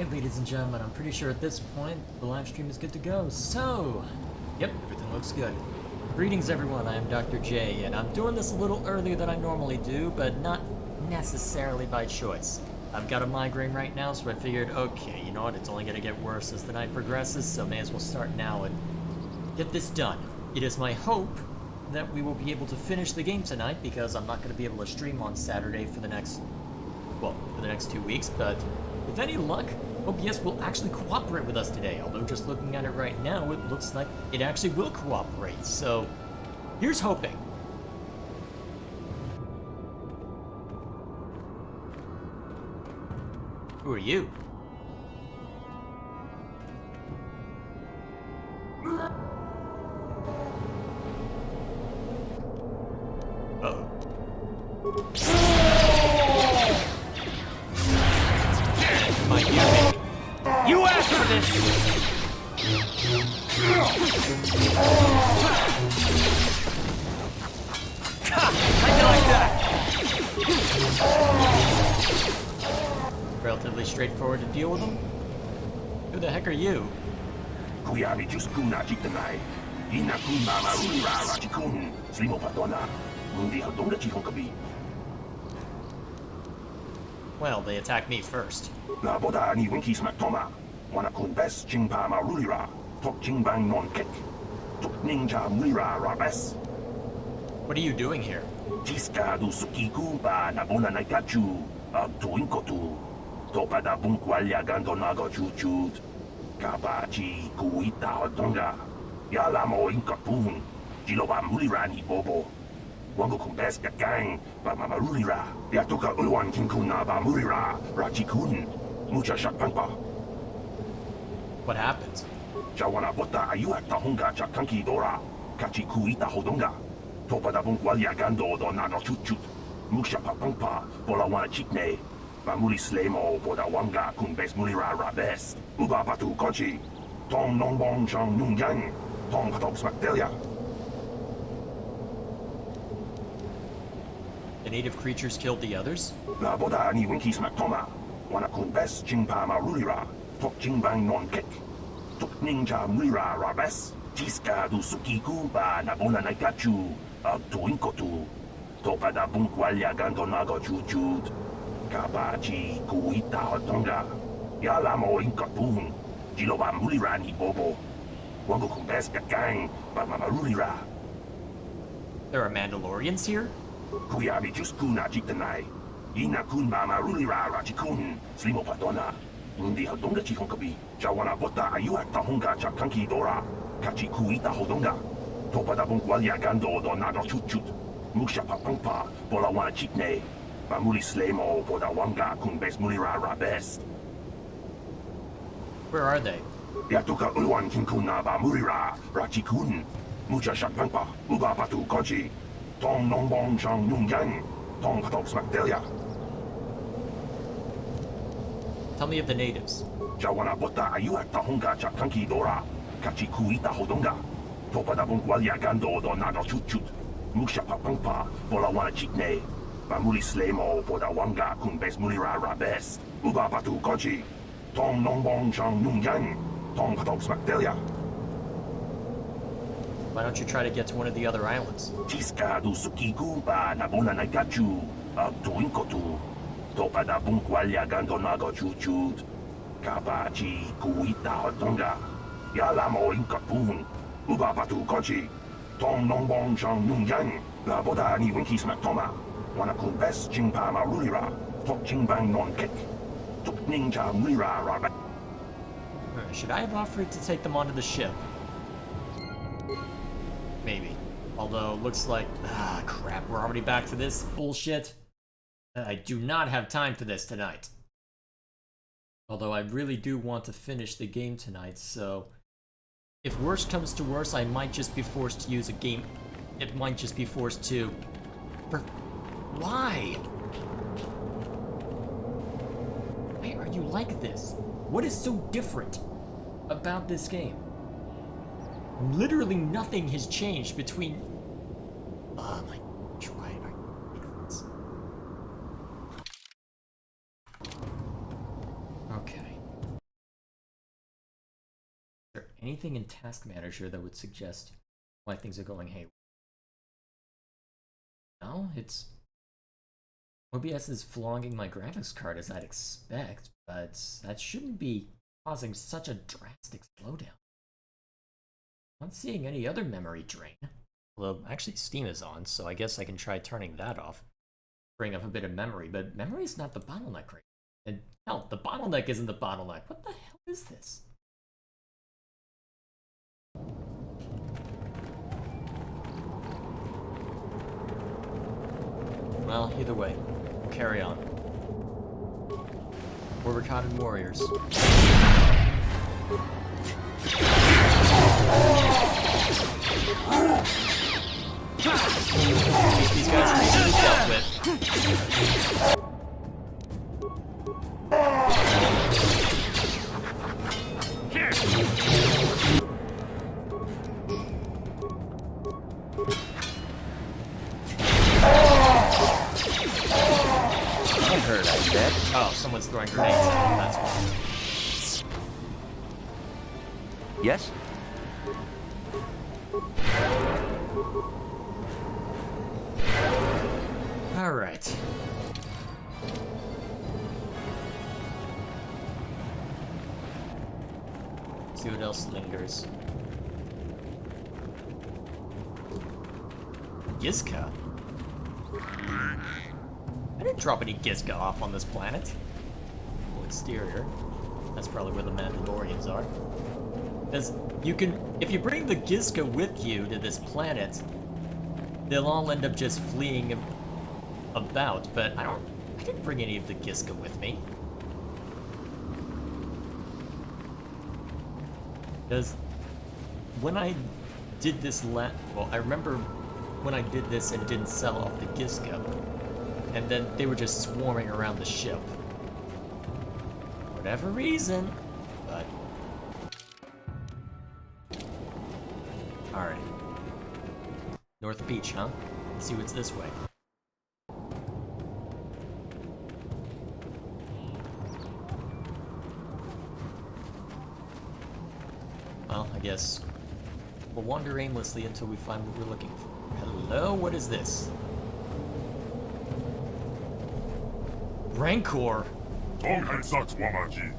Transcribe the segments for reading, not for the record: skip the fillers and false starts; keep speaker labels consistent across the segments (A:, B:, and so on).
A: Alright, ladies and gentlemen, I'm pretty sure at this point the live stream is good to go. So, yep, everything looks good. Greetings everyone, I am Dr. J, and I'm doing this a little earlier than I normally do, but not necessarily by choice. I've got a migraine right now, so I figured, okay, you know what, it's only gonna get worse as the night progresses, so may as well start now and get this done. It is my hope that we will be able to finish the game tonight, because I'm not gonna be able to stream on Saturday for the next 2 weeks, but with any luck, OBS will actually cooperate with us today, although just looking at it right now, it looks like it actually will cooperate, so here's hoping. Who are you? Uh-oh. My dear baby. You asked for this! I like that! Relatively straightforward to deal with them. Who the heck are you? Well, they attacked me first. What are you doing here? What happened? The native creatures killed the others? There are Mandalorians here? Where are they? Tell me of the natives. Why don't you try to get to one of the other islands? Should I have offered to take them onto the ship? Maybe. Although, looks like... Ah, crap, we're already back to this bullshit. I do not have time for this tonight. Although I really do want to finish the game tonight, so... If worst comes to worst, I might just be forced to use a game... It might just be forced to... Why? Why are you like this? What is so different about this game? Literally nothing has changed between... Oh my... Try it. Okay. anything in Task Manager that would suggest why things are going haywire. No, it's... OBS is flogging my graphics card as I'd expect, but that shouldn't be causing such a drastic slowdown. I'm not seeing any other memory drain. Although, actually Steam is on, so I guess I can try turning that off. Bring up a bit of memory, but memory is not the bottleneck right now. And hell, the bottleneck isn't the bottleneck. What the hell is this? Well, either way, we'll carry on. We're Recorded Warriors. These guys are easily dealt with. I'm hurt, I bet. Oh, someone's throwing grenades at me, that's why.
B: Yes?
A: Alright. See what else lingers. Gizka? I didn't drop any Gizka off on this planet. Well, exterior. That's probably where the Mandalorians are. Because you can, if you bring the Gizka with you to this planet, they'll all end up just fleeing about, but I didn't bring any of the Gizka with me. Because when I did this well, I remember when I did this and didn't sell off the Gizka, and then they were just swarming around the ship. For whatever reason, but... Alright. North Beach, huh? Let's see what's this way. Well, I guess we'll wander aimlessly until we find what we're looking for. Hello? What is this? Rancor?
C: Tonghay Saks Wamaji.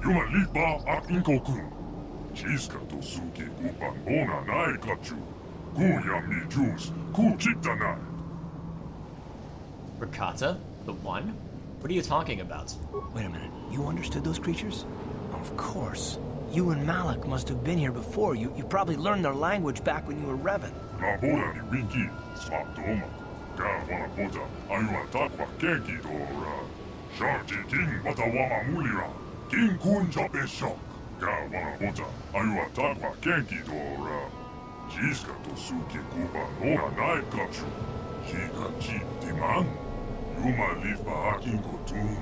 C: Yuma Lipa ak Inkokun. Chiska to Suki Kupan Bona Nai Kachu. Kuyam ni Juice. Kuchitana.
A: Rakata? The one? What are you talking about?
B: Wait a minute. You understood those creatures? Of course. You and Malik must have been here before. You probably learned their language back when you were Revan.
C: La Bona ni Winky. Swap Doma. Ga Wana Bota. Ayuan Takwa Kenki Dora. Sharti King Watawama Mulira. King Kunja Beshok. Ga Wana Bota. Ayuan Takwa Kenki Dora. Chiska to Suki Kupan Bona Nai Kachu. Chika Chi Timan. Yuma Lipa Akin Kotun.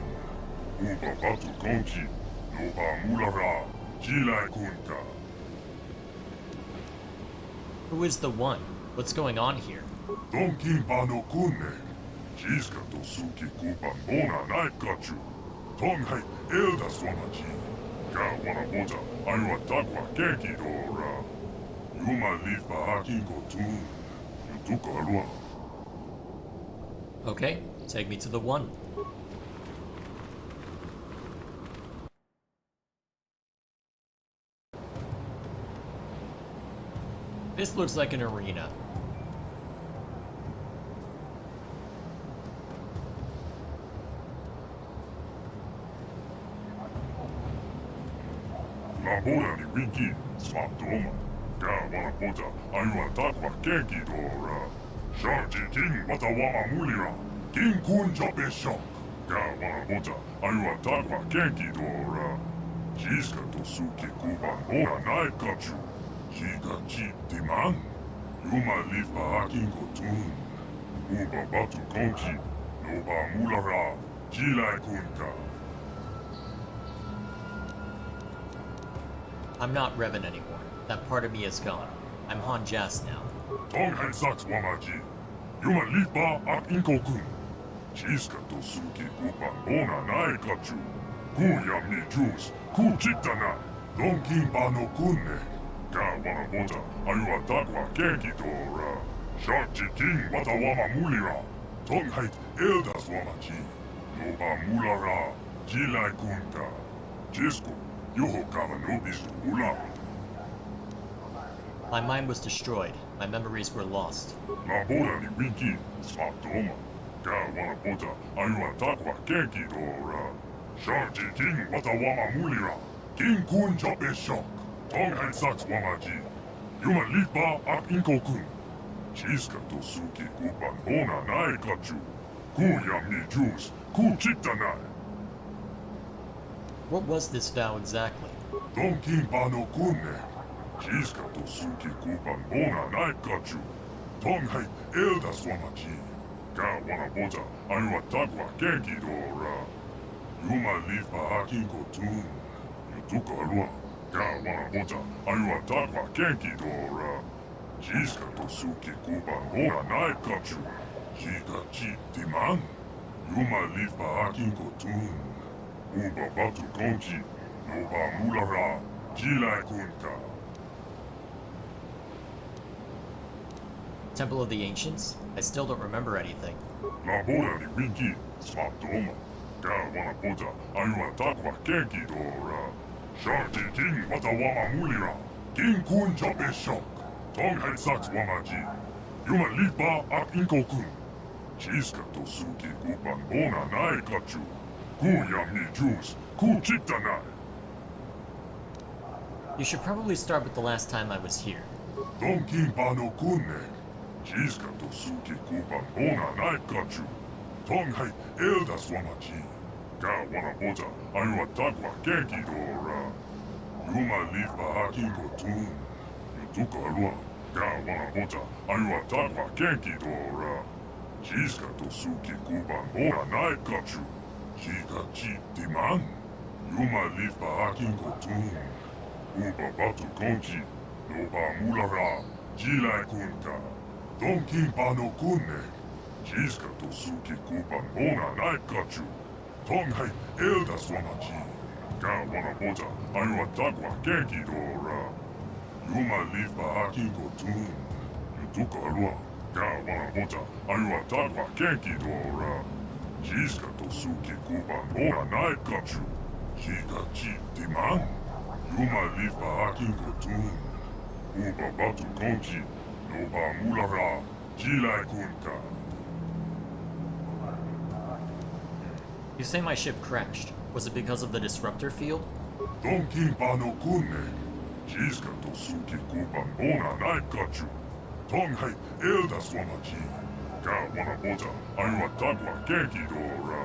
C: Uba Batu Konki. Noba Mulara. Chilai Kunka.
A: Who is the one? What's going on here?
C: Donkin Pano Kunne. Chiska to Suki Kupan Bona Nai Kachu. Tonghai Elda Swamaji. Ga Wana Bota. Ayuan Takwa Kenki Dora. Yuma Lipa Akin Kotun. Yutuka Alua.
A: Okay, take me to the one. This looks like an arena.
C: La Bona ni Winky. Swap Doma. Ga Wana Bota. Ayuan Takwa Kenki Dora. Sharti King Watawama Mulira. King Kunja Beshok. Ga Wana Bota. Ayuan Takwa Kenki Dora. Chiska to Suki Kupan Bona Nai Kachu. Chika Chi Timan. Yuma Lipa Akin Kotun. Uba Batu Konki. Noba Mulara. Chilai Kunka.
A: I'm not Revan anymore. That part of me is gone. I'm Han Jas now.
C: Tonghay Saks Wamaji. Yuma Lipa ak Inkokun. Chiska to Suki Kupan Bona Nai Kachu. Kuyam ni Juice. Kuchitana. Donkin Pano Kunne. Gā wana pota aiwa takwa kenki tora. Sharchi king wata wama mulira. Tonghait eldas wamachi. Noba mulara. Jilai kunta. Jisko. Yoho kava nobis ula.
A: My mind was destroyed. My memories were lost.
C: La boda ni winki. Smatoma. Gā wana pota aiwa takwa kenki tora. Sharchi king wata wama mulira. King kun jope shock. Tonghait saks wamaji. Yuma lipa ak inko kun. Chiska to suki kupan bona nai kachu. Ku yam ni juice. Ku chita nai.
A: What was this vow exactly?
C: Don kimpa no kunne. Chiska to suki kupan bona nai kachu. Tonghai eldas wamachi. Ka wana bota aiwa takwa kenki dora. Yuma lipa ak inko tun. Yutuka alua. Ka wana bota aiwa takwa kenki dora. Jiska to suki kupan bona nai kachu. Jika chi diman. Yuma lipa akin kotun. Uba batu konji. Noba mulara. Jilai kunta.
A: Temple of the Ancients? I still don't remember anything.
C: La boda ni winki. Smatoma. Ka wana bota aiwa takwa kenki dora. Sharti king wata wama mulira. King kun jope shock. Tonghait saks wamaji. Yuma lipa ak inko kun. Chiska to suki kupan bona nai kachu. Ku yam ni juice. Ku chita nai.
A: You should probably start with the last time I was here.
C: Don kimpa no kunne. Chiska to suki kupan bona nai kachu. Tonghai eldas wamachi. Ka wana bota aiwa takwa kenki dora. Yuma lipa akin kotun. Yutuka alua. Ka wana bota aiwa takwa kenki dora. Chiska to suki kupan bona nai kachu. Jika chi diman. Yuma lipa akin kotun. Uba batu konji. Noba mulara. Jilai kunta. Don kimpa no kunne. Chiska to suki kupan bona nai kachu. Tonghai eldas wamachi. Ka wana bota aiwa takwa kenki dora. Yuma lipa akin kotun. Yutuka alua. Ka wana bota aiwa takwa kenki dora. Jiska to suki kupan bona nai kachu. Jika chi diman. Yuma lipa akin kotun. Uba batu konji. Noba mulara. Jilai kunta.
A: You say my ship crashed. Was it because of the disruptor field?
C: Don kimpa no kunne. Jiska to suki kupan bona nai kachu. Tonghai eldas wamachi. Ka wana bota aiwa takwa kenki dora.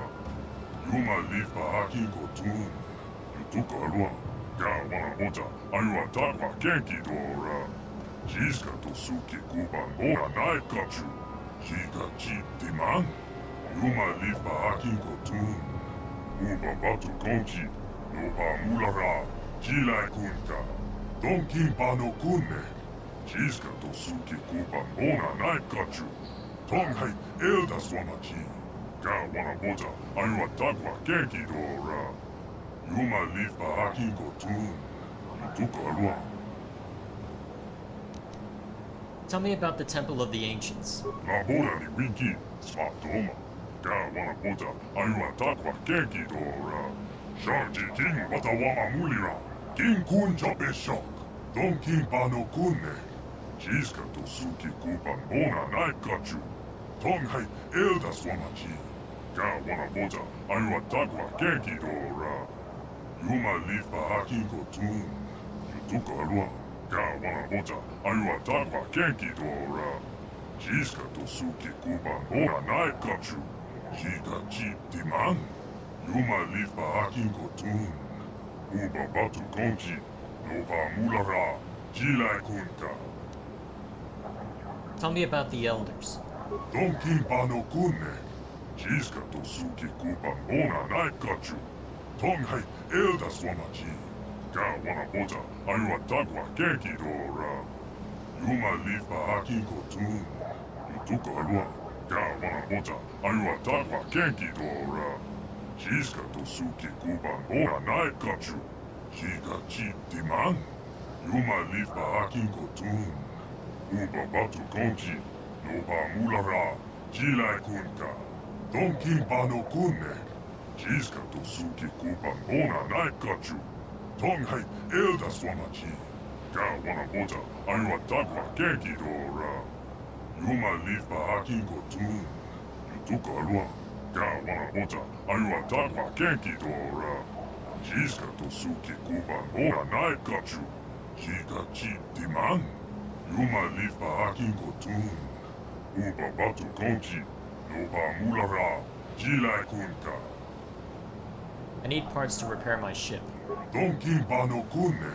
C: Yuma lipa akin kotun. Yutuka alua. Ka wana bota aiwa takwa kenki dora. Jiska to suki kupan bona nai kachu. Jika chi diman. Yuma lipa akin kotun. Uba batu konji. Noba mulara. Jilai kunta. Don kimpa no kunne. Jiska to suki kupan bona nai kachu. Tonghai eldas wamachi. Ka wana bota aiwa takwa kenki dora. Yuma lipa akin kotun. Yutuka alua.
A: Tell me about the Temple of the Ancients.
C: La boda ni winki. Smatoma. Ka wana bota aiwa takwa kenki dora. Sharchi king wata wama mulira. King kun jope shock. Don kimpa no kunne. Chiska to suki kupan bona nai kachu. Tonghai eldas wamachi. Ka wana bota aiwa takwa kenki dora. Yuma lipa akin kotun. Yutuka alua. Ka wana bota aiwa takwa kenki dora. Chiska to suki kupan bona nai kachu. Jika chi diman. Yuma lipa akin kotun. Uba batu konji. Noba mulara. Jilai kunta.
A: Tell me about the Elders.
C: Don kimpa no kunne. Chiska to suki kupan bona nai kachu. Tonghai eldas wamachi. Ka wana bota aiwa takwa kenki dora. Yuma lipa akin kotun. Yutuka alua. Ka wana bota aiwa takwa kenki dora. Chiska to suki kupan bona nai kachu. Jika chi diman. Yuma lifa akin kotun. Uba batu konchi. Noba mulara. Jilai kunka. Donkin pano kunne. Jiska to suki kupan bona naikachu. Tonghai elda swamachi. Ga wana bota ayua takwa kenki dora. Yuma lifa akin kotun. Yutuka alua. Ga wana bota ayua takwa kenki dora. Jiska to suki kupan bona naikachu. Jika chi diman. Yuma lifa akin kotun. Uba batu konchi. Noba mulara. Jilai kunka.
A: I need parts to repair my ship.
C: Donkin pano kunne.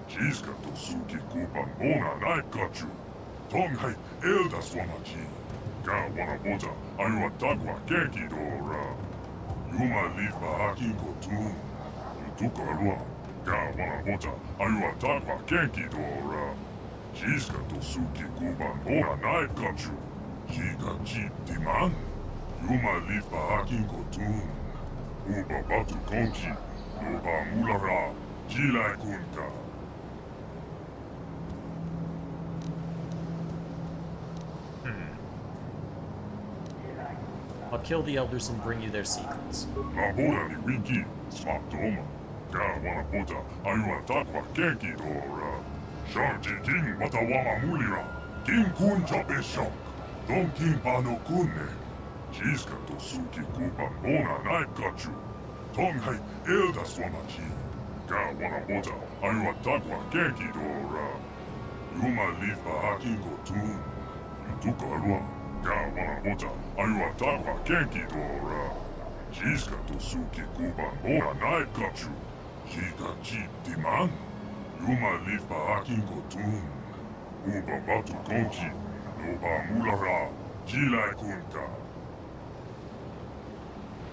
C: Jiska to suki kupan bona naikachu. Tonghai elda swamachi. Ga wana bota ayua takwa kenki dora. Yuma lifa akin kotun. Yutuka alua. Ga wana bota ayua takwa kenki dora. Jiska to suki kupan bona naikachu. Jika chi diman. Yuma lifa akin kotun. Uba batu konchi. Noba mulara. Jilai kunka.
A: I'll kill the elders and bring you their secrets.
C: Labora ni winki. Smatoma. Ga wana bota ayua takwa kenki dora. Shanti king watawama mulira. King kunja beshok. Donkin pano kunne. Jiska to suki kupan bona naikachu. Tonghai elda swamachi. Ga wana bota ayua takwa kenki dora. Yuma lifa akin kotun. Yutuka alua. Ga wana bota ayua takwa kenki dora. Jiska to suki kupan bona naikachu. Jika chi diman. Yuma lifa akin kotun. Uba batu konchi. Noba mulara. Jilai kunka.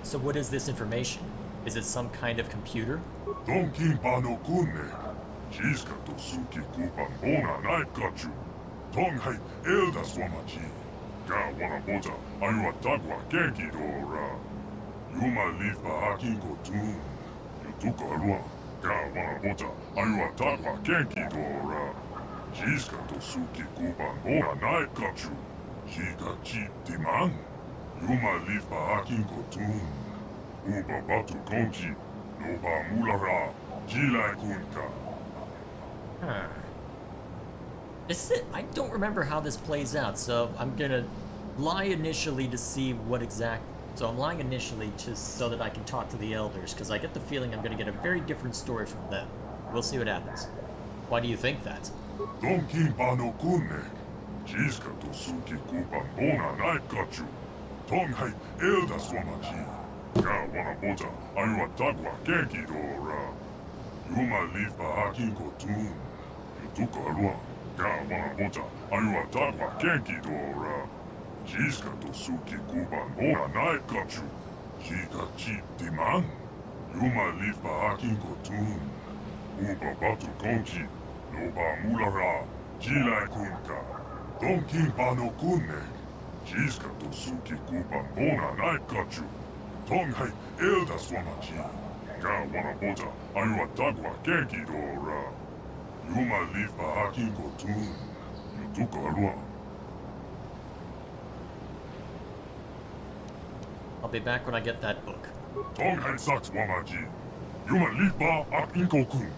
A: So what is this information? Is it some kind of computer?
C: Donkin pano kunne. Jiska to suki kupan bona naikachu. Tonghai elda swamachi. Ga wana bota ayua takwa kenki dora. Yuma lifa akin kotun. Yutuka alua. Ga wana bota ayua takwa kenki dora. Jiska to suki kupan bona naikachu. Jika chi diman. Yuma lifa akin kotun. Uba batu konchi. Noba mulara. Jilai kunka.
A: Huh. I don't remember how this plays out, so I'm gonna lie initially to see what exact... So I'm lying initially just so that I can talk to the elders, because I get the feeling I'm gonna get a very different story from them. We'll see what happens. Why do you think that?
C: Donkin pano kunne. Jiska to suki kupan bona naikachu. Tonghai elda swamachi. Ga wana bota ayua takwa kenki dora. Yuma lifa akin kotun. Yutuka alua. Ga wana bota ayua takwa kenki dora. Jiska to suki kupan bona naikachu. Jika chi diman. Yuma lifa akin kotun. Uba batu konchi. Noba mulara. Jilai kunka. Donkin pano kunne. Jiska to suki kupan bona naikachu. Tonghai elda swamachi. Ga wana bota ayua takwa kenki dora. Yuma lifa akin kotun. Yutuka alua.
A: I'll be back when I get that book.
C: Tonghai satswamachi. Yuma lifa akin kokun.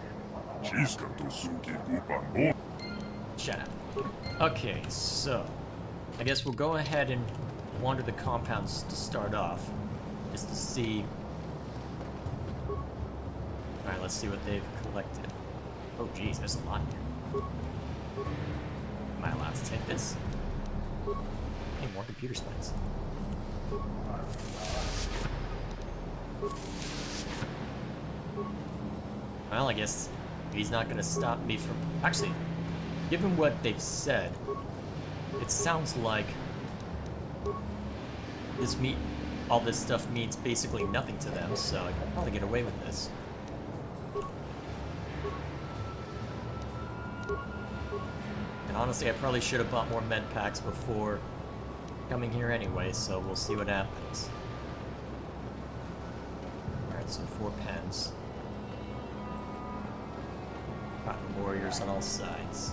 C: Jiska to suki kupan bona.
A: Shut up. Okay, so... I guess we'll go ahead and wander the compounds to start off. Just to see... Alright, let's see what they've collected. Oh geez, there's a lot here. Am I allowed to take this? Hey, more computer spines. Well, I guess he's not gonna stop me from... Actually, given what they've said, it sounds like all this stuff means basically nothing to them, so I can probably get away with this. And honestly, I probably should have bought more med packs before coming here anyway, so we'll see what happens. Alright, so 4 pens. warriors on all sides.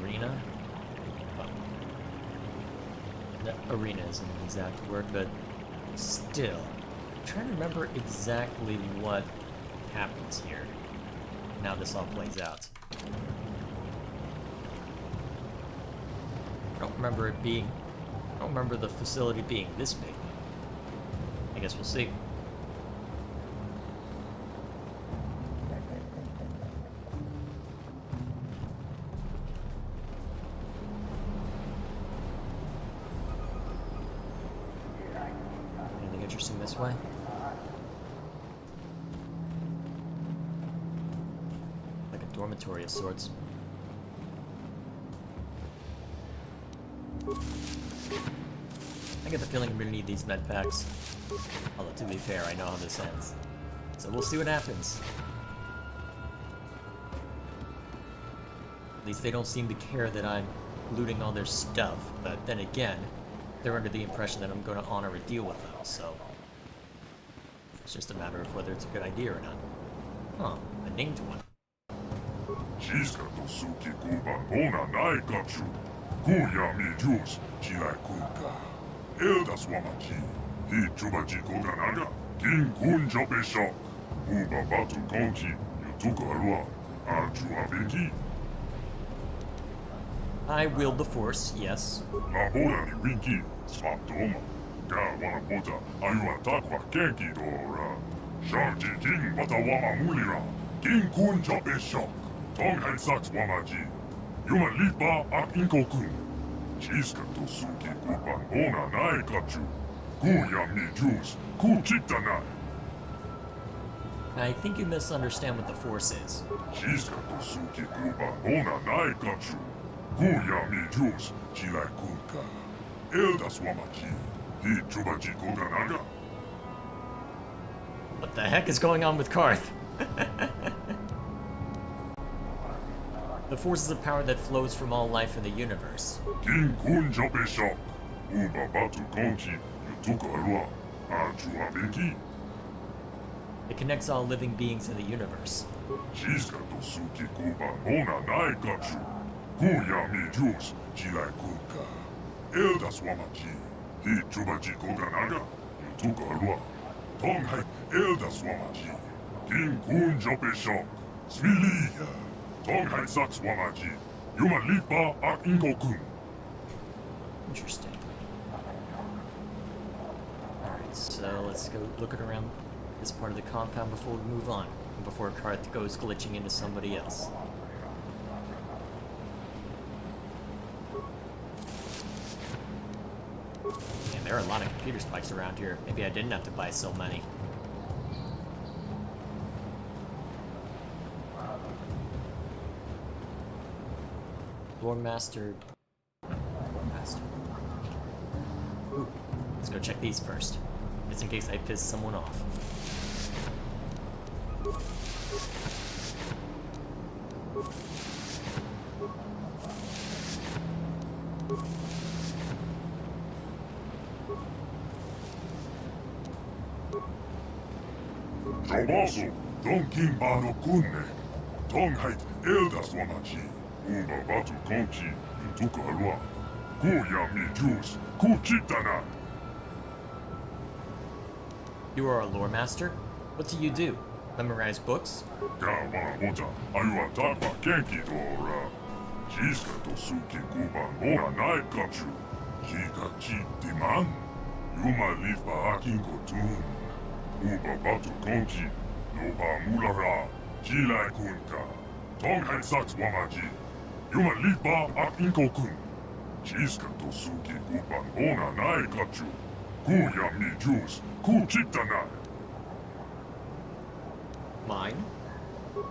A: Arena? Well, the arena isn't an exact word, but still. I'm trying to remember exactly what happens here. Now this all plays out. I don't remember the facility being this big. I guess we'll see. Anything interesting this way? Like a dormitory of sorts. I get the feeling I'm gonna need these med packs. Although, to be fair, I know how this ends. So we'll see what happens. At least they don't seem to care that I'm looting all their stuff. But then again, they're under the impression that I'm going to honor a deal with them, so... It's just a matter of whether it's a good idea or not. Huh, a named one.
C: Eldas wamaki, he chubaji koganaga, king kun jopeshok, uba batu konki, yutuka arua, arju avenki.
A: I wield the force, yes.
C: La boda ni winki, smatoma, ga wana bota, ayua takwa kenki dora. Sharji king wata wama mulira, king kun jopeshok, tong hai saks wamaji, yuma lipa ak inkokun. Chiska to suki kupan ona nai kachu. Kuya mi juice, ku chita nai.
A: I think you misunderstand what the force is.
C: Chiska to suki kupan ona nai kachu. Kuya mi juice, chilai kunka. Eldas wamaki, hi chubaji koganaga.
A: What the heck is going on with Karth? The force is a power that flows from all life in the universe.
C: King kun jope shok. Uba batu konki, yutuka arua, arju avenki.
A: It connects all living beings in the universe.
C: Chiska to suki kupan ona nai kachu. Kuya mi juice, chilai kunka. Eldas wamaki, hi chubaji koganaga, yutuka arua. Tong hai eldas wamaki. King kun jope shok. Smilia. Tong hai saks wamaji. Yuma lipa ak inkokun.
A: Interesting. Alright, so let's go looking around this part of the compound before we move on. And before Karth goes glitching into somebody else. Man, there are a lot of computer spikes around here. Maybe I didn't have to buy so many. Lore Master. Ooh, let's go check these first. Just in case I piss someone off.
C: Jobasu, Don King Bano Kunne. Tong hait Eldas wamaji. Uba batu konki, yutuka arua. Kuya mi juice, ku chitana.
A: You are a lore master? What do you do? Memorize books?
C: Ga wana bota, ayua takwa kenki dora. Chiska to suki kuban ona nai kachu. Chika chi diman. Yuma lifa akin kotun. Uba batu konki, loba mulara. Chilai kunka. Tong hai saks wamaji. Yuma lipa ak inkokun. Chiska to suki kupan ona nai kachu. Kuya mi juice, ku chita nai.
A: Mine?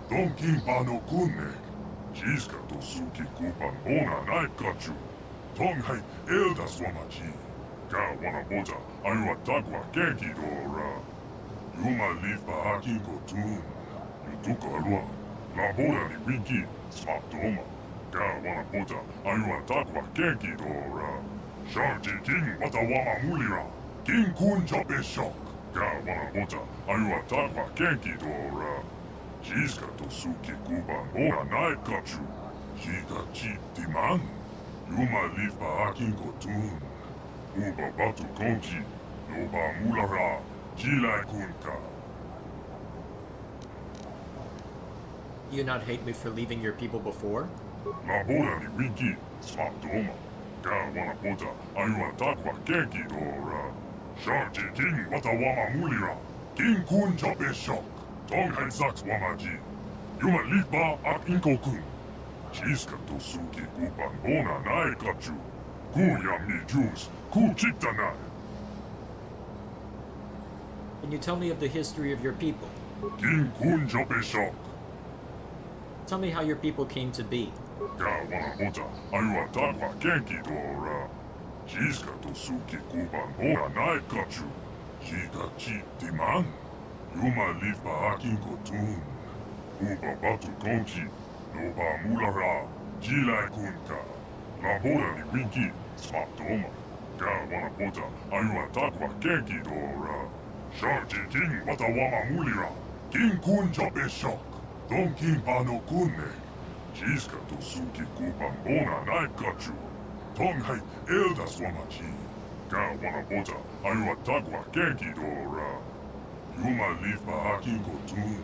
C: Don king pano kunne. Chiska to suki kupan ona nai kachu. Tong hai eldas wamaji. Ga wana bota ayua takwa kenki dora. Yuma lipa akin kotun. Yutuka arua. La boda ni winki, smatoma. Kää wana pota aivan takwa kenki dora. Sharti king wata wama mulira. King kun jope shock. Kää wana pota aivan takwa kenki dora. Shiska to suki kuban ora naikachu. Shika chitti man. Yuma lifa akingo tun. Uba batu konchi. Noba mulara. Jilai kunka.
A: You not hate me for leaving your people before?
C: Labora ni winki. Smatoma. Kää wana pota aivan takwa kenki dora. Sharti king wata wama mulira. King kun jope shock. Tonghan saks wamaji. Yuma lifa ak inko kun. Shiska to suki kupan bona naikachu. Ku yamni juice. Ku chitta nai.
A: Can you tell me of the history of your people?
C: King kun jope shock.
A: Tell me how your people came to be.
C: Kää wana pota aivan takwa kenki dora. Shiska to suki kupan bona naikachu. Shika chitti man. Yuma lifa akinko tun. Uba batu konchi. Noba mulara. Jilai kunka. Labora ni winki. Smatoma. Kää wana pota aivan takwa kenki dora. Sharti king wata wama mulira. King kun jope shock. Don king pano kunne. Shiska to suki kupan bona naikachu. Tong hai eldas wamachi. Kää wana pota aivan takwa kenki dora. Yuma lifa akinko tun.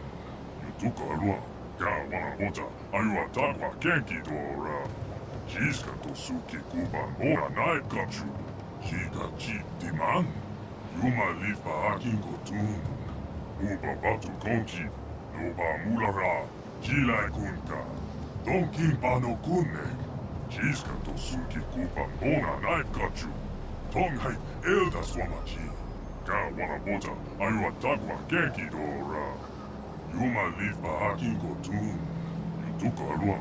C: Yutuka alua. Kää wana pota aivan takwa kenki dora. Shiska to suki kupan bona naikachu. Shika chitti man. Yuma lifa akinko tun. Uba batu konchi. Noba mulara. Jilai kunka. Don kimpano kunne. Shiska to suki kupan bona naikachu. Tong hai eldas wamachi. Kää wana pota aivan takwa kenki dora. Yuma lifa akinko tun. Yutuka alua.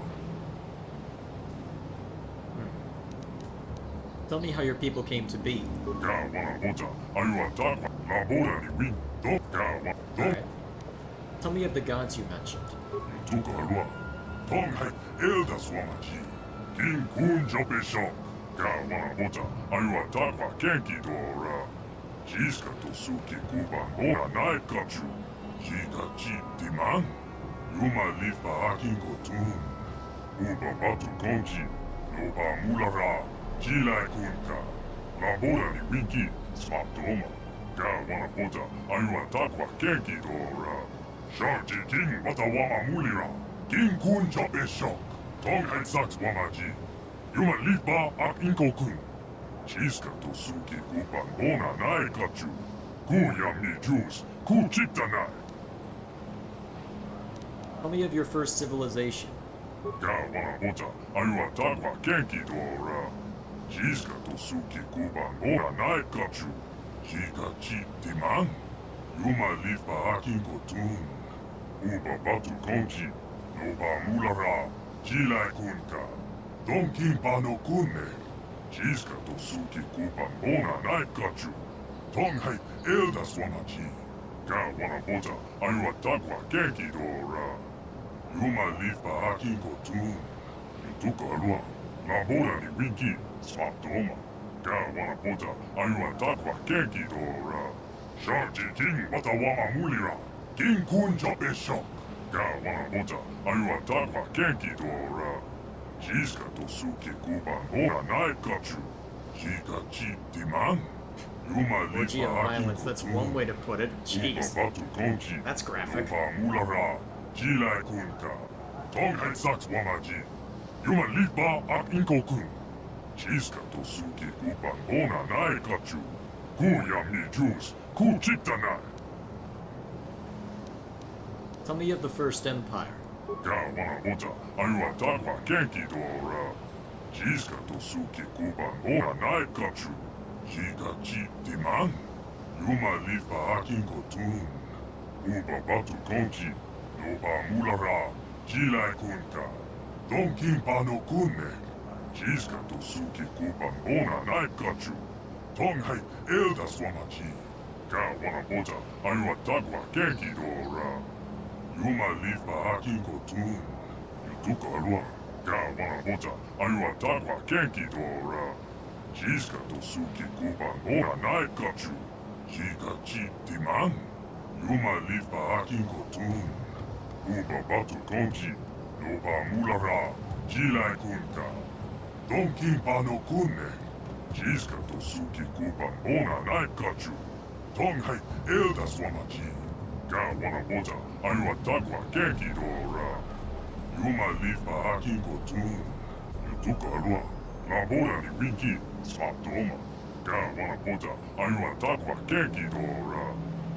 A: Tell me how your people came to be.
C: Kää wana pota aivan takwa. Labora ni win. Do kää wana. Do
A: Alright. Tell me of the gods you mentioned.
C: yutuka alua. Tong hai eldas wamachi. King kun jope shock. Kää wana pota aivan takwa kenki dora. Shiska to suki kupan bona naikachu. Shika chitti man. Yuma lifa akinko tun. Uba batu konchi. Noba mulara. Jilai kunka. Labora ni winki. Smatoma. Kää wana pota aivan takwa kenki dora. Sharti king wata wama mulira. King kun jope shock. Tonghan saks wamaji. Yuma lifa ak inko kun. Shiska to suki kupan bona naikachu. Ku yamni juice. Ku chitta nai.
A: Tell me of your first civilization.
C: Kää wana pota aivan takwa kenki dora. Shiska to suki kupan bona naikachu. Shika chitti man. Yuma lifa akinko tun. Uba batu konchi. Noba mulara. Jilai kunka. Don kimpano kunne. Shiska to suki kupan bona naikachu. Tong hai eldas wamachi. Kää wana pota aivan takwa kenki dora. Yuma lifa akinko tun. Yutuka alua. Labora ni winki. Smatoma. Kää wana pota aivan takwa kenki dora. Sharti king wata wama mulira. King kun jope shock. Kää wana pota aivan takwa kenki dora. Shiska to suki kupan bona naikachu. Shika chitti man. Yuma
A: Orgy of
C: lifa
A: violence,
C: akinko
A: that's
C: tun.
A: one way to put it.
C: Uba
A: Jeez.
C: batu konchi.
A: That's graphic.
C: Noba mulara. Jilai kunka. Tonghan saks wamaji. Yuma lifa ak inko kun. Shiska to suki kupan bona naikachu. Ku yamni juice. Ku chitta nai.
A: Tell me of the first empire.
C: Kää wana pota aivan takwa kenki dora. Shiska to suki kupan bona naikachu. Shika chitti man. Yuma lifa akinko tun. Uba batu konchi. Noba mulara. Jilai kunka. Don kimpano kunne. Shiska to suki kupan bona naikachu. Tong hai eldas wamachi. Kää wana pota aivan takwa kenki dora. Yuma lifa akinko tun. Yutuka alua. Ka wana bota ayua takwa kenki dora. Jiska to suki kuban ora night kachu. Jika chi diman. Yuma lifa akin kotun. Uba batu konji. Noba mulara. Jilai kunka. Donkin pano kunne. Jiska to suki kuban ora night kachu. Tonghai elda swamachi. Ka wana bota ayua takwa kenki dora. Yuma lifa akin kotun. Yutuka alua. Labora ni winki. Swaptoma. Ka wana bota ayua takwa kenki dora.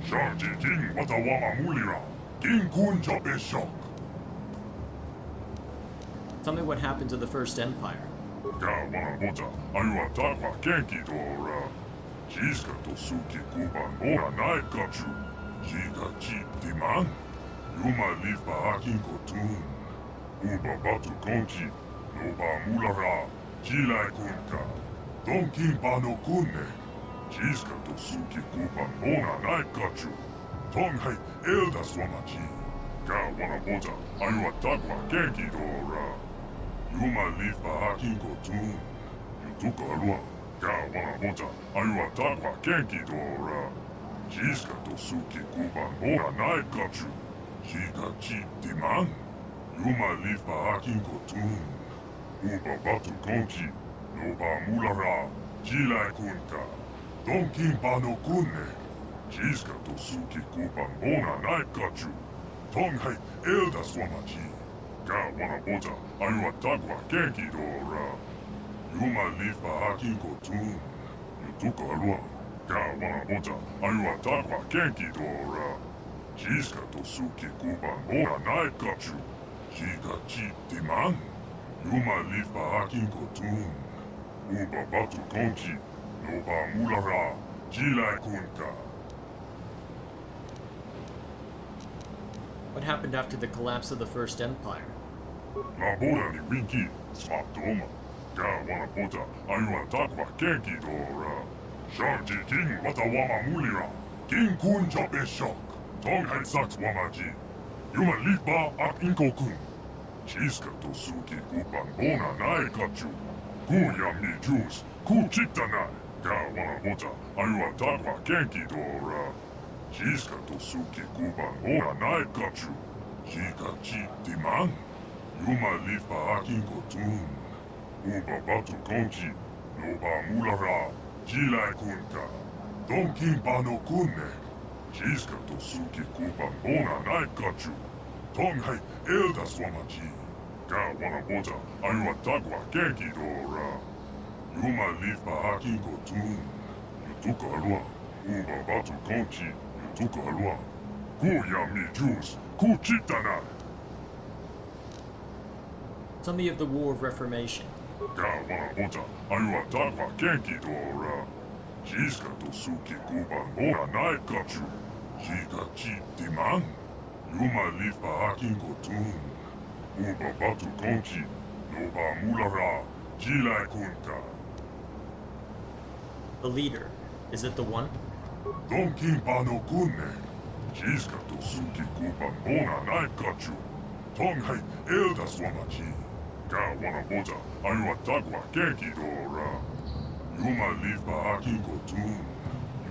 C: Shanti king watawama mulira. King kunja beshok.
A: Tell me what happened to the First Empire.
C: Ka wana bota ayua takwa kenki dora. Jiska to suki kuban ora night kachu. Jika chi diman. Yuma lifa akin kotun. Uba batu konji. Noba mulara. Jilai kunka. Donkin pano kunne. Jiska to suki kuban ora night kachu. Tonghai elda swamachi. Ka wana bota ayua takwa kenki dora. Yuma lifa akin kotun. Yutuka alua. Ka wana bota ayua takwa kenki dora. Jiska to suki kuban ora night kachu. Jika chi diman. Yuma lifa akin kotun. Uba batu konji. Noba mulara. Jilai kunka. Donkin pano kunne. Jiska to suki kuban ora night kachu. Tonghai elda swamachi. Ka wana bota ayua takwa kenki dora. Yuma lifa akin kotun. Yutuka alua. Ka wana bota ayua takwa kenki dora. Jiska to suki kuban ora night kachu. Jika chi diman. Yuma lifa akin kotun. Uba batu konji. Noba mulara. Jilai kunka.
A: What happened after the collapse of the First Empire?
C: Labora ni winki. Swaptoma. Ka wana bota ayua takwa kenki dora. Shanti king watawama mulira. King kunja beshok. Tonghai saks wamaji. Yuma lifa ak inkokun. Jiska to suki kuban bona nai kachu. Ku yami juice. Ku chitanai. Ka wana bota ayua takwa kenki dora. Jiska to suki kuban bona nai kachu. Jika chi diman. Yuma lifa akin kotun. Uba batu konji. Noba mulara. Jilai kunka. Donkin pano kunne. Jiska to suki kuban bona nai kachu. Tonghai elda swamachi. Ka wana bota ayua takwa kenki dora. Yuma lifa akin kotun. Yutuka alua. Uba batu konji. Yutuka alua. Ku yami juice. Ku chitanai.
A: Tell me of the War of Reformation.
C: Ka wana bota ayua takwa kenki dora. Jiska to suki kuban ora night kachu. Jika chi diman. Yuma lifa akin kotun. Uba batu konji. Noba mulara. Jilai kunka.
A: The leader. Is it the one?
C: Donkin pano kunne. Jiska to suki kuban ora night kachu. Tonghai elda swamachi. Ka wana bota ayua takwa kenki dora. Yuma lifa akin kotun.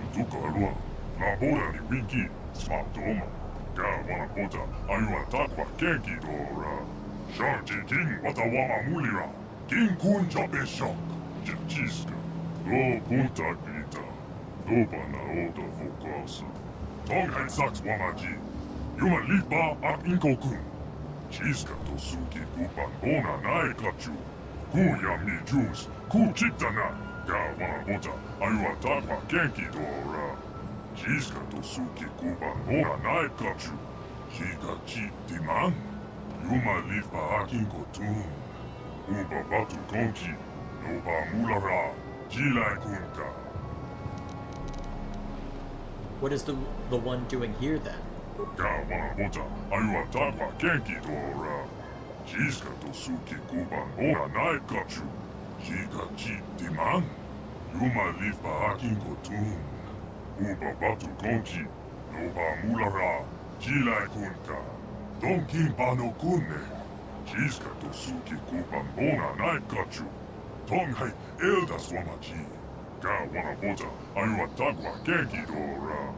C: Yutuka alua. Labora ni winki. Swaptoma. Ka wana bota ayua takwa kenki dora. Shanti king watawama mulira. King kunja beshok. Jiska. Do punta grita. Doba na oda fokasa. Tonghai saks wamaji. Yuma lifa ak inkokun. Jiska to suki kuban bona nai kachu. Ku yami juice. Ku chitanai. Ka wana bota ayua takwa kenki dora. Jiska to suki kuban bona nai kachu. Jika chi diman. Yuma lifa akin kotun. Uba batu konji. Noba mulara. Jilai kunka.
A: What is the one doing here then?
C: Ka wana bota ayua takwa kenki dora. Jiska to suki kuban ora nai kachu. Jika chi diman. Yuma lifa akin kotun. Uba batu konji. Noba mulara. Jilai kunka. Donkin pano kunne. Jiska to suki kupan bona night kachu. Tong hai elda swamaji. Ga wana bota ayua tagwa genki dora.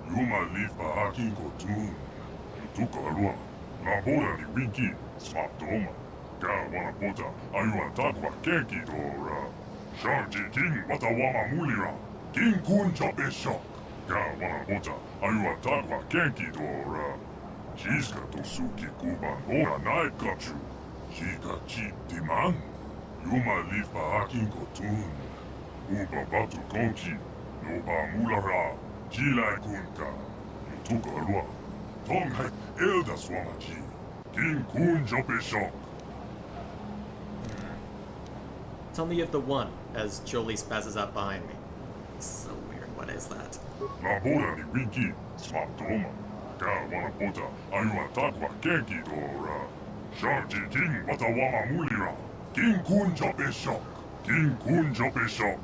C: Yuma lifa akinko tun. Yutuka alua. La bola ni winki. Swap doma. Ga wana bota ayua tagwa genki dora. Sharji king wata wama mulira. King kun chape shock. Ga wana bota ayua tagwa genki dora. Jiska to suki kuban bona night kachu. Jika chi diman. Yuma lifa akinko tun. Uba batu konchi. Noba mulara. Jilai kunka. Yutuka alua. Tong hai elda swamaji. King kun jope shock.
A: Tell me you have the one, as Jolie spazzes out behind me. So weird, what is that?
C: La bola ni winki. Swap doma. Ga wana bota. Ayua tagwa genki dora. Sharji king wata wama mulira. King kun jope shock. King kun jope shock.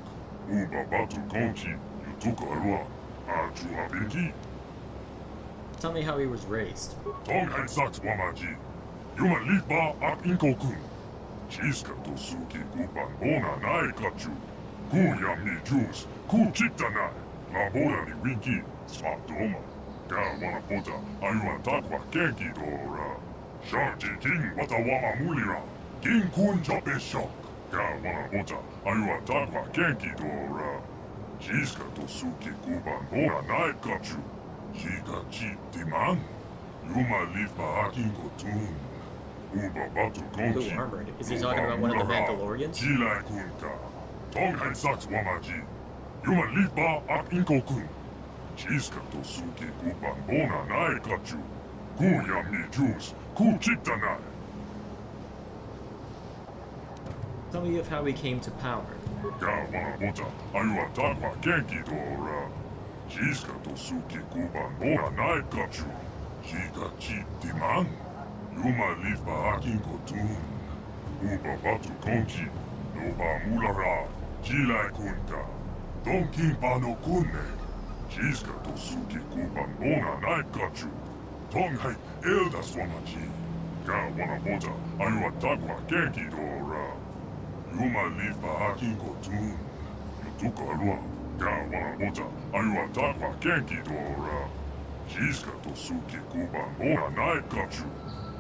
C: Uba batu konchi. Yutuka alua. Aju abenki.
A: Tell me how he was raised.
C: Tong hai saks wamaji. Yuma lifa ak inko-kun. Jiska to suki kupan bona nai kachu. Ku yam ni juice. Ku chita nai. La bola ni winki. Swap doma. Ga wana bota. Ayua takwa genki dora. Sharji king wata wama mulira. King kun jope shock. Ga wana bota. Ayua takwa genki dora. Jiska to suki kupan bona nai kachu. Jika chi diman. Yuma lifa akinko tun. Uba batu konchi.
A: Blue armored. Is he talking about one of the Mandalorians?
C: Jilai kunka. Tong hai saks wamaji. Yuma lifa akinko kun. Jiska to suki kupan bona nai kachu. Ku yam ni juice. Ku chita nai.
A: Tell me of how he came to power.
C: Ga wana bota. Ayua takwa genki dora. Jiska to suki kupan bona nai kachu. Jika chi diman. Yuma lifa akinko tun. Uba batu konchi. Noba mulara. Jilai kunka. Donkin pano kunne. Jiska to suki kupan bona nai kachu. Tong hai elda swamaji. Ga wana bota. Ayua tagwa genki dora. Yuma lifa akinko tun. Yutuka alua. Ga wana bota. Ayua tagwa genki dora. Jiska to suki kupan bona nai kachu.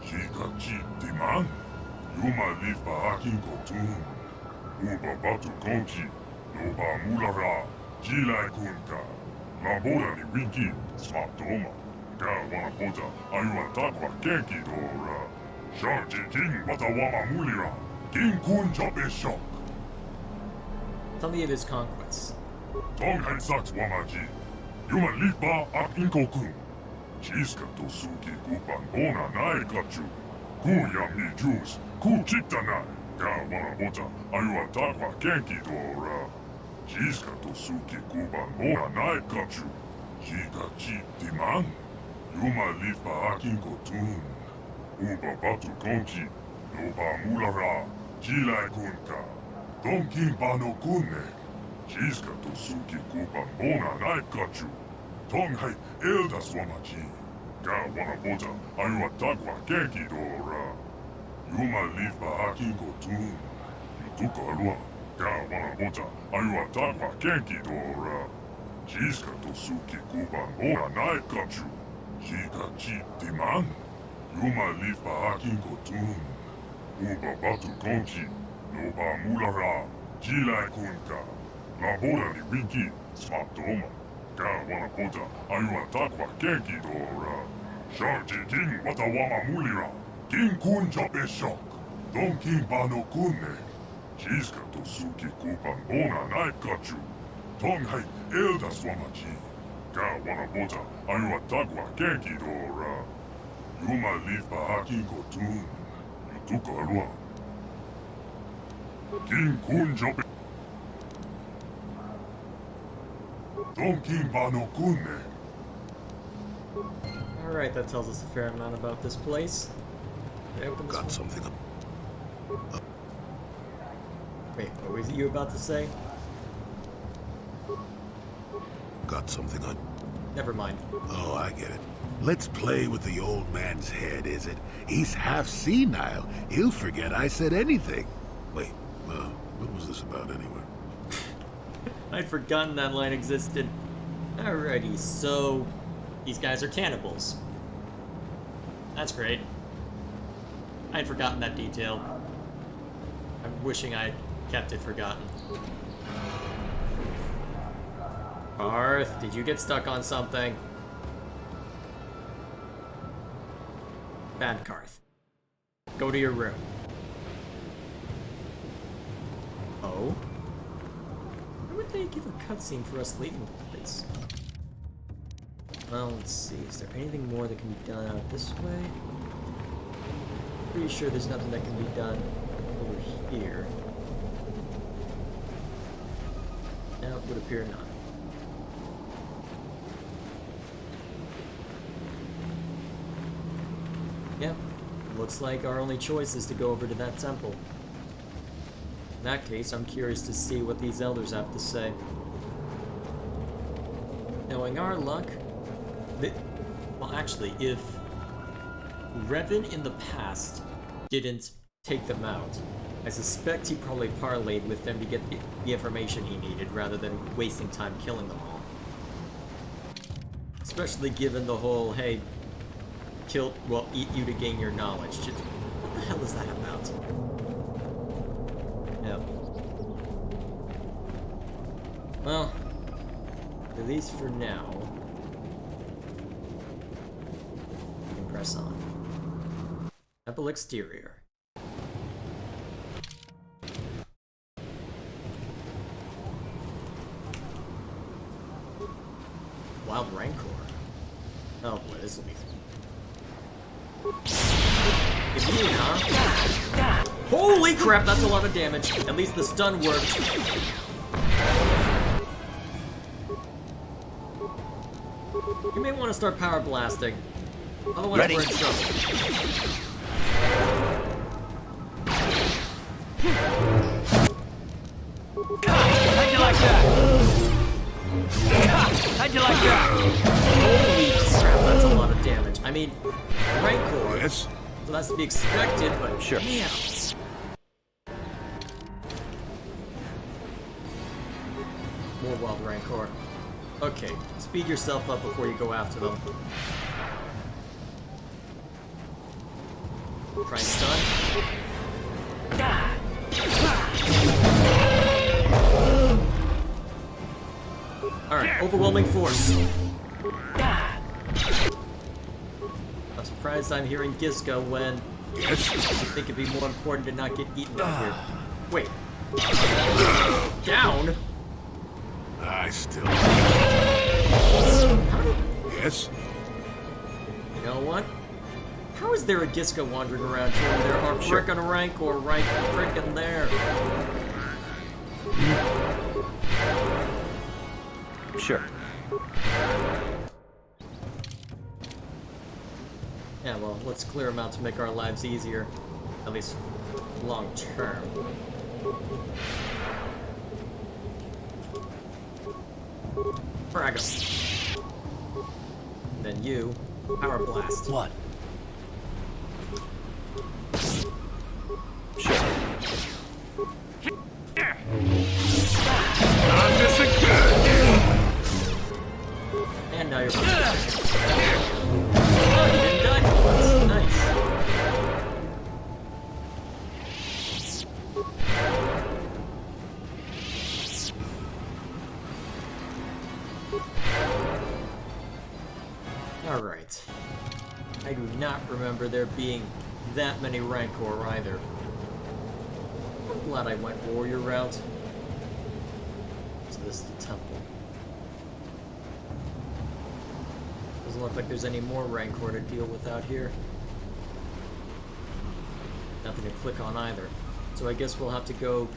C: Jika chi diman. Yuma lifa akinko tun. Uba batu konchi. Noba mulara. Jilai kunka. La bola ni winki. Swap doma. Ga wana bota. Ayua takwa genki dora. Sharji king wata wama mulira. King kun jope shock.
A: Tell me of his conquests.
C: Tong hai saks wamaji. Yuma lifa akinko kun. Jiska to suki kupan bona nai kachu. Ku yam ni juice. Ku chita nai. Ga wana bota. Ayua takwa genki dora. Jiska to suki kupan bona nai kachu. Jika chi diman. Yuma lifa akinko tun. Uba batu konchi. Noba mulara. Jilai kunka. Donkin pano kunne. Jiska to suki kupan bona nai kachu. Tong hai elda swamaji. Ga wana bota. Ayua takwa genki dora. Yuma lifa akinko tun. Yutuka alua. Ga wana bota. Ayua takwa genki dora. Jiska to suki kupan bona nai kachu. Jika chi diman. Yuma lifa akinko tun. Uba batu konchi. Noba mulara. Jilai kunka. La bola ni winki. Swap doma. Ga wana bota. Ayua takwa genki dora. Sharji king wata wama mulira. King kun jope shock. Donkin pano kunne. Jiska to suki kupan bona nai kachu. Tong hai elda swamaji. Ga wana bota. Ayua takwa genki dora. Yuma lifa akinko tun. Yutuka alua. King kun jope. Donkin pano kunne.
A: Alright, that tells us a fair amount about this place. Did I open this
B: Got
A: one?
B: something up.
A: Wait, what was you about to say?
B: Got something on.
A: Never mind.
D: Oh, I get it. Let's play with the old man's head, is it? He's half senile. He'll forget I said anything. Wait, what was this about anyway?
A: I'd forgotten that line existed. Alrighty, so these guys are cannibals. That's great. I'd forgotten that detail. I'm wishing I'd kept it forgotten. Arth, did you get stuck on something? Bad Karth. Go to your room. Oh? Why would they give a cutscene for us leaving the place? Well, let's see. Is there anything more that can be done out this way? Pretty sure there's nothing that can be done over here. No, it would appear not. Yep, looks like our only choice is to go over to that temple. In that case, I'm curious to see what these elders have to say. Knowing our luck, well, actually, if Revan in the past didn't take them out, I suspect he probably parlayed with them to get the information he needed rather than wasting time killing them all. Especially given the whole, hey, eat you to gain your knowledge. Just, what the hell is that about? Yep. Well, at least for now, we can press on. Temple exterior. Wild Rancor. Oh boy, this will be. Immune, huh? Holy crap, that's a lot of damage. At least the stun worked. You may want to start power blasting. Otherwise,
B: Ready.
A: we're in trouble.
B: How'd you like that? How'd you like that?
A: Holy crap, that's a lot of damage. I mean, Rancor.
D: Yes?
A: So that's to be expected, but
B: Sure.
A: damn. More Wild Rancor. Okay, speed yourself up before you go after them. Try and stun. Alright, overwhelming force. I'm surprised I'm hearing Gisco when
D: Yes?
A: I think it'd be more important to not get eaten up here. Wait. Down?
D: I still...
A: How did...
D: Yes?
A: You know what? How is there a Gisco wandering around here when there are frickin' Rancor right frickin' there?
B: Sure.
A: Yeah, well, let's clear them out to make our lives easier. At least long term. Frag 'em. Then you, power blast.
B: What? Sure.
D: Not missing good!
A: And now you're Oh, you didn't die for once. Nice. Alright. I do not remember there being that many Rancor either. I'm glad I went warrior route. So this is the temple. Doesn't look like there's any more Rancor to deal with out here. Nothing to click on either. So I guess we'll have to go,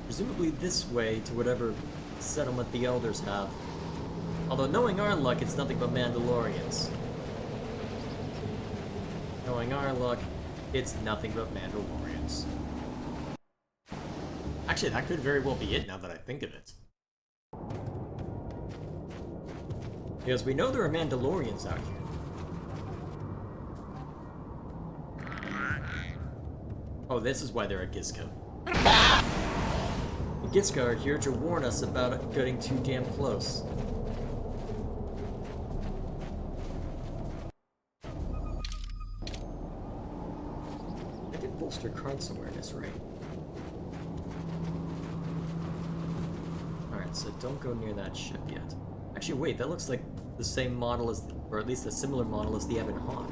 A: presumably this way, to whatever settlement the Elders have. Although knowing our luck, it's nothing but Mandalorians. Knowing our luck, it's nothing but Mandalorians. Actually, that could very well be it now that I think of it. Because we know there are Mandalorians out here. Oh, this is why they're at Gizka. The Gizka are here to warn us about getting too damn close. I did bolster Karn's awareness, right? Alright, so don't go near that ship yet. Actually, wait, that looks like the same model as, or at least a similar model as the Ebon Hawk.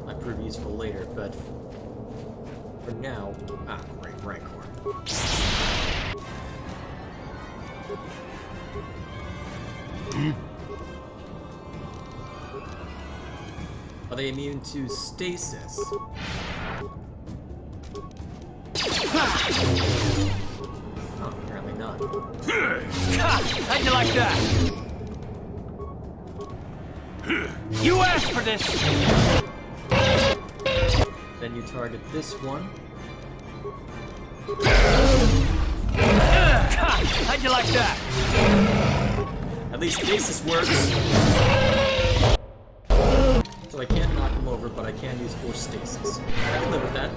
A: Might prove useful later, but for now, great, Rancor. Are they immune to stasis? Oh, apparently not.
B: How'd you like that? You asked for this!
A: Then you target this one.
B: How'd you like that?
A: At least stasis works. So I can't knock him over, but I can use force stasis. I can live with that.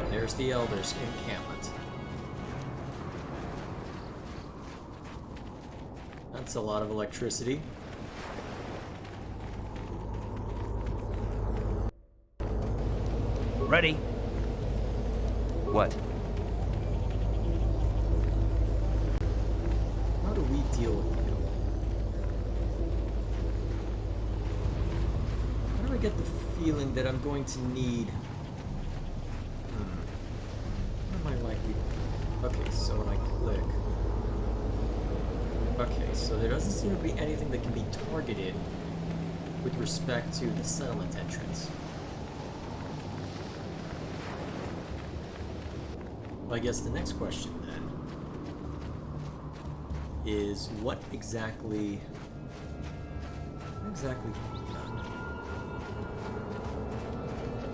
A: There's the Elder's encampment. That's a lot of electricity.
B: Ready? What?
A: How do we deal with you? How do I get the feeling that I'm going to need... What am I likely... Okay, so when I click... Okay, so there doesn't seem to be anything that can be targeted with respect to the settlement entrance. Well, I guess the next question then is what exactly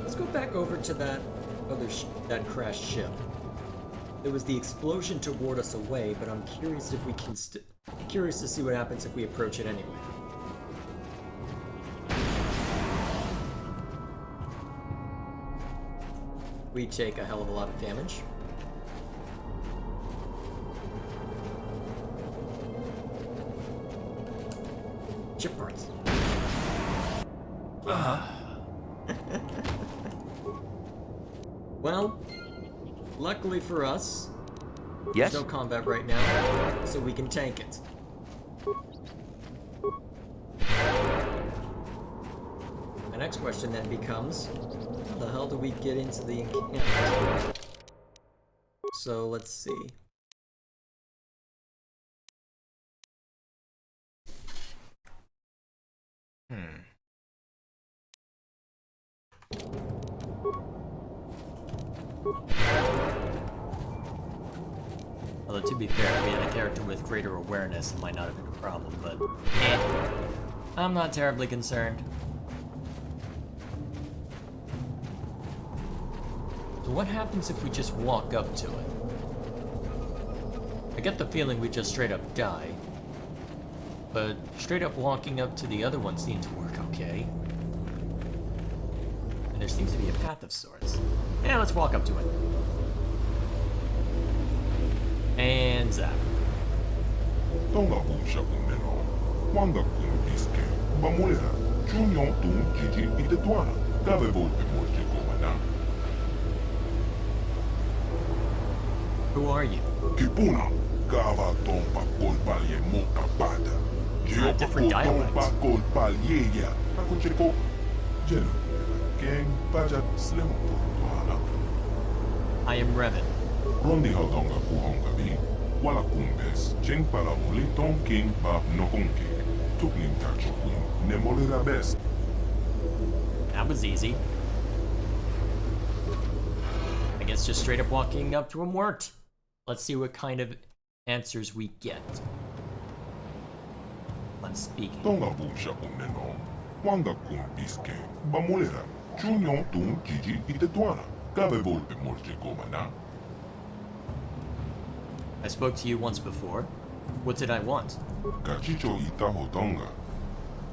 A: let's go back over to that other that crashed ship. There was the explosion to ward us away, but I'm curious if we can curious to see what happens if we approach it anyway. We take a hell of a lot of damage. Chip parts. Well, luckily for us,
B: Yes?
A: there's no combat right now, so we can tank it. The next question then becomes, how the hell do we get into the encampment? So let's see. Although, to be fair, if we had a character with greater awareness, it might not have been a problem, but I'm not terribly concerned. So what happens if we just walk up to it? I get the feeling we just straight up die, but straight up walking up to the other one seemed to work okay. And there seems to be a path of sorts. Yeah, let's walk up to it. And zap.
C: Tonga Busha Kumeno, Wanga Kun Biske, Bamulera, Junior Tun Gigi Itetuana, Gabe Volpe Moche Komana.
A: Who are you?
C: Kipuna, Gava Tompa Kolpalye Mota Pada. Giopa Tompa Kolpalye, Pakucheko, Jenu, Gang Pajat Slim Tuana.
A: I am Revan.
C: Rondi Hautonga Puhonga Bi, Wala Kumbes, Jeng Palamoli Tom King Bab Nokonke, Tuklim Tachokwin, Nemolera Best.
A: That was easy. I guess just straight up walking up to him worked. Let's see what kind of answers we get. Let's speak.
C: Tonga Busha Kumeno, Wanga Kun Biske, Bamulera, Junior Tun Gigi Itetuana, Cabe volpe molche gomana.
A: I spoke to you once before. What did I want?
C: Kachicho ita hodonga.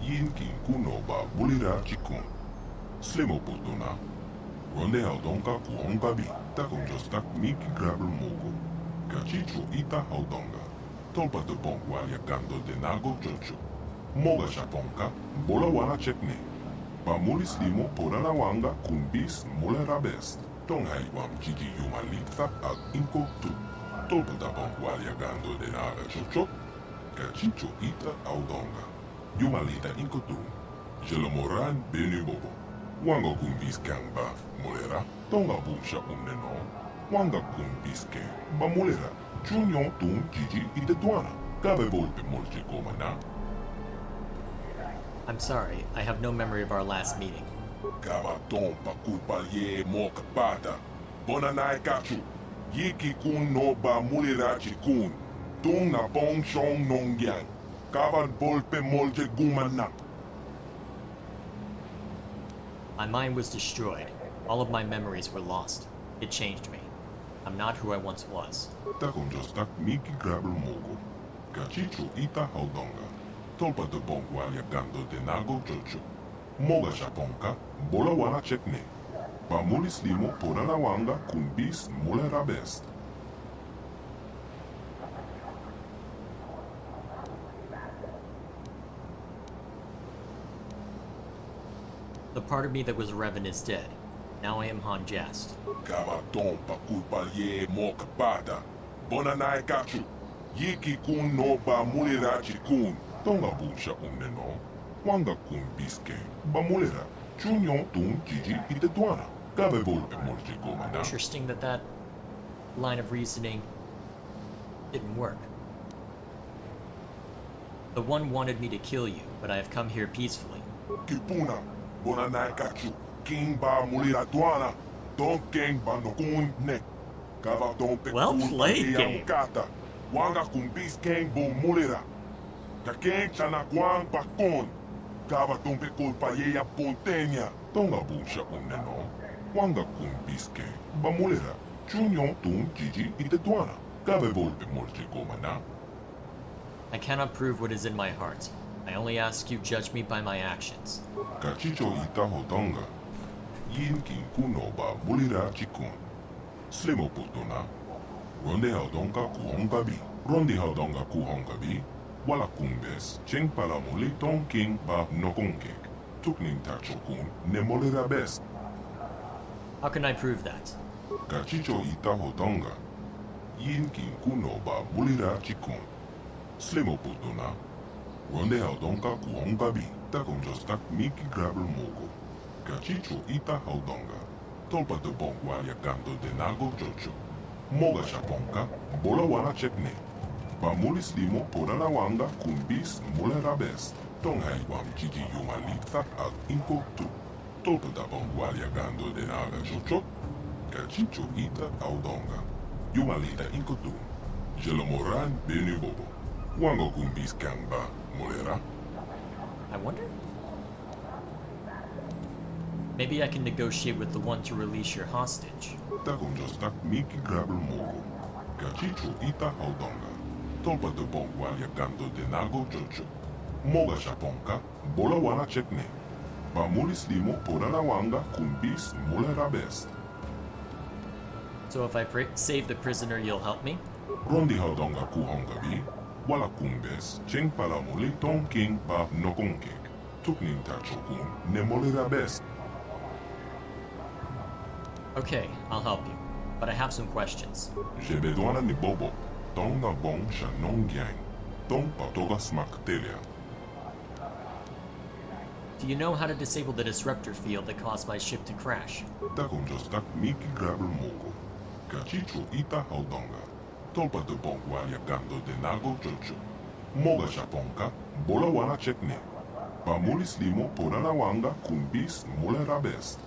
C: Yin kin kuno ba bulira chikun. Slimo putuna. Ronde hodonga kuhonga bi. Takum jostak miki grabel mogo. Kachicho ita hodonga. Tolpa de bon walia gando de nago chocho. Moga shaponka. Bola wana chekne. Pa mulis limo porana wanga kun bis mulera best. Tonghai wam chiji yuma litha ak inko tu. Tolpa da bon walia gando de naga chocho. Kachicho ita audonga. Yuma lita inko tu. Jelomoran benu bobo. Wanga kun bis kangba mulera. Tonga busha uneno. Wanga kun bis ke ba mulera. Chunyon tun jiji ite tuana. Cabe volpe molche gomana.
A: I'm sorry, I have no memory of our last meeting.
C: Gabaton pa culpa ye moka pata. Bonanai kachu. Yiki kun no ba mulirachi kun. Tung na bong shong nong yang. Kaban volpe molche gumana.
A: My mind was destroyed. All of my memories were lost. It changed me. I'm not who I once was.
C: Takon jostak miki grabel mogo. Kachicho ita haudonga. Tolpa de bon walia gando de nago chocho. Moga shaponka. Bola wana chekne. Pa mulis limo porana wanga kun bis mulera best.
A: The part of me that was Revan is dead. Now I am Han Jest.
C: Gabaton pa culpa ye moka pata. Bonanai kachu. Yiki kun no ba mulirachi kun. Tonga busha uneno. Wanga kun biske. Ba mulera. Chunyon tun jiji ite tuana. Cabe volpe molche gomana.
A: Interesting that that line of reasoning didn't work. The one wanted me to kill you, but I have come here peacefully.
C: Kipuna. Bonanai kachu. King ba mulira tuana. Don king ba no kun ne. Kava don pe
A: Well
C: kun
A: played,
C: pa
A: game.
C: kata. Wanga kun bis king bo mulira. Ka king chana kwang pa kon. Kava don pe culpa ye ya pontenya. Tonga busha uneno. Wanga kun bis king ba mulira. Chunyon tun jiji ite tuana. Cabe volpe molche gomana.
A: I cannot prove what is in my heart. I only ask you judge me by my actions.
C: Kachicho ita hodonga. Yin kin kuno ba mulira chikun. Slimo putuna. Ronde hodonga kuhonga bi. Ronde hodonga kuhonga bi. Wala kumbes. Cheng pala muli ton king ba nokonkek. Tuknin tacho kun ne mulira best.
A: How can I prove that?
C: Kachicho ita hodonga. Yin kin kuno ba mulira chikun. Slimo putuna. Ronde hodonga kuhonga bi. Takum jostak miki grabel mogo. Kachicho ita hodonga. Tolpa de bon walia gando de nago chocho. Moga shaponka. Bola wana chekne. Pa mulis limo porana wanga kun bis mulera best. Tonghai wam chiji yuma litha ak inko tu. Tolpa da bon walia gando de naga chocho. Kachicho ita hodonga. Yuma lita inko tu. Jelomoran benu bobo. Wango kun bis kangba mulera.
A: I wonder? Maybe I can negotiate with the one to release your hostage.
C: Takum jostak miki grabel mogo. Kachicho ita hodonga. Tolpa de bon walia gando de nago chocho. Moga shaponka. Bola wana chekne. Pa mulis limo porana wanga kun bis mulera best.
A: So if I save the prisoner, you'll help me?
C: Rondi hodonga kuhonga bi. Wala kumbes. Cheng pala muli ton king ba nokonkek. Tuknin tacho kun ne mulera best.
A: Okay, I'll help you. But I have some questions.
C: Jebedwana ni bobo. Tonga bon shanong yang. Tong patoga smak telia.
A: Do you know how to disable the disruptor field that caused my ship to crash?
C: Takum jostak miki grabel mogo. Kachicho ita hodonga. Tolpa de bon walia gando de nago chocho. Moga shaponka. Bola wana chekne. Pa mulis limo porana wanga kun bis mulera best.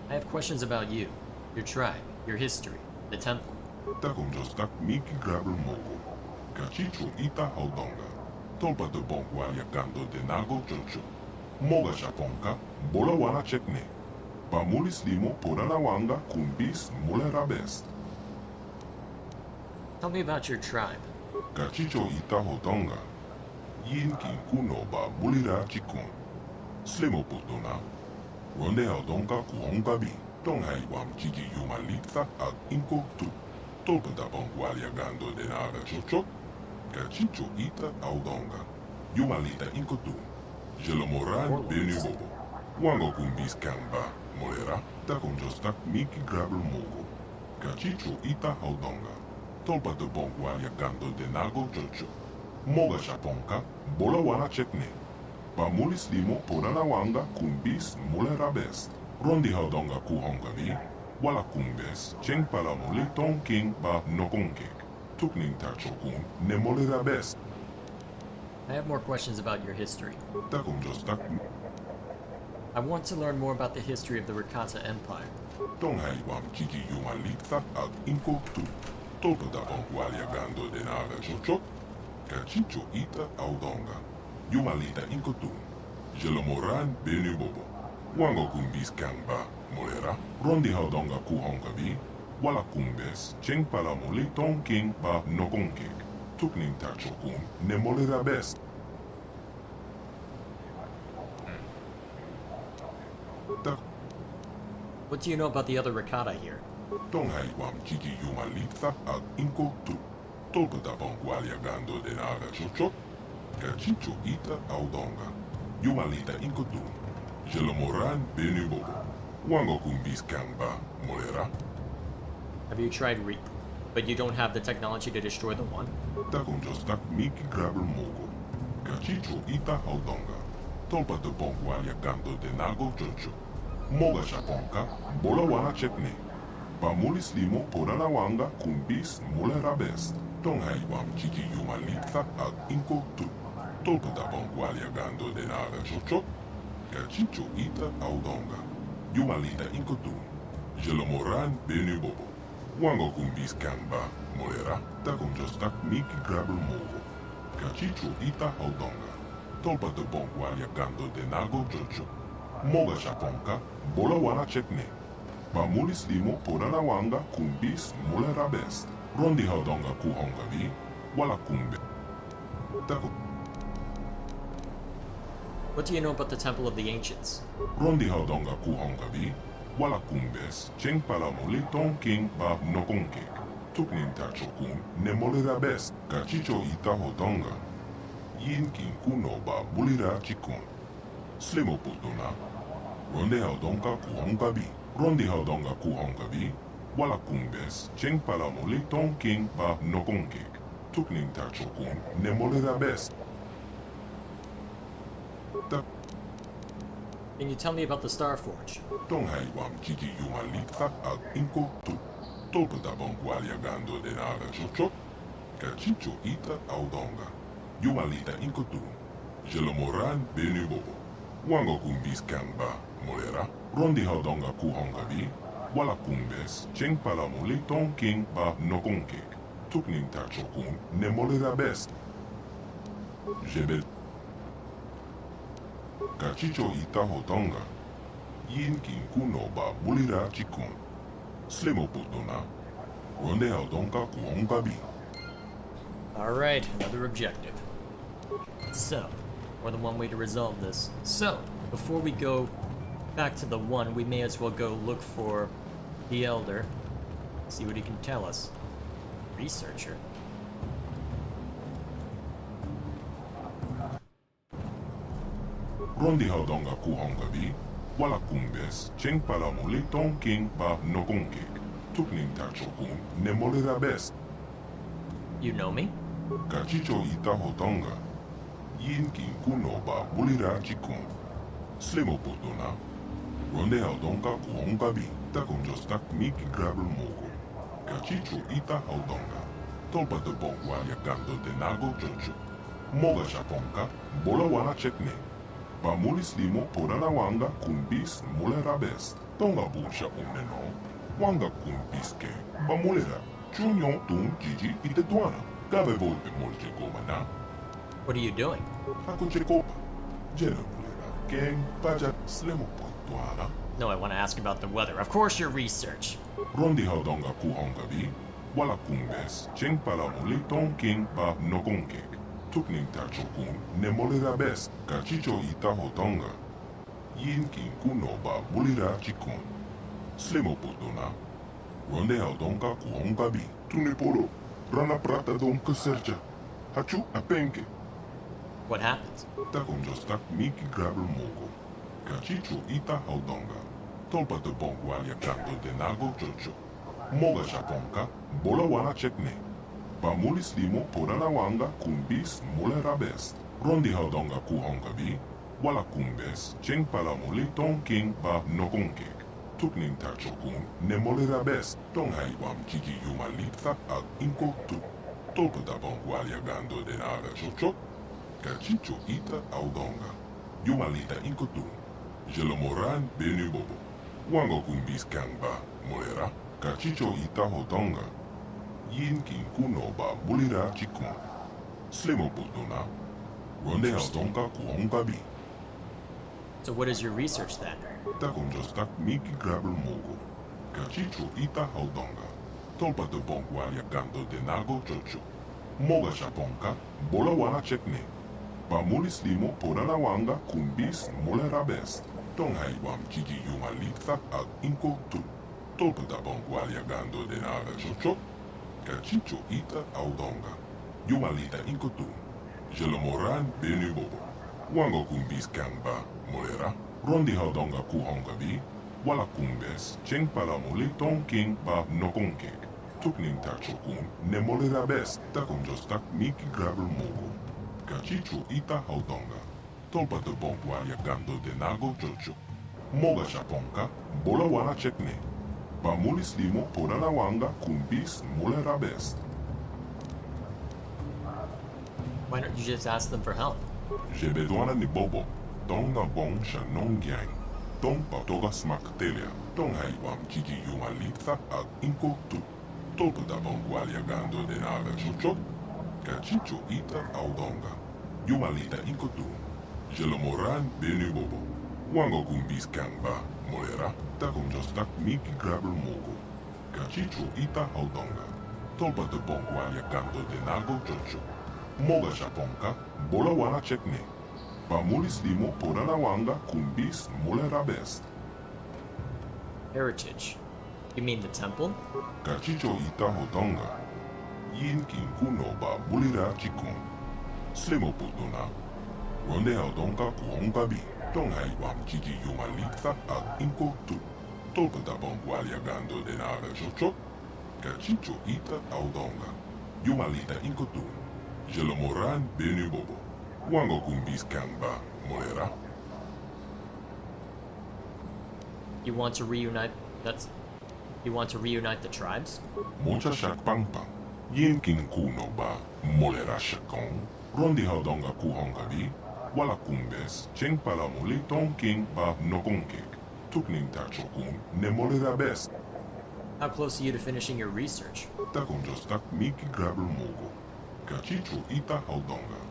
A: I have questions about you, your tribe, your history, the temple.
C: Takum jostak miki grabel mogo. Kachicho ita hodonga. Tolpa de bon walia gando de nago chocho. Moga shaponka. bola wana chekne. Pamulis limo porana wanga kumbis mulera best.
A: Tell me about your tribe.
C: Kachicho ita hotonga. Yin kin kuno ba bulira chikun. Slimo putuna. Ronde hodonga kuhonga bi. Tonghai wam chigi yumalita ag inko tu. Tolpenta pongwalia gando denara chocho. Kachicho ita audonga. Yumalita inko tu. Jelomoran benu bobo. Wango kumbis kamba. Molera. Takom jostak miki grabel mogo. Kachicho ita audonga. Tolpa de bongwalia gando denago chocho. Moga shaponka. Bola wana chekne. Pamulis limo porana wanga kumbis molera best. Rondi haudonga kuhonga vi. Wala kumbes. Cheng palamuli ton king ba nokonkek. Tukning tachokun ne molera best.
A: I have more questions about your history.
C: Takum jostak
A: I want to learn more about the history of the Rakata Empire.
C: Tonghai wam chiki yumalita ag inko tu. Tolpa da bongwalia gando denara chocho. Kachicho ita audonga. Yumalita inko tu. Jelomoran benu bobo. Wango kumbis kamba. Molera. Rondi haudonga kuhonga vi. Wala kumbes. Cheng palamuli ton king ba nokonkek. Tukning tachokun ne molera best. Tak
A: What do you know about the other Rakata here?
C: Tonghai wam chiki yumalita ag inko tu. Tolpa da bongwalia gando denara chocho. Kachicho ita audonga. Yumalita inko tu. Jelomoran benu bobo. Wango kumbis kamba. Molera.
A: Have you tried but you don't have the technology to destroy the one?
C: Takum jostak miki grabel mogo. Kachicho ita audonga. Tolpa de bongwalia gando denago chocho. Moga shaponka. Bola wana chekne. Pamulis limo porana wanga kumbis molera best. Tonghai wam chiki yumalita ag inko tu. Tolpa da bongwalia gando denara chocho. Kachicho ita audonga. Yumalita inko tu. Jelomoran benu bobo. Wango kumbis kamba. Molera. Takum jostak miki grabel mogo. Kachicho ita audonga. Tolpa de bongwalia gando denago chocho. Moga shaponka. Bola wana chekne. Pamulis limo porana wanga kumbis molera best. Rondi haudonga kuhonga vi. Wala kumbe. Takum.
A: What do you know about the Temple of the Ancients?
C: Rondi haudonga kuhonga vi. Wala kumbes. Cheng palamuli ton king ba nokonkek. Tuknin tachokun ne molera best. Kachicho ita hodonga. Yin kin kuno ba bulira chikun. Slimo putuna. Ronde haudonga kuhonga vi. Rondi haudonga kuhonga vi. Wala kumbes. Cheng palamuli ton king ba nokonkek. Tuknin tachokun ne molera best.
A: Can you tell me about the Star Forge?
C: Tonghai wam chiki yumalita ag inko tu. Tolpa da bongwalia gando denara chocho. Kachicho ita audonga. Yumalita inko tu. Jelomoran benu bobo. Wango kumbis kamba. Molera. Rondi haudonga kuhonga vi. Wala kumbes. Cheng palamuli ton king ba nokonkek. Tukning tachokun ne molera best. Jebel. Kachicho ita hotonga. Yin kin kuno ba bulira chikun. Slimo putuna. Ronde haudonga kuhonga bi.
A: Alright, another objective. So, more than one way to resolve this. So, before we go back to the one, we may as well go look for the Elder. See what he can tell us. Researcher.
C: Rondi haudonga kuhonga vi. Wala kumbes. Cheng palamuli ton king ba nokonkek. Tukning tachokun ne molera best.
A: You know me?
C: Kachicho ita hotonga. Yin kin kuno ba bulira chikun. Slimo putuna. Ronde haudonga kuhonga vi. Takum jostak miki grabel mogo. Kachicho ita haudonga. Tolpa de bongwalia gando denago chocho. Moga shaponka. Bola wana chekne. Pamulis limo porana wanga kumbis molera best. Tonga busha umeno. Wanga kumbis ke. Bamolera. Chunyon tun jiji ite tuana. Gabe volpe molche goma na.
A: What are you doing?
C: Hakuche kopa. Jena molera. Keng pajat slemo poituana.
A: No, I want to ask about the weather. Of course, your research.
C: Rondi haudonga kuhongabi. Wala kumbes. Cheng palamuli ton king pa nokonkek. Tukning tachokun nemolera best. Kachicho ita hotonga. Yin king kuno ba bulira chikun. Slemo potona. Ronde haudonga kuhongabi. Tuniporo. Rana prata don kuserja. Hachu apenke.
A: What happens?
C: Takom jostak miki grabel mogo. Kachicho ita haudonga. Tolpa de bongwalia kanto de nago chocho. Moga japonka, bola wana chekne. Pamulis limo porana wanga kumbis mulera best. Rondi haudonga kuhonga bi. Wala kumbes, cheng palamuli ton king pa nokonkek. Tukning tachokun ne molera best. Tong haiwam chiki yuma litsa ag inko tu. Tolpa da bongwalia gando de naga chocho. Kachicho ita haudonga. Yuma lita inko tu. Jelomoran benu bobo. Wango kumbis kangba, molera, kachicho ita hotonga. Yin kin kuno ba bulira chikun. Slemo putuna. Ronde haudonga kuhonga bi.
A: So what is your research then?
C: Takom jostak miki grabel mogo. Kachicho ita haudonga. Tolpa de bongwalia gando de nago chocho. Moga japonka, bola wana chekne. Pamulis limo porana wanga kumbis molera best. Tong haiwam chiji yuma litsa ag inko tu. Tolpa da bongwalia gando de naga chocho. Kachicho ita haudonga. Yuma lita inko tu. Jelomoran benu bobo. Wango kumbis kangba, molera. Rondi haudonga kuhonga bi. Wala kumbes, cheng palamuli ton king pa nokonkek. Tukning tachokun ne molera best. Takom jostak miki grabel mogo. Kachicho ita haudonga. Tolpa de bongwalia gando de nago chocho. Moga japonka, bola wana chekne. Pamulis limo porana wanga kumbis molera best.
A: Why don't you just ask them for help?
C: Jebedwana ni bobo. Tong na bong shanong gyang. Tong patoga smak telia. Tong haiwam chiji yuma litsa ag inko tu. Tolpa da bongwalia gando de naga chocho. Kachicho ita haudonga. Yuma lita inko tu. Jelomoran benu bobo. Wango kumbis kangba, molera. Takom jostak miki grabel mogo. Kachicho ita haudonga. Tolpa de bongwalia gando de nago chocho. Moga japonka, bola wana chekne. Pamulis limo porana wanga kumbis molera best.
A: Heritage. You mean the temple?
C: Kachicho ita hotonga. Yin kin kuno ba bulira chikun. Slemo putuna. Ronde haudonga kuhonga bi. Tong haiwam chiji yuma litsa ag inko tu. Tolpa da bongwalia gando de naga chocho. Kachicho ita haudonga. Yuma lita inko tu. Jelomoran benu bobo. Wango kumbis kangba, molera.
A: You want to reunite... You want to reunite the tribes?
C: Mocha shak pang pang. Yin kin kuno ba, molera shakong. Rondi haudonga kuhonga bi. Wala kumbes, cheng palamuli ton king pa nokonkek. Tukning tachokun ne molera best.
A: How close are you to finishing your research?
C: Takom jostak miki grabel mogo. Kachicho ita haudonga.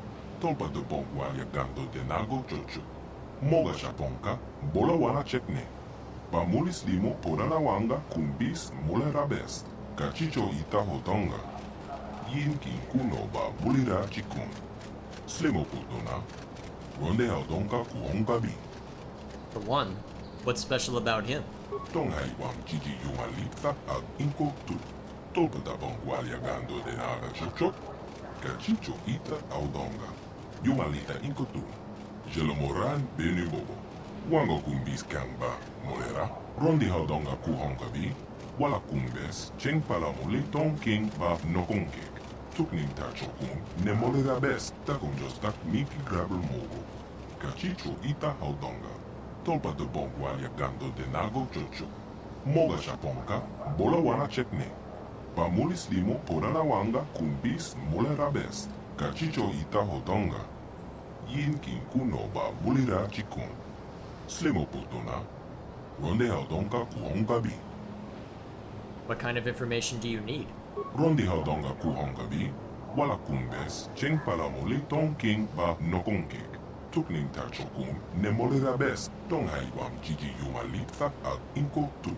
C: Tolpa de bongwalia gando de nago chocho. Moga japonka, bola wana chekne. Pamulis limo porana wanga kumbis molera best. Kachicho ita hotonga. Yin kin kuno ba bulira chikun. Slemo putona. Ronde haudonga kuhonga bi.
A: For one, what's special about him?
C: Tong haiwam chiji yuma litsa ag inko tu. Tolpa da bongwalia gando de naga chocho. Kachicho ita haudonga. Yuma lita inko tu. Jelomoran benu bobo. Wango kumbis kangba, molera. Rondi haudonga kuhonga bi. Wala kumbes, cheng palamuli ton king pa nokonkek. Tukning tachokun ne molera best. Takom jostak miki grabel mogo. Kachicho ita haudonga. Tolpa de bongwalia gando de nago chocho. Moga japonka, bola wana chekne. Pamulis limo porana wanga kumbis molera best. Kachicho ita hotonga. Yin kin kuno ba bulira chikun. Slemo putuna. Ronde haudonga kuhonga bi.
A: What kind of information do you need?
C: Rondi haudonga kuhonga bi. Wala kumbes, cheng palamuli ton king pa nokonkek. tukning tachokun nemolera best tong haiwam gigi yumalitza al inko tu.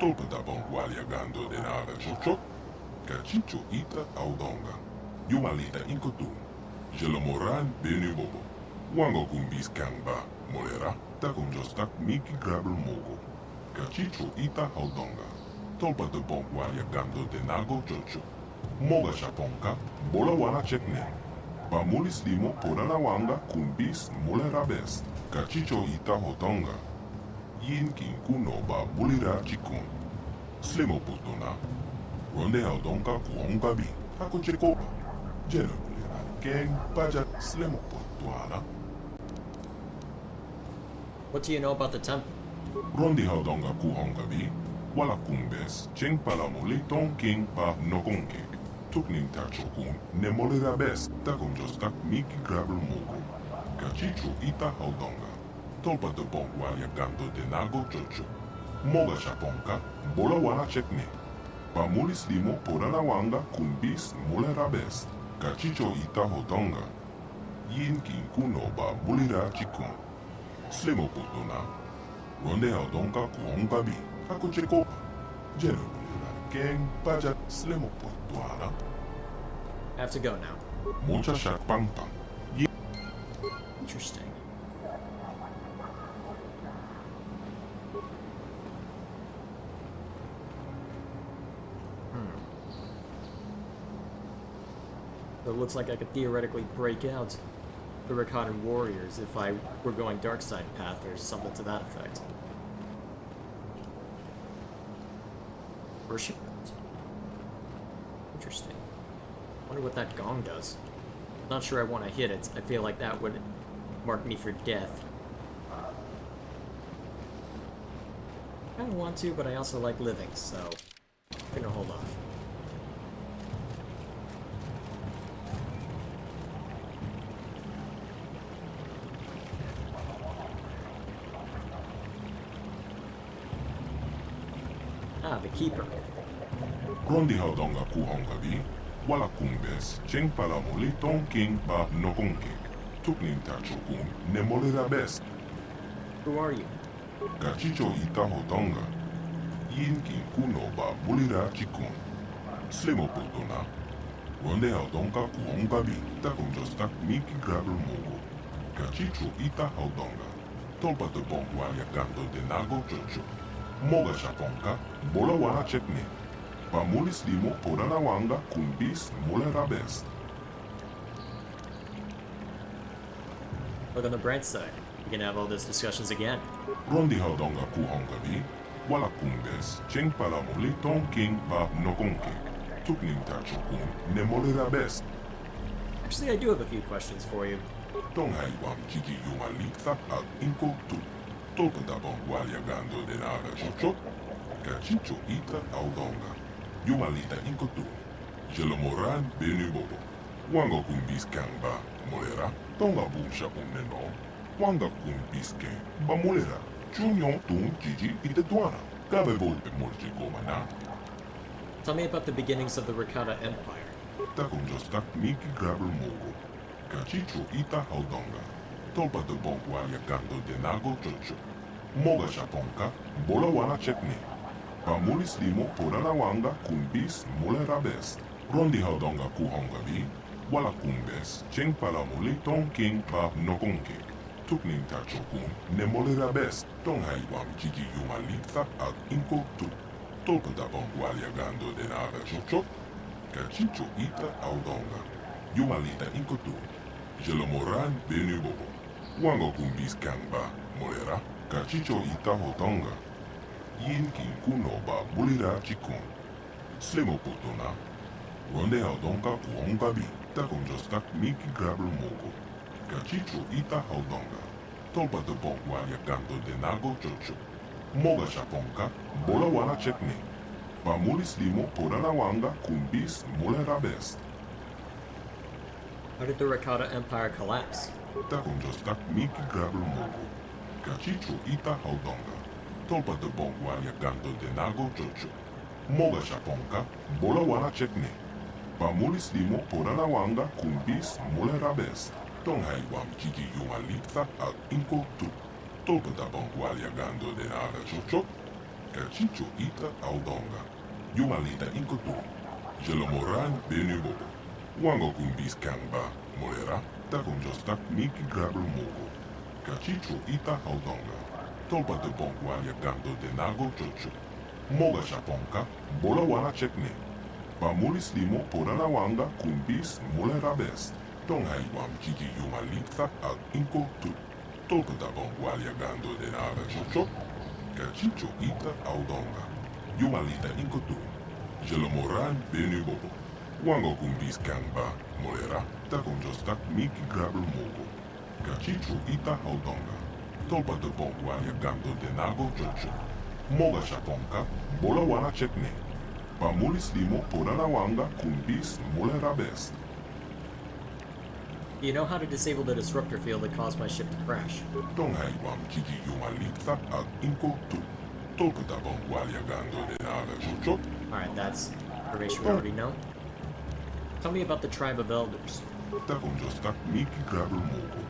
C: Tolpadabon waliagando de naga chochok. Cachicho ita audonga. Yumalita inko tu. Jelomoran benu bobo. Wango kumbis kangba molera takum jostak miki grabel mogo. Cachicho ita audonga. Tolpadabon waliagando de nago chocho. Moga chaponka bola wana chekne. Pamulis limo porana wanga kumbis molera best. Cachicho ita hotonga. Yin kinkuno ba bulira chikun. Slimo putona. Ronde audonka kuonga bi. Hako chekoba. Jeno bulira keng pajat slimo putuana.
A: What do you know about the temple?
C: Rondi audonga kuonga bi. Wala kumbes. Cheng palamuli ton king pa nokonkek. Tukning tachokun nemolera best. Takum jostak miki grabel mogo. Cachicho ita audonga. Tolpa de bon waliagando de nago chocho. Moga chaponka, bola wana chekne. Pamulis limo porana wanga kumbis molera best. Cachicho ita hotonga. Yin kinkuno ba bulira chikun. Slimo putona. Ronde audonka kuonga bi. Hako chekopa. Jeno bulira keng pajat slimo putuana.
A: I have to go now.
C: Mocha shak pang pang.
A: Interesting. So it looks like I could theoretically break out the Rakadan warriors if I were going dark side path or something to that effect. Worship. Interesting. Wonder what that gong does. Not sure I want to hit it. I feel like that would mark me for death. I don't want to, but I also like living, so I'm gonna hold off. Ah, the keeper.
C: Rondi haudonga kuhonga bi. Wala kumbes. Cheng palamuli ton king pa nokonkek. Tukning tachokun nemolera best.
A: Who are you?
C: Cachicho ita hotonga. Yin kinkuno ba bulira chikun. Slimo putona. Ronde haudonga kuhonga bi. Takum jostak miki grabel mogo. Cachicho ita haudonga. Tolpa de bon waliagando de nago chocho. Moga chaponka, bola wana chekne. Pamulis limo porana wanga kumbis molera best.
A: Look on the bright side. We can have all those discussions again.
C: Rondi haudonga kuhonga bi. Wala kumbes. Cheng palamuli ton king pa nokonkek. Tukning tachokun nemolera best.
A: Actually, I do have a few questions for you.
C: Tong haiwam gigi yumalitza al inko tu. Tolpadabon waliagando de naga chochok. Cachicho ita audonga. Yumalita inko tu. Jelomoran benu bobo. Wanga kumbis kangba molera. Tonga bumsha uneno. Wanga kumbis ken ba molera. Chunyon tun gigi ite tuana. Kabe volpe morje komana.
A: Tell me about the beginnings of the Rakata Empire.
C: Takum jostak miki grabel mogo. Cachicho ita audonga. Tolpa de bon waliagando de nago chocho. Moga chaponka, bola wana chekne. Pamulis limo porana wanga kumbis molera best. Rondi haudonga kuhonga bi. Wala kumbes, cheng palamuli ton king pa nokonkek. Tukning tachokun nemolera best. Tong haiwam gigi yumalitza al inko tu. Tolpa da bon waliagando de naga chochok. Cachicho ita audonga. Yumalita inko tu. Jelomoran benu bobo. Wango kumbis kangba molera. Cachicho ita hotonga. Yin kinkuno ba bulira chikun. Slimo putona. Ronde haudonga kuonga bi. Takum jostak miki grabel mogo. Cachicho ita haudonga. Tolpa de bon waliagando de nago chocho. Moga chaponka, bola wana chekne. Pamulis limo porana wanga kumbis molera best.
A: How did the Rakata Empire collapse?
C: Takum jostak miki grabel mogo. Cachicho ita haudonga. Tolpa de bon waliagando de nago chocho. Moga chaponka, bola wana chekne. Pamulis limo porana wanga kumbis molera best. Tonghai wam kiki yumalitza al inko tu. Tolpata bongualiagando de nada chocho. Cachicho ita audonga. Yumalita inko tu. Jelomoran benubobo. Wango kumbis kangba. Molera. Takon jostak miki grabel mogo. Cachicho ita audonga. Tolpata bongualiagando de nago chocho. Moga chaponka. Bola wana chekne. Pamulis limo porana wanga kumbis molera best. Tonghai wam kiki yumalitza al inko tu. Tolpata bongualiagando de nada chocho. Cachicho ita audonga. Yumalita inko tu. Jelomoran benubobo. Wango kumbis kangba. Molera. Takon jostak miki grabel mogo. Cachicho ita audonga. Tolpata bongualiagando de nago chocho. Moga chaponka. Bola wana chekne. Pamulis limo porana wanga kumbis molera best.
A: Do you know how to disable the disruptor field that caused my ship to crash?
C: Tonghai wam kiki yumalitza al inko tu. Tolpata bongualiagando de nada chocho.
A: Alright, that's information we already know. Tell me about the tribe of elders.
C: Takon jostak miki grabel mogo.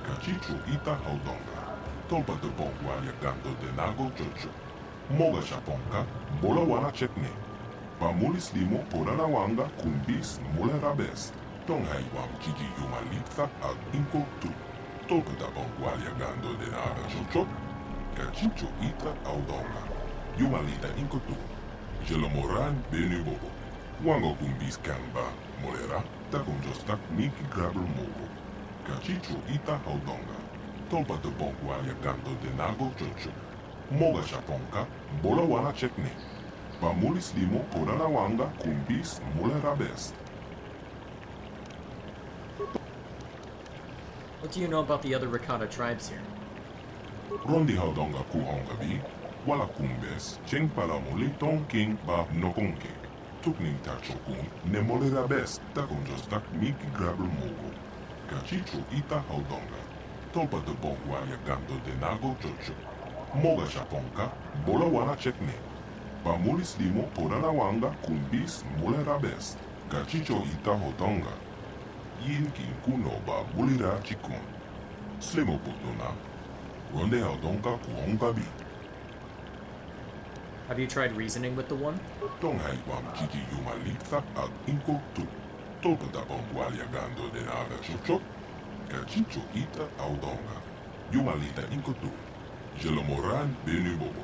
C: Cachicho ita audonga. Tolpata bongualiagando de nago chocho. Moga chaponka. Bola wana chekne. Pamulis limo porana wanga kumbis molera best. Tonghai wam kiki yumalitza al inko tu. Tolpata bongualiagando de nada chocho. Cachicho ita audonga. Yumalita inko tu. Jelomoran benubobo. Wango kumbis kangba. Molera. Takon jostak miki grabel mogo. Cachicho ita audonga. Tolpata bongualiagando de nago chocho. Moga chaponka. Bola wana chekne. Pamulis limo porana wanga kumbis molera best.
A: What do you know about the other Rakata tribes here?
C: Rondi haudonga kuhonga bi. Wala kumbes. Cheng palamuli tonking ba nokonke. Tukning tachokun ne molera best. Takon jostak miki grabel mogo. Cachicho ita haudonga. Tolpata bongualiagando de nago chocho. Moga chaponka. Bola wana chekne. Pamulis limo porana wanga kumbis molera best. Cachicho ita hodonga. Yin kin kuno ba bulira chikun. Slimo putuna. Ronde haudonga kuhonga bi.
A: Have you tried reasoning with the one?
C: Tonghai wam kiki yumalitza al inko tu. Tolpata bongualiagando de nada chocho. Cachicho ita audonga. Yumalita inko tu. Jelomoran benubobo.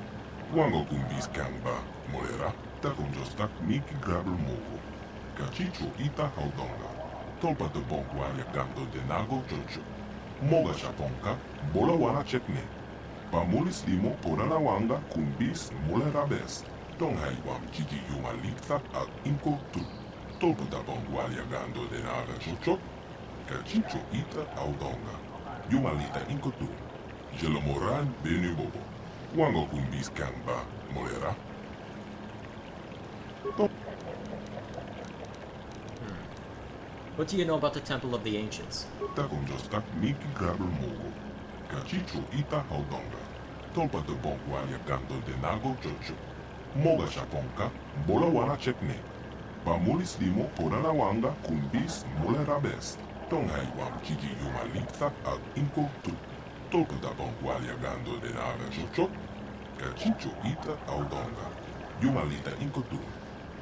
C: Wango kumbis kangba. Molera. Takon jostak miki grabel mogo. Cachicho ita audonga. Tolpata bongualiagando de nago chocho. Moga chaponka. Bola wana chekne. Pamulis limo porana wanga kumbis molera best. Tonghai wam kiki yumalitza al inko tu. Tolpata bongualiagando de nada chocho. Cachicho ita audonga. Yumalita inko tu. Jelomoran benubobo. Wango kumbis kangba. Molera.
A: What do you know about the Temple of the Ancients?
C: Takon jostak miki grabel mogo. Cachicho ita haudonga. Tolpata bongualiagando de nago chocho. Moga chaponka. Bola wana chekne. Pamulis limo porana wanga kumbis molera best. Tonghai wam kiki yumalitza al inko tu. Tolpata bongualiagando de nada chocho. Cachicho ita audonga. Yumalita inko tu.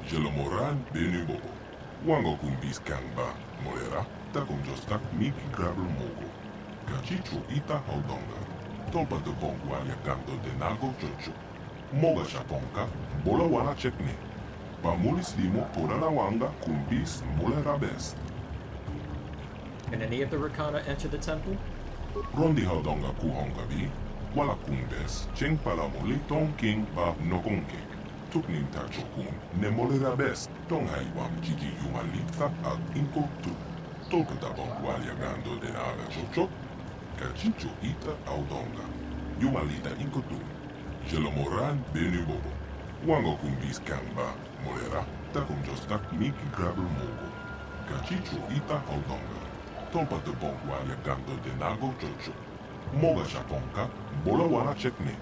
C: Jelomoran benubobo. Wango kumbis kangba. Molera. Takon jostak miki grabel mogo. Cachicho ita audonga. Tolpata bongualiagando de nago chocho. Moga chaponka. Bola wana chekne. Pamulis limo porana wanga kumbis molera best.
A: Can any of the Rakata enter the temple?
C: Rondi haudonga kuhonga bi. Wala kumbes. Cheng palamuli tonking ba nokonkek. Tukning tachokun ne molera best. Tonghai wam kiki yumalitza al inko tu. Tolpata bongualiagando de nada chocho. Cachicho ita audonga. Yumalita inko tu. Jelomoran benubobo. Wango kumbis kangba. Molera. Takon jostak miki grabel mogo. Cachicho ita audonga. Tolpata bongualiagando de nago chocho. Moga chaponka. Bola wana chekne.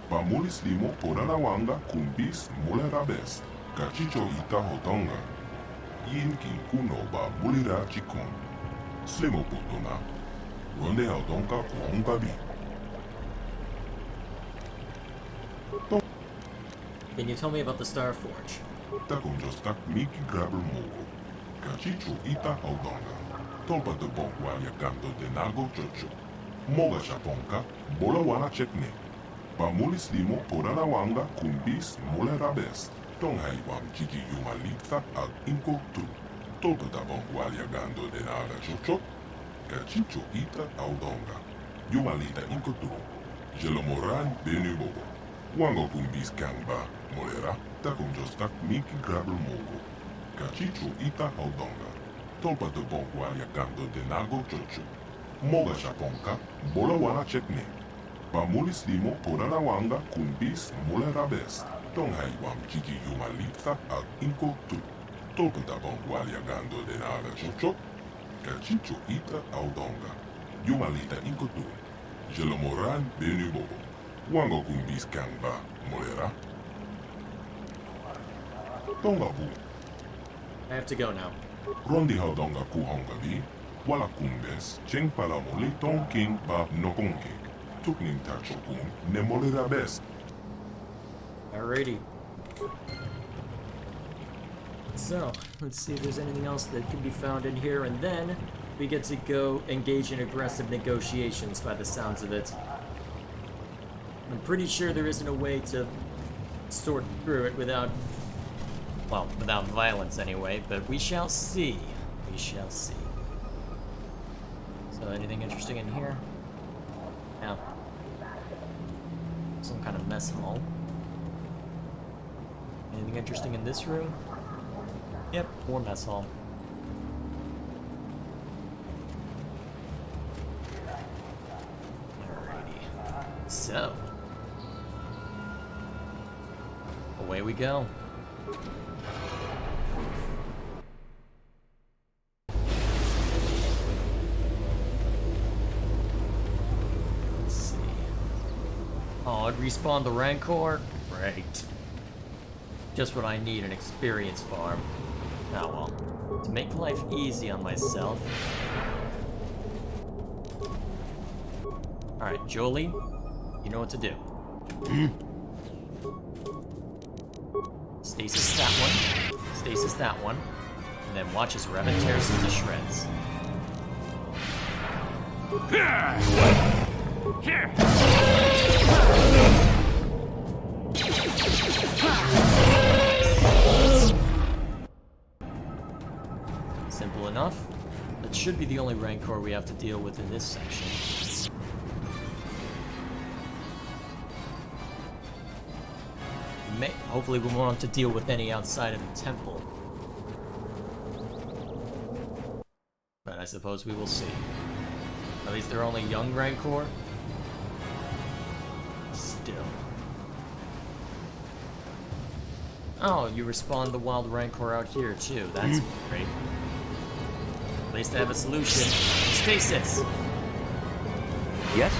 C: Pamulis limo porana wanga kumbis molera best. Cachicho ita hodonga. Yin kin kuno ba bulira chikun. Slimo putuna. Ronde Aldonka Kuongabi.
A: Can you tell me about the Star Forge?
C: Takunjostak Miki Grabber Mogo. Kachichu Ita Aldonga. Tolpa de Bongualia Gando de Nago Chocho. Moga Shaponka, Bola Wana Chekne. Pamulis Limo Porana Wanga Kumbis Mole Rabes. Tonghaiwam Gigi Yuma Litha Al Inko Tu. Tolpa da Bongualia Gando de Naga Chocho. Kachichu Ita Aldonga. Yuma Lita Inko Tu. Jelomoran Benu Bobo. Wango Kumbis Kamba. Molera, Takunjostak Miki Grabber Mogo. Kachichu Ita Aldonga. Tolpa de Bongualia Gando de Nago Chocho. Moga Shaponka, Bola Wana Chekne. Pamulis Limo Porana Wanga Kumbis Mole Rabes. Tonghaiwam Gigi Yuma Litha Al Inko Tu. Tolpa da Bongualia Gando de Naga Chocho. Kachichu Ita Aldonga. Yuma Lita Inko Tu. Jelomoran Benu Bobo. Wango Kumbis Kamba. Molera. Tongabu.
A: I have to go now.
C: Rondi Haldonga Kuhongabi. Wala Kumbes. Cheng Palamoli Tong King Ba Nokongek. Tukning Tachokun. Nemolera Best.
A: Alrighty. So, let's see if there's anything else that can be found in here, and then we get to go engage in aggressive negotiations by the sounds of it. I'm pretty sure there isn't a way to sort through it without, well, without violence anyway, but we shall see. We shall see. So, anything interesting in here? No. Some kind of mess hall. Anything interesting in this room? Yep, more mess hall. Alrighty. So, away we go. Let's see. Oh, it respawned the Rancor? Great. Just what I need, an experience farm. Oh well. To make life easy on myself. Alright, Jolie, you know what to do. Stasis that one. Stasis that one. And then watch as Revan tears him to shreds. Simple enough. That should be the only Rancor we have to deal with in this section. Hopefully we won't have to deal with any outside of the temple. But I suppose we will see. At least they're only young Rancor. Still. Oh, you respawned the wild Rancor out here too. That's great. At least I have a solution. Stasis!
B: Yes?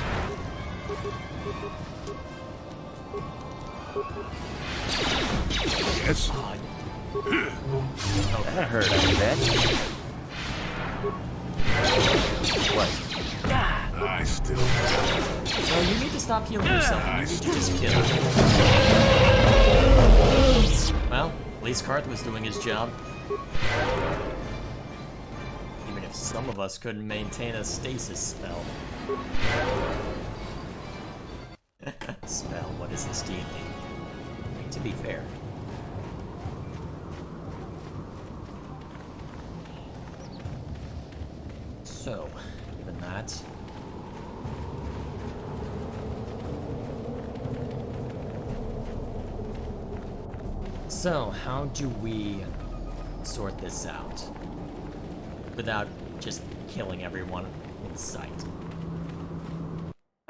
D: Yes?
B: Oh, that hurt, I bet. What?
D: I still...
A: No, you need to stop healing yourself. You need to just kill. Well, at least Karth was doing his job. Even if some of us couldn't maintain a stasis spell. Spell, what is this D&D? To be fair. So, given that... So, how do we sort this out without just killing everyone in sight?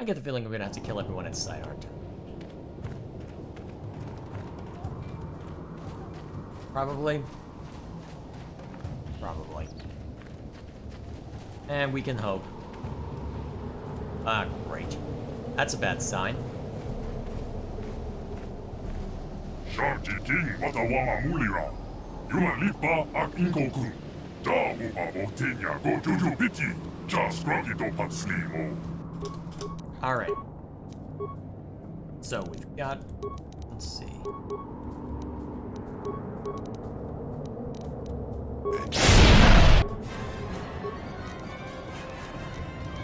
A: I get the feeling we're gonna have to kill everyone in sight, aren't we? Probably. Probably. And we can hope. Ah, great. That's a bad sign.
C: Sharji King Watawama Mulira. Yuma Lipa Ak Inkokun. Da Wupa Botenya Go Juju Piti. じゃあスクラギとパツキーも
A: Alright. So we've got. Let's see.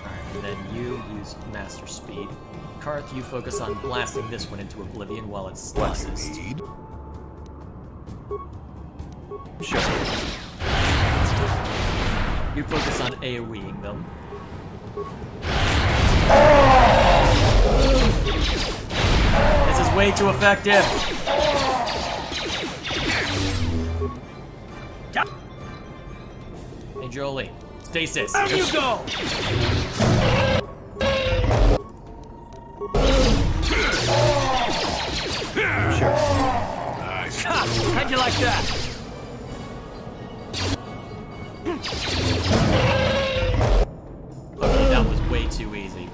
A: Alright, and then you use Master Speed. Karth, you focus on blasting this one into oblivion while it's slices.
D: Speed?
A: Sure. You focus on AoEing them. This is way too effective! Hey Jolie, stasis.
B: There you go!
D: Sure. Nice.
B: How'd you like that?
A: Okay, that was way too easy.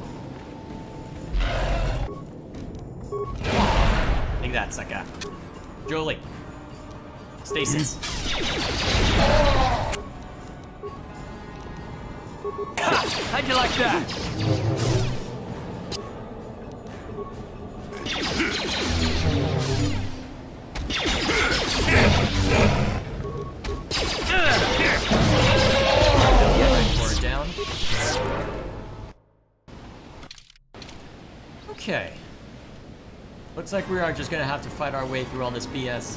A: Take that, sucker. Jolie. Stasis.
B: How'd you like that?
A: Pour it down. Okay. Looks like we are just gonna have to fight our way through all this BS.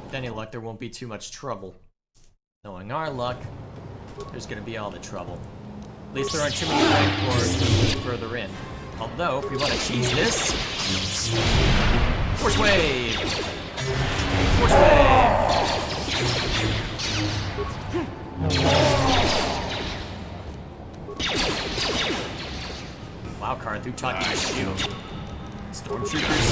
A: With any luck, there won't be too much trouble. Knowing our luck, there's gonna be all the trouble. At least there aren't too many rank floors further in. Although, if we want to cheese this... Force Wave! Force Wave! Wow, Karth, who taught you to shield? Stormtroopers?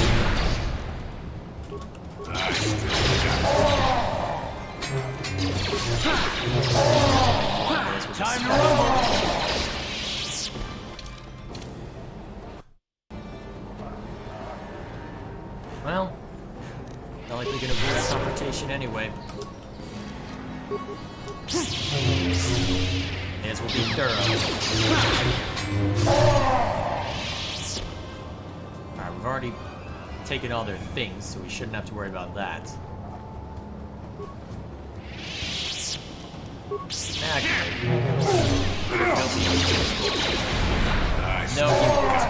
B: Time to rumble!
A: Well, not like we can avoid a confrontation anyway. As will be thorough. Alright, we've already taken all their things, so we shouldn't have to worry about that. Actually, no, you won't.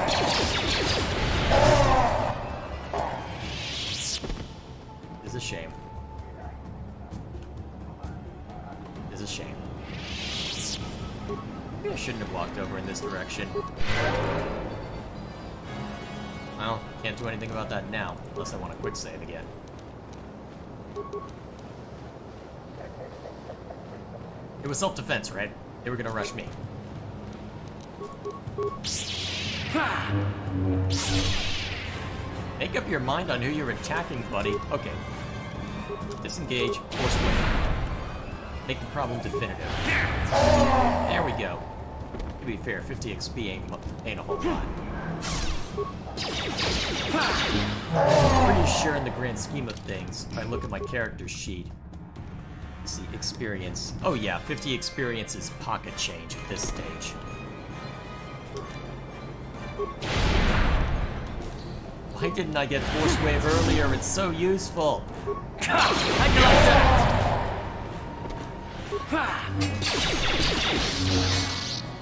A: It's a shame. It's a shame. Maybe I shouldn't have walked over in this direction. Well, can't do anything about that now, unless I want to quick save again. It was self-defense, right? They were gonna rush me. Make up your mind on who you're attacking, buddy. Okay. Disengage, force wave. Make the problem definitive. There we go. To be fair, 50 XP ain't a whole lot. Pretty sure in the grand scheme of things, if I look at my character sheet, see, experience. Oh yeah, 50 experience is pocket change at this stage. Why didn't I get Force Wave earlier? It's so useful. I can like that.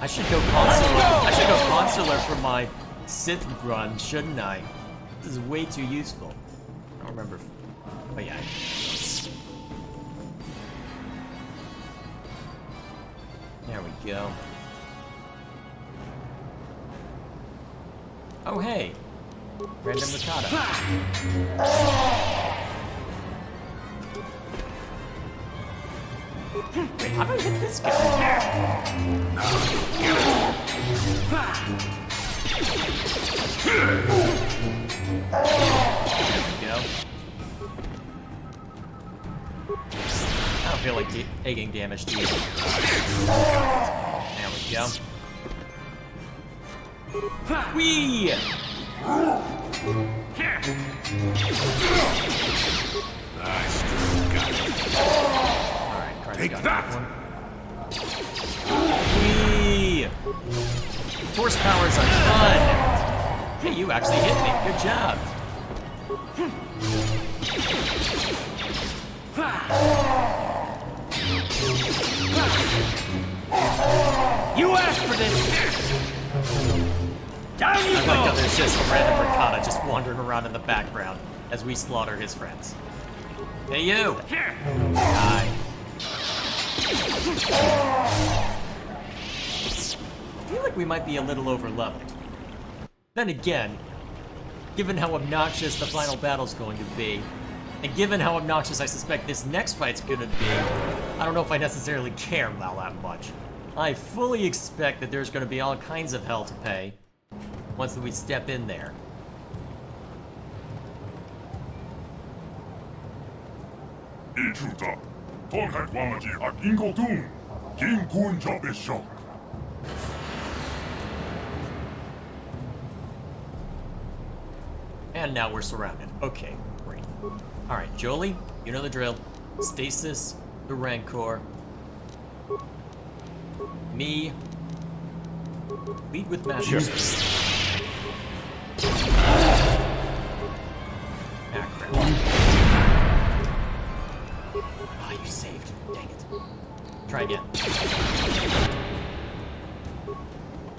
A: I should go consular. I should go consular for my Sith run, shouldn't I? This is way too useful. I don't remember. Oh yeah. There we go. Oh hey! Random Mikata. Wait, how do I hit this guy? There we go. I don't feel like taking damage to you. There we go. Whee!
D: I still got it.
A: Alright, Carter's
D: Take
A: got
D: that!
A: one. Whee! Force powers are fun! Hey, you actually hit me. Good job.
B: You asked for this! Down you
A: I
B: go!
A: like how there's just a random ricotta just wandering around in the background as we slaughter his friends. Hey, you! Die. I feel like we might be a little over-leveled. Then again, given how obnoxious the final battle's going to be, and given how obnoxious I suspect this next fight's gonna be, I don't know if I necessarily care all that much. I fully expect that there's gonna be all kinds of hell to pay once we step in there.
C: Ichuta, Tonhak Wamaji ak Ingotun, King Kun Jopeshok.
A: And now we're surrounded. Okay, great. Alright, Jolie, you know the drill. Stasis, the Rancor. Me. Lead with Master Speed. Ah, crap. Ah, you saved. Dang it. Try again.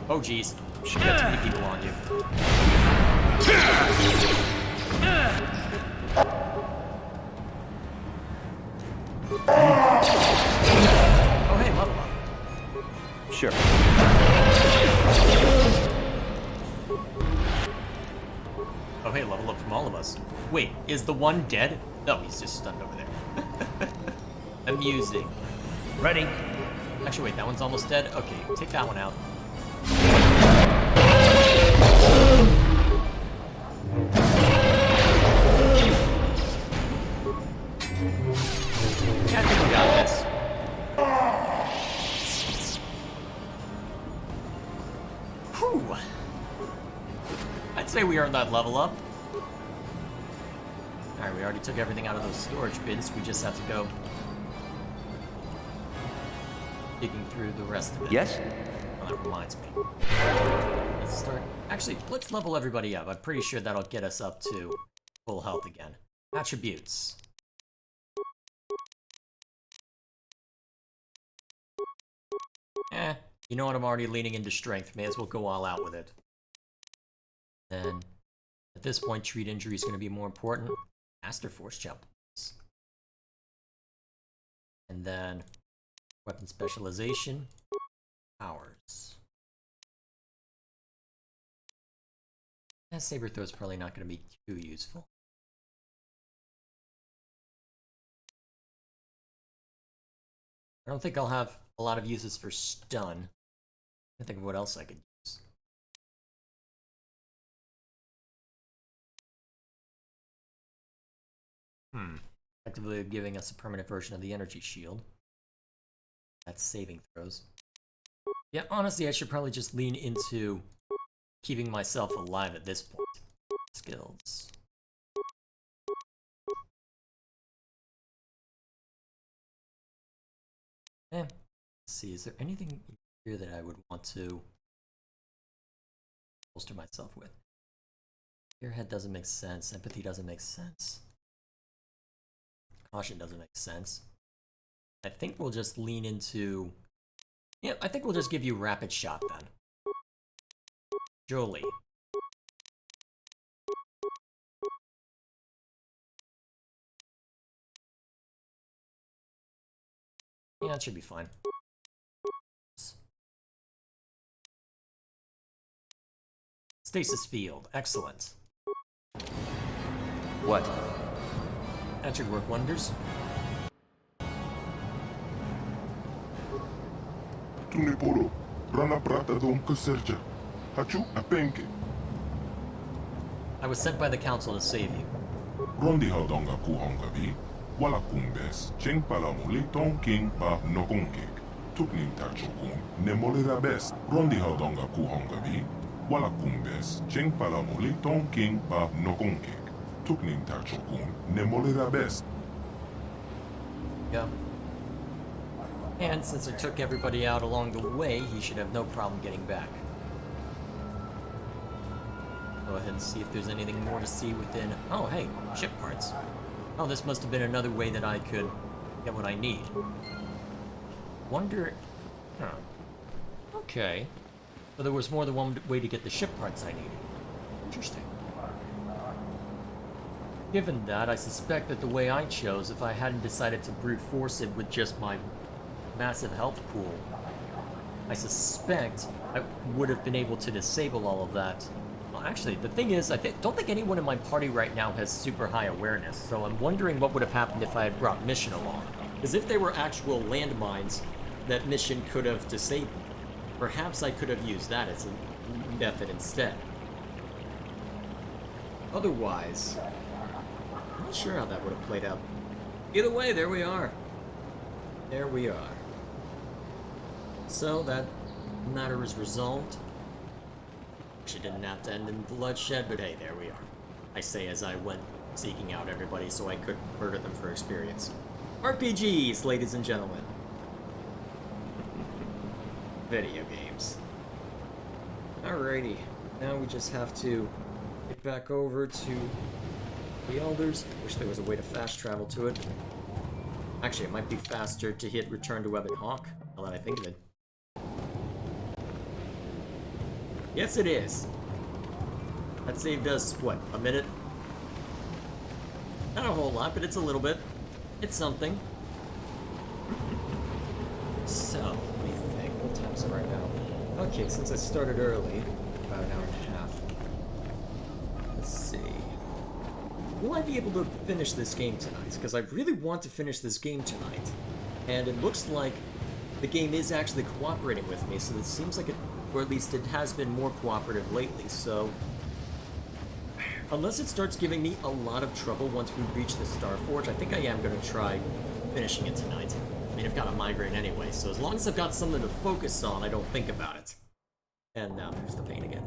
A: Oh, jeez. You got too many people on you. Oh, hey, level up.
B: Sure.
A: Oh, hey, level up from all of us. Wait, is the one dead? No, he's just stunned over there. Amusing.
B: Ready?
A: Actually, wait, that one's almost dead? Okay, take that one out. Yeah, I think we got this. Whew. I'd say we earned that level up. Alright, we already took everything out of those storage bins. We just have to go digging through the rest of it.
B: Yes?
A: Well, that reminds me. Let's start. Actually, let's level everybody up. I'm pretty sure that'll get us up to full health again. Attributes. You know what? I'm already leaning into strength. May as well go all out with it. Then, at this point, treat injury is going to be more important. Master Force jump. And then, weapon specialization. Powers. Saber throw is probably not going to be too useful. I don't think I'll have a lot of uses for stun. I think of what else I could use. Effectively giving us a permanent version of the energy shield. That's saving throws. Yeah, honestly, I should probably just lean into keeping myself alive at this point. Skills. Let's see, is there anything here that I would want to bolster myself with? Airhead doesn't make sense. Empathy doesn't make sense. Caution doesn't make sense. I think we'll just lean into... Yeah, I think we'll just give you Rapid Shot then. Jolie. Yeah, that should be fine. Stasis field, excellent.
B: What?
A: That should work wonders.
C: Tuniporo, Rana Prata Dom Kuserja. Hachu Apenke.
A: I was sent by the council to save you.
C: Rondi Haudonga Kuhongavi. Wala Kumbes. Cheng Palamuli Ton King Pa Nokonkek. Tuknim Tachokun. Nemolera Best. Rondi Haudonga Kuhongavi. wala kumbes, cheng pala muli tong king pa nokongkek. Tukning tachokun ne molera best.
A: Yeah. And since I took everybody out along the way, he should have no problem getting back. Go ahead and see if there's anything more to see within... Oh, hey, ship parts. Oh, this must have been another way that I could get what I need. Wonder... Huh. Okay. So there was more than one way to get the ship parts I needed. Interesting. Given that, I suspect that the way I chose, if I hadn't decided to brute force it with just my massive health pool, I suspect I would have been able to disable all of that. Well, actually, the thing is, don't think anyone in my party right now has super high awareness, so I'm wondering what would have happened if I had brought Mission along. Because if they were actual landmines, that Mission could have disabled. Perhaps I could have used that as a method instead. Otherwise, I'm not sure how that would have played out. Either way, there we are. There we are. So that matter is resolved. Actually didn't have to end in bloodshed, but hey, there we are. I say as I went seeking out everybody so I could murder them for experience. RPGs, ladies and gentlemen. Video games. Alrighty, now we just have to get back over to the Elders. Wish there was a way to fast travel to it. Actually, it might be faster to hit Return to Ebon Hawk, now that I think of it. Yes, it is. That saved us, what, a minute? Not a whole lot, but it's a little bit. It's something. So, let me think. What time is it right now? Okay, since I started early, about an hour and a half. Let's see. Will I be able to finish this game tonight? Because I really want to finish this game tonight. And it looks like the game is actually cooperating with me, so it seems like it, or at least it has been more cooperative lately, so... Unless it starts giving me a lot of trouble once we reach the Star Forge, I think I am going to try finishing it tonight. I mean, I've got a migraine anyway, so as long as I've got something to focus on, I don't think about it. And now there's the pain again.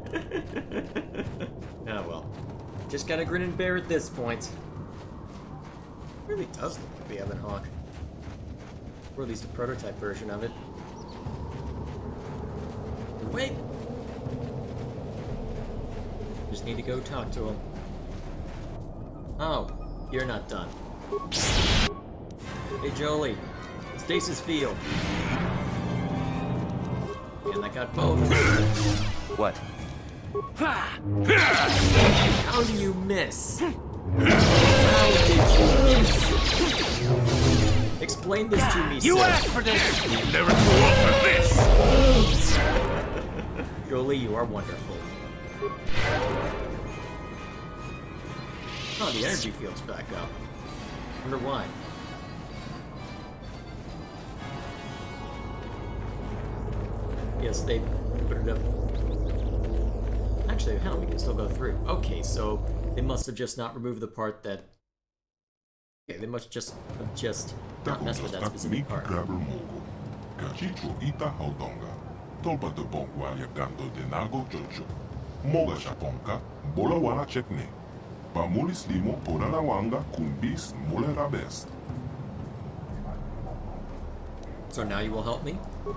A: Oh well. Just gotta grin and bear at this point. It really does look like the Ebon Hawk. Or at least a prototype version of it. Wait! Just need to go talk to him. Oh, you're not done. Hey Jolie, Stasis Field. And I got both.
E: What?
A: How do you miss? How did you miss? Explain this to me,
B: You
A: sir.
B: asked for this!
D: You never grew up for this!
A: Jolie, you are wonderful. Oh, the energy field's back up. Wonder why. Yes, they put it up. Actually, hell, we can still go through. Okay, so they must have just not removed the part that... Okay, they must just have not messed with that specific part.
C: Grabber Mogo. Kachicho ita haudonga. Tolpa de bongwalia gando de nago jojo. Moga shaponka, bola wana chekne. Pamulis limo porala wanga kumbis molera best.
A: So now you will help me?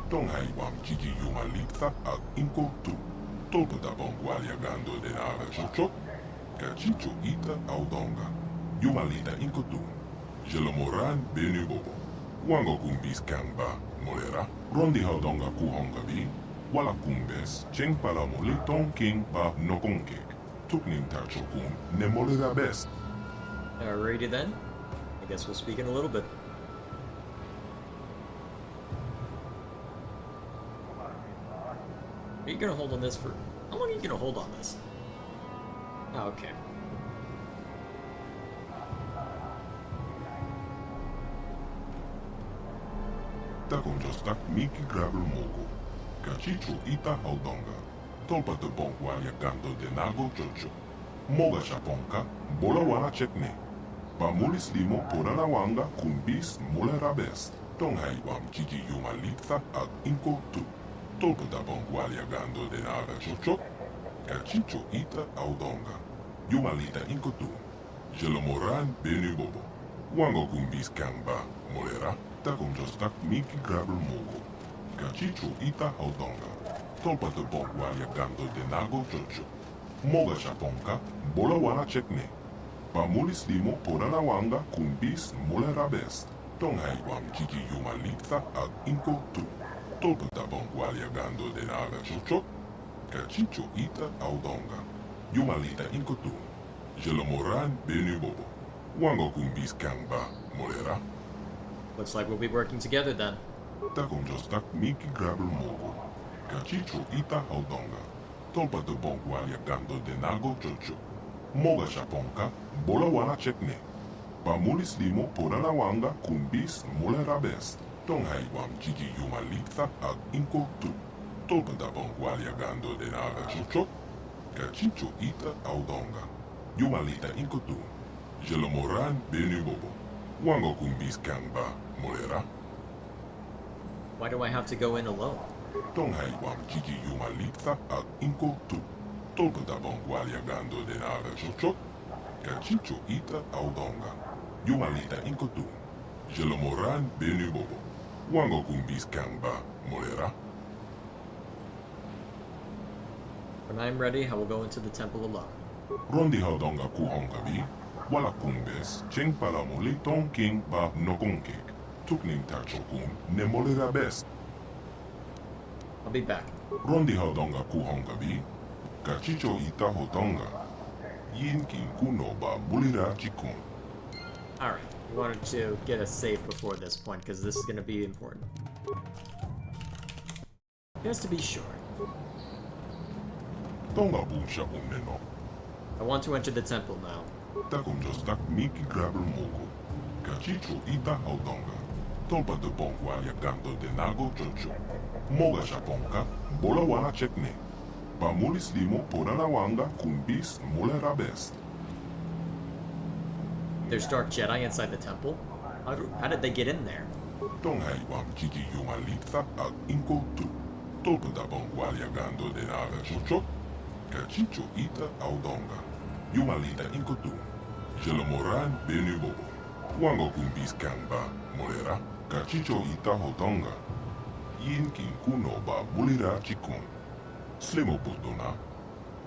C: Tonghai wam jiji yuma litha ag inko tu. Tolpa da bongwalia gando de naga jojo. Kachicho ita haudonga. Yuma lita inko tu. Jelomoran benu bobo. Wango kumbis kangba molera. Rondi haudonga kuhonga bi. Wala kumbes, cheng pala mole tong king pa nokongkek. Tukning tachokun ne molera best.
A: Alrighty then. I guess we'll speak in a little bit. Are you gonna hold on this for... How long are you gonna hold on this? Oh, okay.
C: Takom jostak miki grabber mogo. Kachicho ita haudonga. Tolpa de bongwalia gando de nago jojo. Moga shaponka, bola wana chekne. Pamulis limo porala wanga kumbis molera best. Tonghai wam jiji yuma litha ag inko tu. Tolpa da bongwalia gando de naga jojo. Kachicho ita audonga. Yumalita inkotu. Jelomoran benu bobo. Wango kumbis kamba. Molera. Takum jostak miki grabel mogo. Kachicho ita audonga. Tolpa te bongwa yagando de nago chocho. Moga chaponka. Bola wana chekne. Pamulis limo porana wanga kumbis molera best. Tonghai wam kiki yumalita ag inkotu. Tolpa te bongwa yagando de naga chocho. Kachicho ita audonga. Yumalita inkotu. Jelomoran benu bobo. Wango kumbis kamba. Molera.
A: Looks like we'll be working together then.
C: Takum jostak miki grabel mogo. Kachicho ita audonga. Tolpa de bongwa yagando de nago chocho. Moga chaponka. Bola wana chekne. Pamulis limo porana wanga kumbis molera best. Tonghai wam kiki yumalita ag inkotu. Tolpa de bongwa yagando de naga chocho. Kachicho ita audonga. Yumalita inkotu. Jelomoran benu bobo. Wango kumbis kamba. Molera.
A: Why do I have to go in alone?
C: Tonghai wam kiki yumalita ag inkotu. Tolpa da bongwa yagando de naga chocho. Kachicho ita audonga. Yumalita inkotu. Jelomoran benu bobo. Wango kumbis kamba. Molera.
A: When I'm ready, I will go into the temple alone.
C: Rondi haudonga kuhongabi. Wala kumbes. Cheng palamuli tong king ba nokonkek. Tukning tachokun ne molera best.
A: I'll be back.
C: Rondi haudonga kuhongabi. Kachicho ita hodonga. Yin king kuno ba bulira chikun.
A: Alright, we wanted to get a save before this point, because this is going to be important. Just to be sure.
C: Tonga busha uneno.
A: I want to enter the temple now.
C: Takum jostak miki grabel mogo. Kachicho ita haudonga. Tolpa de bongwa yagando de nago chocho. Moga chaponka. Bola wana chekne. Pamulis limo porana wanga kumbis molera best.
A: There's Dark Jedi inside the temple? How did they get in there?
C: Tonghai wam kiki yumalita ag inkotu. Tolpa da bongwa yagando de naga chocho. Kachicho ita audonga. Yumalita inkotu. Jelomoran benu bobo. Wango kumbis kamba. Molera. Kachicho ita hodonga. Yin kin kuno ba bulira chikun. Slimo putuna.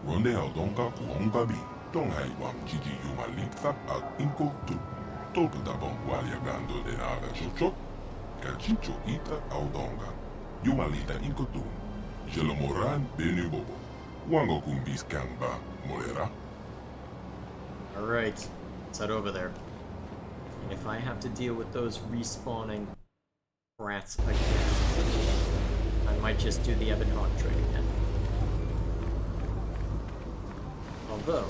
C: Ronde haudonga kuhongabi. Tonghai wam kiki yumalita ag inkotu. Tolpa da bongwa yagando de naga chocho. Kachicho ita audonga. Yumalita inkotu. Jelomoran benu bobo. Wango kumbis kamba. Molera.
A: Alright, let's head over there. And if I have to deal with those respawning rats again, I might just do the Ebon Hawk trade again. Although,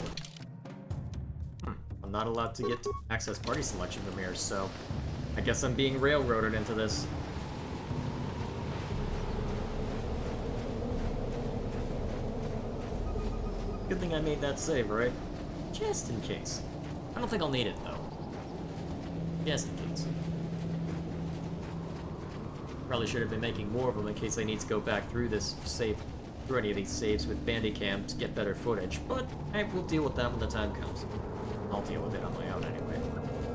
A: I'm not allowed to get access party selection from here, so I guess I'm being railroaded into this. Good thing I made that save, right? Just in case. I don't think I'll need it, though. Just in case. Probably should have been making more of them in case I need to go back through this save, through any of these saves with Bandicam to get better footage, but I will deal with that when the time comes. I'll deal with it on my own anyway.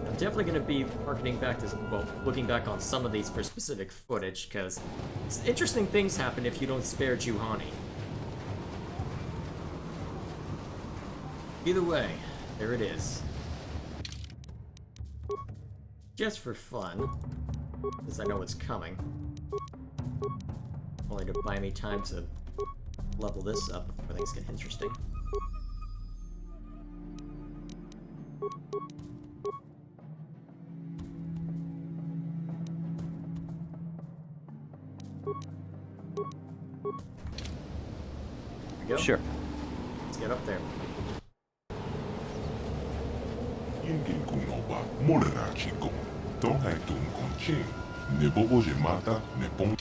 A: I'm definitely going to be harkening back to, well, looking back on some of these for specific footage, because interesting things happen if you don't spare Juhani. Either way, there it is. Just for fun, since I know it's coming. Only to buy me time to level this up before things get interesting. Here we go.
B: Sure.
A: Let's get up there.
C: Yingin kuno ba molera chikun. Tonghai tun konchin. Ne bobo je mata ne pong.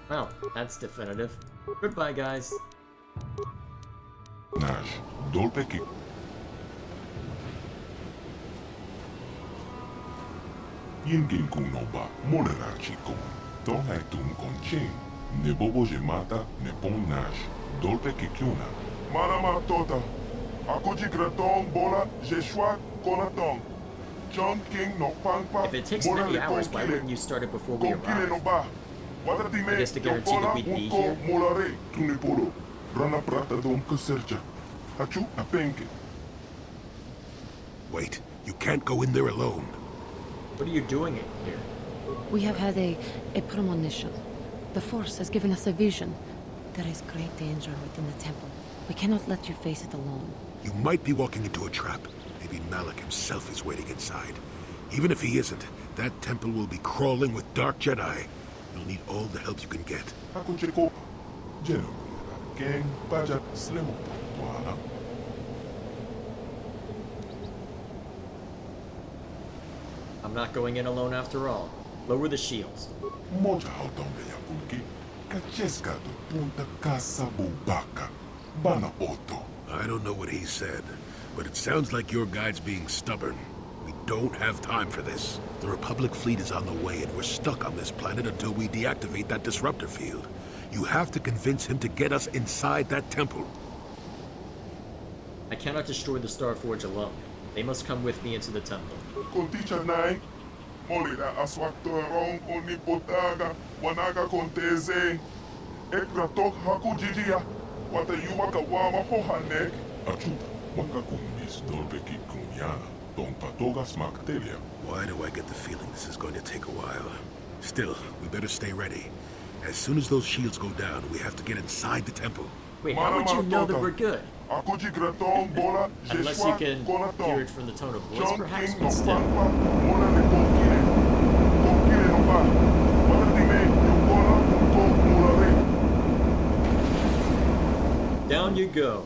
A: Well, that's definitive. Goodbye, guys.
C: Nash. Dolpe ki. Yingin kuno ba molera chikun. Tonghai tun konchin. Ne bobo je mata ne pong nash. Dolpe ki kyuna. Manama Tota. Ako jigratong bola Jeshua Konatong. John King no Pangpa.
A: If it takes many hours, why wouldn't you start it before we
C: Konkile no
A: arrive?
C: ba. Watatime
A: I guess to guarantee that we'd be here.
C: Molare. Tunipolo. Rana prata dom kaserja. Hachu apenke.
D: Wait, you can't go in there alone.
A: What are you doing here?
E: We have had a premonition. The Force has given us a vision. There is great danger within the temple. We cannot let you face it alone.
D: You might be walking into a trap. Maybe Malik himself is waiting inside. Even if he isn't, that temple will be crawling with dark Jedi. You'll need all the help you can get.
C: Ako cheko. Jeno. Keng pajak slemo. Wala.
A: I'm not going in alone after all. Lower the shields.
C: Moja hautonga ya punki. Kacheska do punta casa bubaka. Bana oto.
D: I don't know what he said, but it sounds like your guide's being stubborn. We don't have time for this. The Republic fleet is on the way, and we're stuck on this planet until we deactivate that disruptor field. You have to convince him to get us inside that temple.
A: I cannot destroy the Star Forge alone. They must come with me into the temple.
C: Konticha nai. Molira aswakto rong oni potaga. Wanaga konteze. Ekratok haku jijia. Wata yuwaka wama hohanek. Achuta. Waka kumis dolbeki kunyana. Don patogas maktelia.
D: Why do I get the feeling this is going to take a while? Still, we better stay ready. As soon as those shields go down, we have to get inside the temple.
A: Wait, how would you know that we're good?
C: Ako jigratong bola
A: Unless you
C: Jeshua
A: can
C: Konatong.
A: hear it from the tone of voice,
C: John
A: perhaps,
C: King
A: but
C: no
A: still.
C: Pangpa. Mola le konkile. Konkile no ba. Watatime yukola unko molare.
A: Down you go.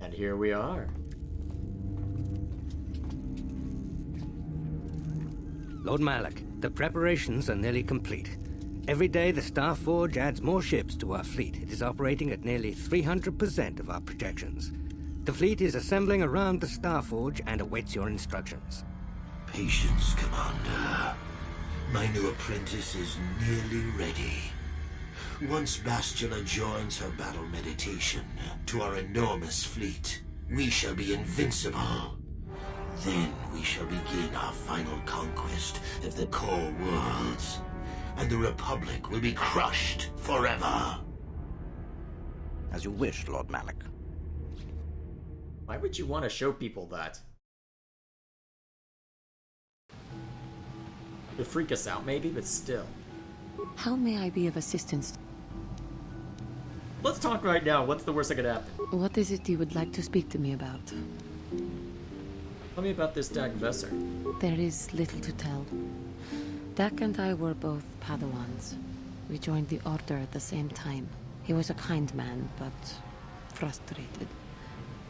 A: And here we are.
F: Lord Malik, the preparations are nearly complete. Every day the Star Forge adds more ships to our fleet. It is operating at nearly 300% of our projections. The fleet is assembling around the Star Forge and awaits your instructions.
G: Patience, Commander. My new apprentice is nearly ready. Once Bastila joins her battle meditation to our enormous fleet, we shall be invincible. Then we shall begin our final conquest of the core worlds, and the Republic will be crushed forever.
H: As you wish, Lord Malik.
A: Why would you want to show people that? To freak us out, maybe, but still.
E: How may I be of assistance?
A: Let's talk right now. What's the worst that could happen?
E: What is it you would like to speak to me about?
A: Tell me about this Dag Vesser.
E: There is little to tell. Dak and I were both Padawans. We joined the Order at the same time. He was a kind man, but frustrated.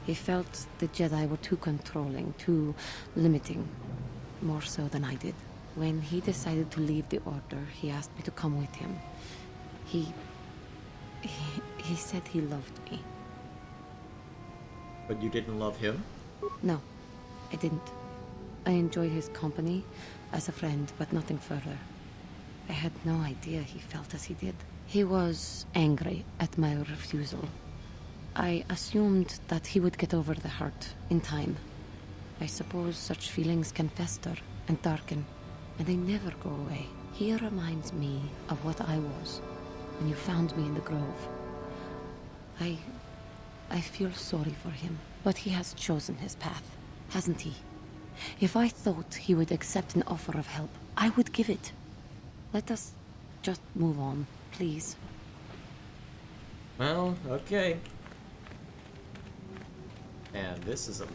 E: He felt the Jedi were too controlling, too limiting, more so than I did. When he decided to leave the Order, he asked me to come with him. He said he loved me.
A: But you didn't love him?
E: No, I didn't. I enjoyed his company as a friend, but nothing further. I had no idea he felt as he did. He was angry at my refusal. I assumed that he would get over the hurt in time. I suppose such feelings can fester and darken, and they never go away. He reminds me of what I was when you found me in the grove. I feel sorry for him, but he has chosen his path, hasn't he? If I thought he would accept an offer of help, I would give it. Let us just move on, please.
A: Well, okay. And this is a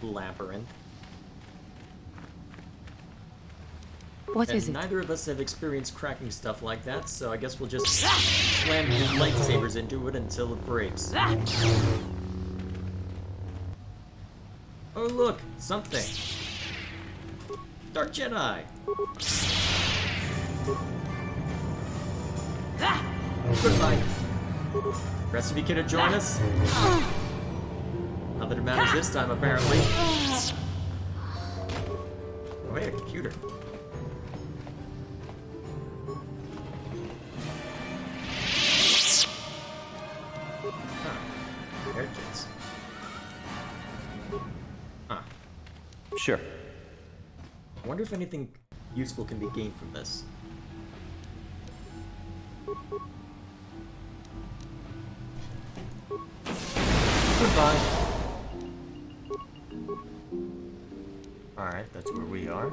A: labyrinth.
E: What
A: And
E: is it?
A: neither of us have experienced cracking stuff like that, so I guess we'll just slam these lightsabers into it until it breaks. Oh look, something. Dark Jedi. Goodbye. Recipe kid to join us? Not that it matters this time, apparently. Oh, hey, a computer. Huh. Air kits. Huh.
H: Sure.
A: I wonder if anything useful can be gained from this. Goodbye. Alright, that's where we are.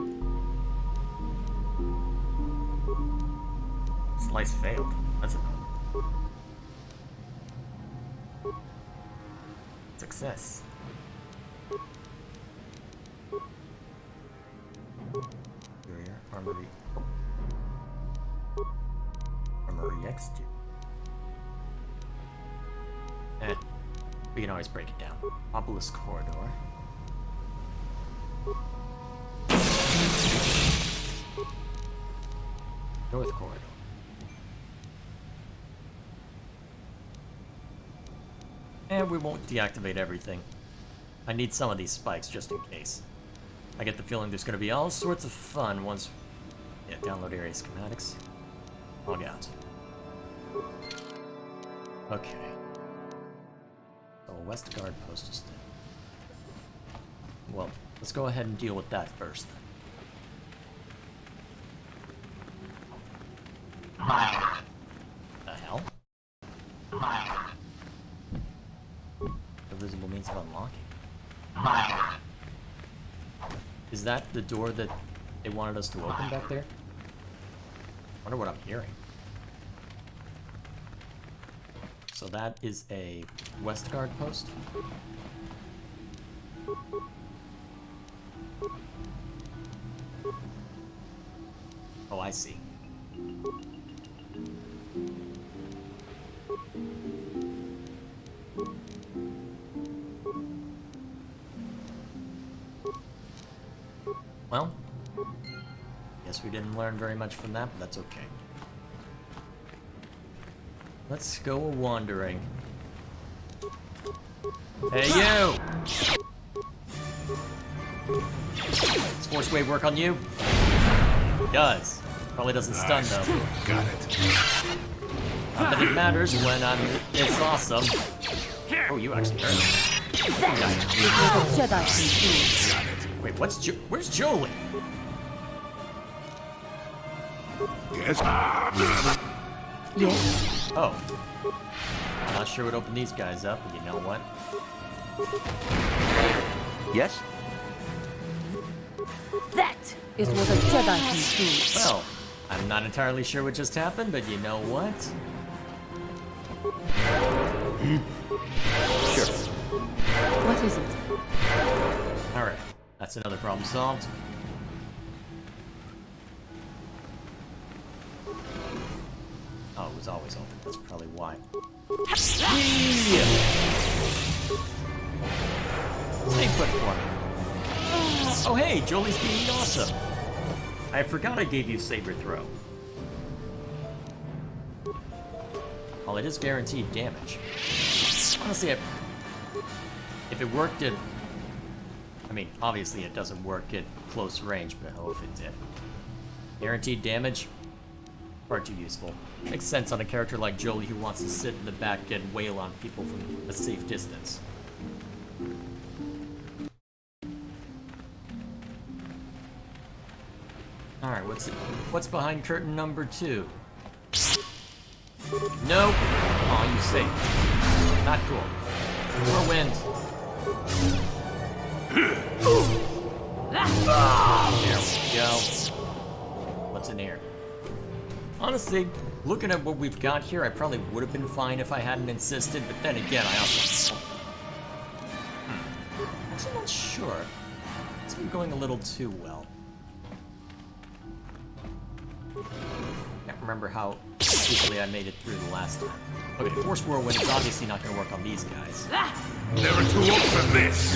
A: Slice failed. That's a success. Superior Armory. Armory X2. We can always break it down. Obelisk Corridor. North Corridor. And we won't deactivate everything. I need some of these spikes just in case. I get the feeling there's going to be all sorts of fun once... Yeah, download area schematics. Log out. Okay. So a West Guard post is there. Well, let's go ahead and deal with that first then. The hell? The visible means of unlocking. Is that the door that they wanted us to open back there? I wonder what I'm hearing. So that is a West Guard post. Oh, I see. Well, guess we didn't learn very much from that, but that's okay. Let's go wandering. Hey, you! Does Force Wave work on you? It does. Probably doesn't stun, though.
D: Got it.
A: Not that it matters when it's awesome. Oh, you actually heard it. Wait, where's Jolie?
D: Yes.
E: Yes.
A: Oh. Not sure what opened these guys up, but you know what?
H: Yes?
E: That is what a Jedi can do.
A: Well, I'm not entirely sure what just happened, but you know what?
H: Sure.
E: What is it?
A: Alright, that's another problem solved. Oh, it was always open. That's probably why. Yeah. Stay put for me. Oh hey, Jolie's being awesome. I forgot I gave you saber throw. Well, it is guaranteed damage. Honestly, if it worked at... I mean, obviously it doesn't work at close range, but oh, if it did. Guaranteed damage? Far too useful. Makes sense on a character like Jolie who wants to sit in the back and wail on people from a safe distance. Alright, what's behind curtain number 2? Nope. Aw, you saved. Not cool. More wind. There we go. What's in here? Honestly, looking at what we've got here, I probably would have been fine if I hadn't insisted, but then again, I also... Actually not sure. It's been going a little too well. Can't remember how easily I made it through the last time. Okay, Force Whirlwind is obviously not going to work on these guys.
C: Never too old for this.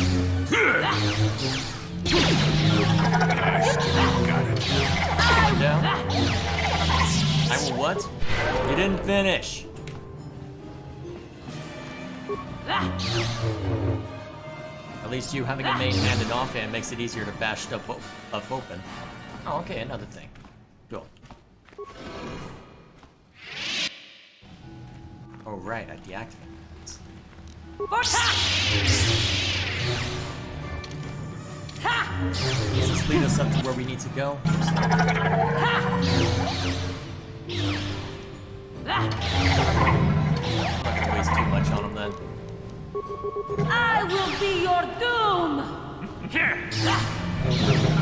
D: Got it.
A: Down. I will what? You didn't finish. At least you having a main hand and offhand makes it easier to bash stuff open. Oh, okay, another thing. Cool. Oh, right, I deactivated that. Does this lead us up to where we need to go? I'm not gonna waste too much on him then.
I: I will be your doom!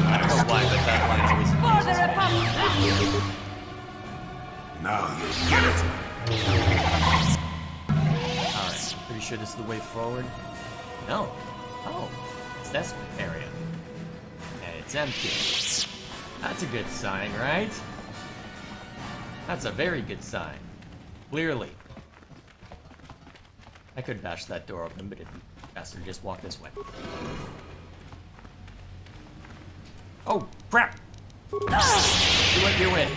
A: I don't know why, but that line always
I: For the
A: amuses me.
I: Republic!
D: Now you get it.
A: Alright, pretty sure this is the way forward. No. Oh, it's this area. And it's empty. That's a good sign, right? That's a very good sign. Clearly. I could bash that door open, but it'd be faster to just walk this way. Oh, crap! You win.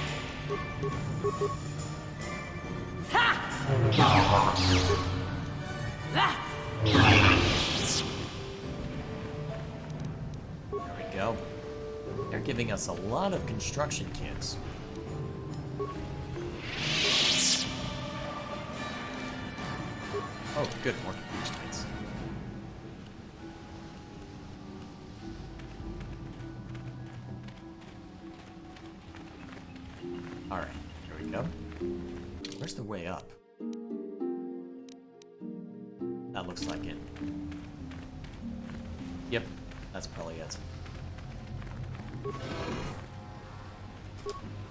A: There we go. They're giving us a lot of construction kits. Oh, good, more computer space. Alright, here we go. Where's the way up? That looks like it. Yep, that's probably it.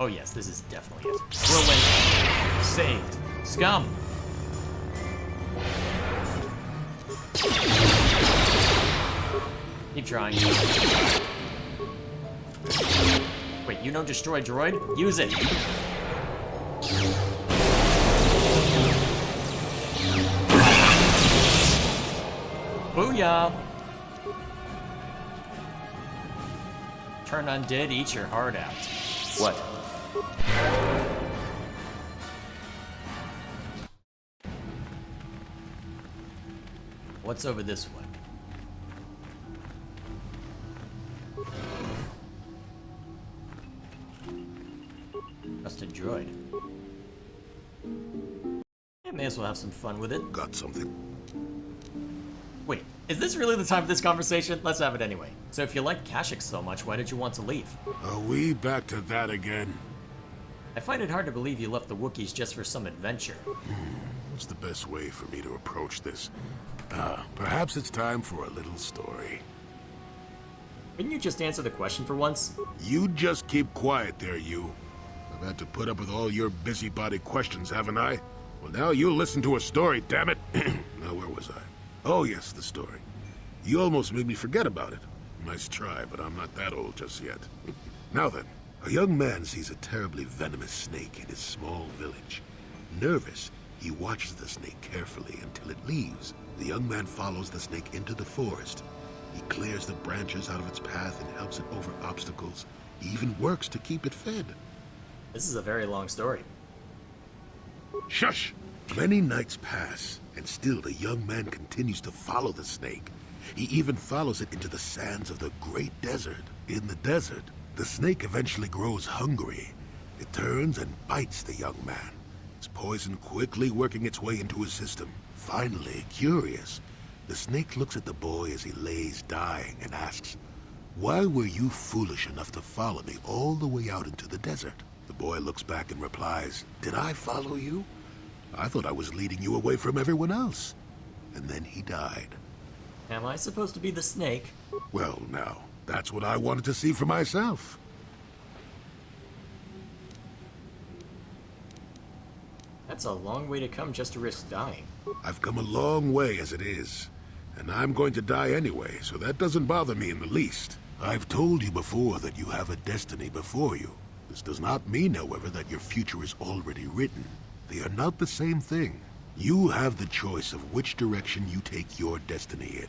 A: Oh yes, this is definitely it. Whirlwind. Saved. Scum! Keep trying. Wait, you don't destroy droid? Use it! Booyah! Turn undead, eat your heart out.
H: What?
A: What's over this way? Just a droid. I may as well have some fun with it.
D: Got something?
A: Wait, is this really the time for this conversation? Let's have it anyway. So if you like Kashyyyk so much, why did you want to leave?
D: Are we back to that again?
A: I find it hard to believe you left the Wookiees just for some adventure.
D: What's the best way for me to approach this? Perhaps it's time for a little story.
A: Couldn't you just answer the question for once?
D: You just keep quiet there, you. I've had to put up with all your busybody questions, haven't I? Well, now you'll listen to a story, damn it. Now, where was I? Oh, yes, the story. You almost made me forget about it. Nice try, but I'm not that old just yet. Now then, a young man sees a terribly venomous snake in his small village. Nervous, he watches the snake carefully until it leaves. The young man follows the snake into the forest. He clears the branches out of its path and helps it over obstacles. He even works to keep it fed.
A: This is a very long story.
D: Shush! Many nights pass, and still the young man continues to follow the snake. He even follows it into the sands of the great desert. In the desert, the snake eventually grows hungry. It turns and bites the young man, its poison quickly working its way into his system. Finally, curious, the snake looks at the boy as he lays dying and asks, "Why were you foolish enough to follow me all the way out into the desert?" The boy looks back and replies, "Did I follow you? I thought I was leading you away from everyone else." And then he died.
A: Am I supposed to be the snake?
D: Well, now, that's what I wanted to see for myself.
A: That's a long way to come just to risk dying.
D: I've come a long way as it is, and I'm going to die anyway, so that doesn't bother me in the least. I've told you before that you have a destiny before you. This does not mean, however, that your future is already written. They are not the same thing. You have the choice of which direction you take your destiny in.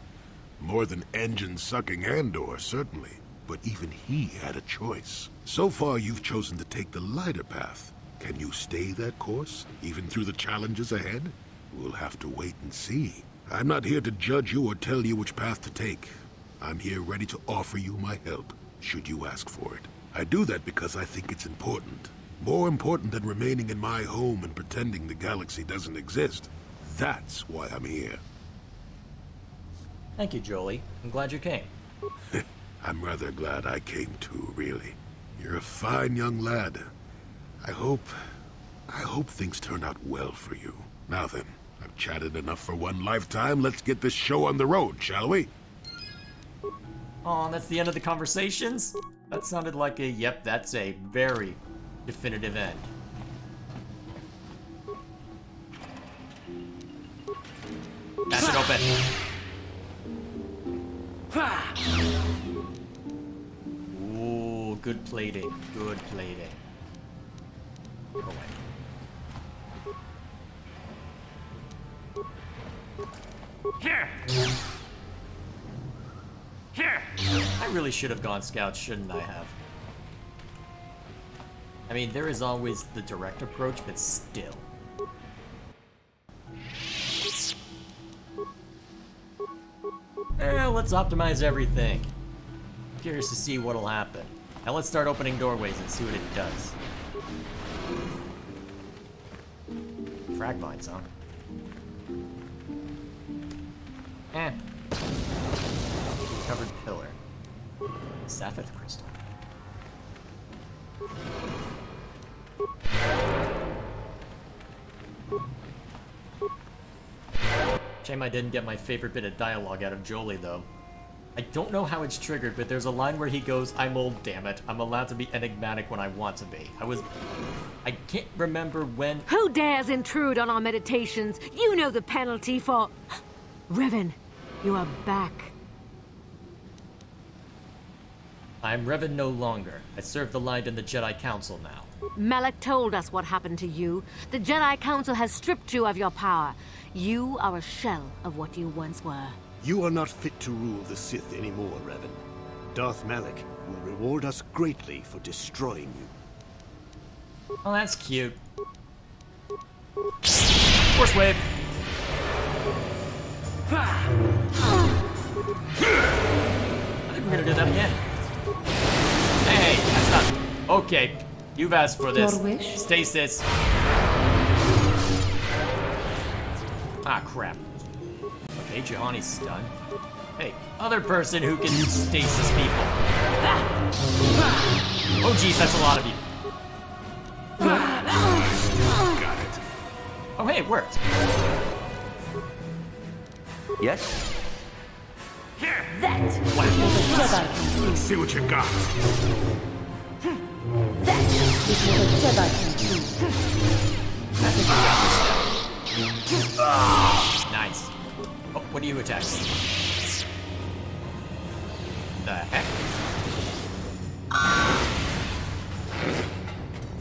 D: More than engine-sucking Andor, certainly. But even he had a choice. So far, you've chosen to take the lighter path. Can you stay that course, even through the challenges ahead? We'll have to wait and see. I'm not here to judge you or tell you which path to take. I'm here ready to offer you my help, should you ask for it. I do that because I think it's important. More important than remaining in my home and pretending the galaxy doesn't exist. That's why I'm here.
A: Thank you, Jolie. I'm glad you came.
D: I'm rather glad I came too, really. You're a fine young lad. I hope things turn out well for you. Now then, I've chatted enough for one lifetime. Let's get this show on the road, shall we?
A: Oh, that's the end of the conversations? That sounded like a, yep, that's a very definitive end. Pass it open. Ooh, good plating. Good plating. Go away. Here! Here! I really should have gone scout, shouldn't I have? I mean, there is always the direct approach, but still. Let's optimize everything. Curious to see what'll happen. Now let's start opening doorways and see what it does. Frag mines, huh? Covered pillar. Saphith crystal. Shame I didn't get my favorite bit of dialogue out of Jolie, though. I don't know how it's triggered, but there's a line where he goes, "I'm old, damn it. I'm allowed to be enigmatic when I want to be." I can't remember when...
J: Who dares intrude on our meditations? You know the penalty for... Revan, you are back.
A: I'm Revan no longer. I serve the light in the Jedi Council now.
J: Malak told us what happened to you. The Jedi Council has stripped you of your power. You are a shell of what you once were.
K: You are not fit to rule the Sith anymore, Revan. Darth Malak will reward us greatly for destroying you.
A: Oh, that's cute. Force wave! I think we're gonna do that again. Hey, that's not... Okay, you've asked for this.
E: Your wish?
A: Stasis. Ah, crap. Okay, Juhani's stunned. Hey, other person who can stasis people. Oh, geez, that's a lot of you.
D: Got it.
A: Oh, hey, it worked.
H: Yes?
I: That
D: Let's see what you got.
A: Nice. Oh, what are you attacking? The heck?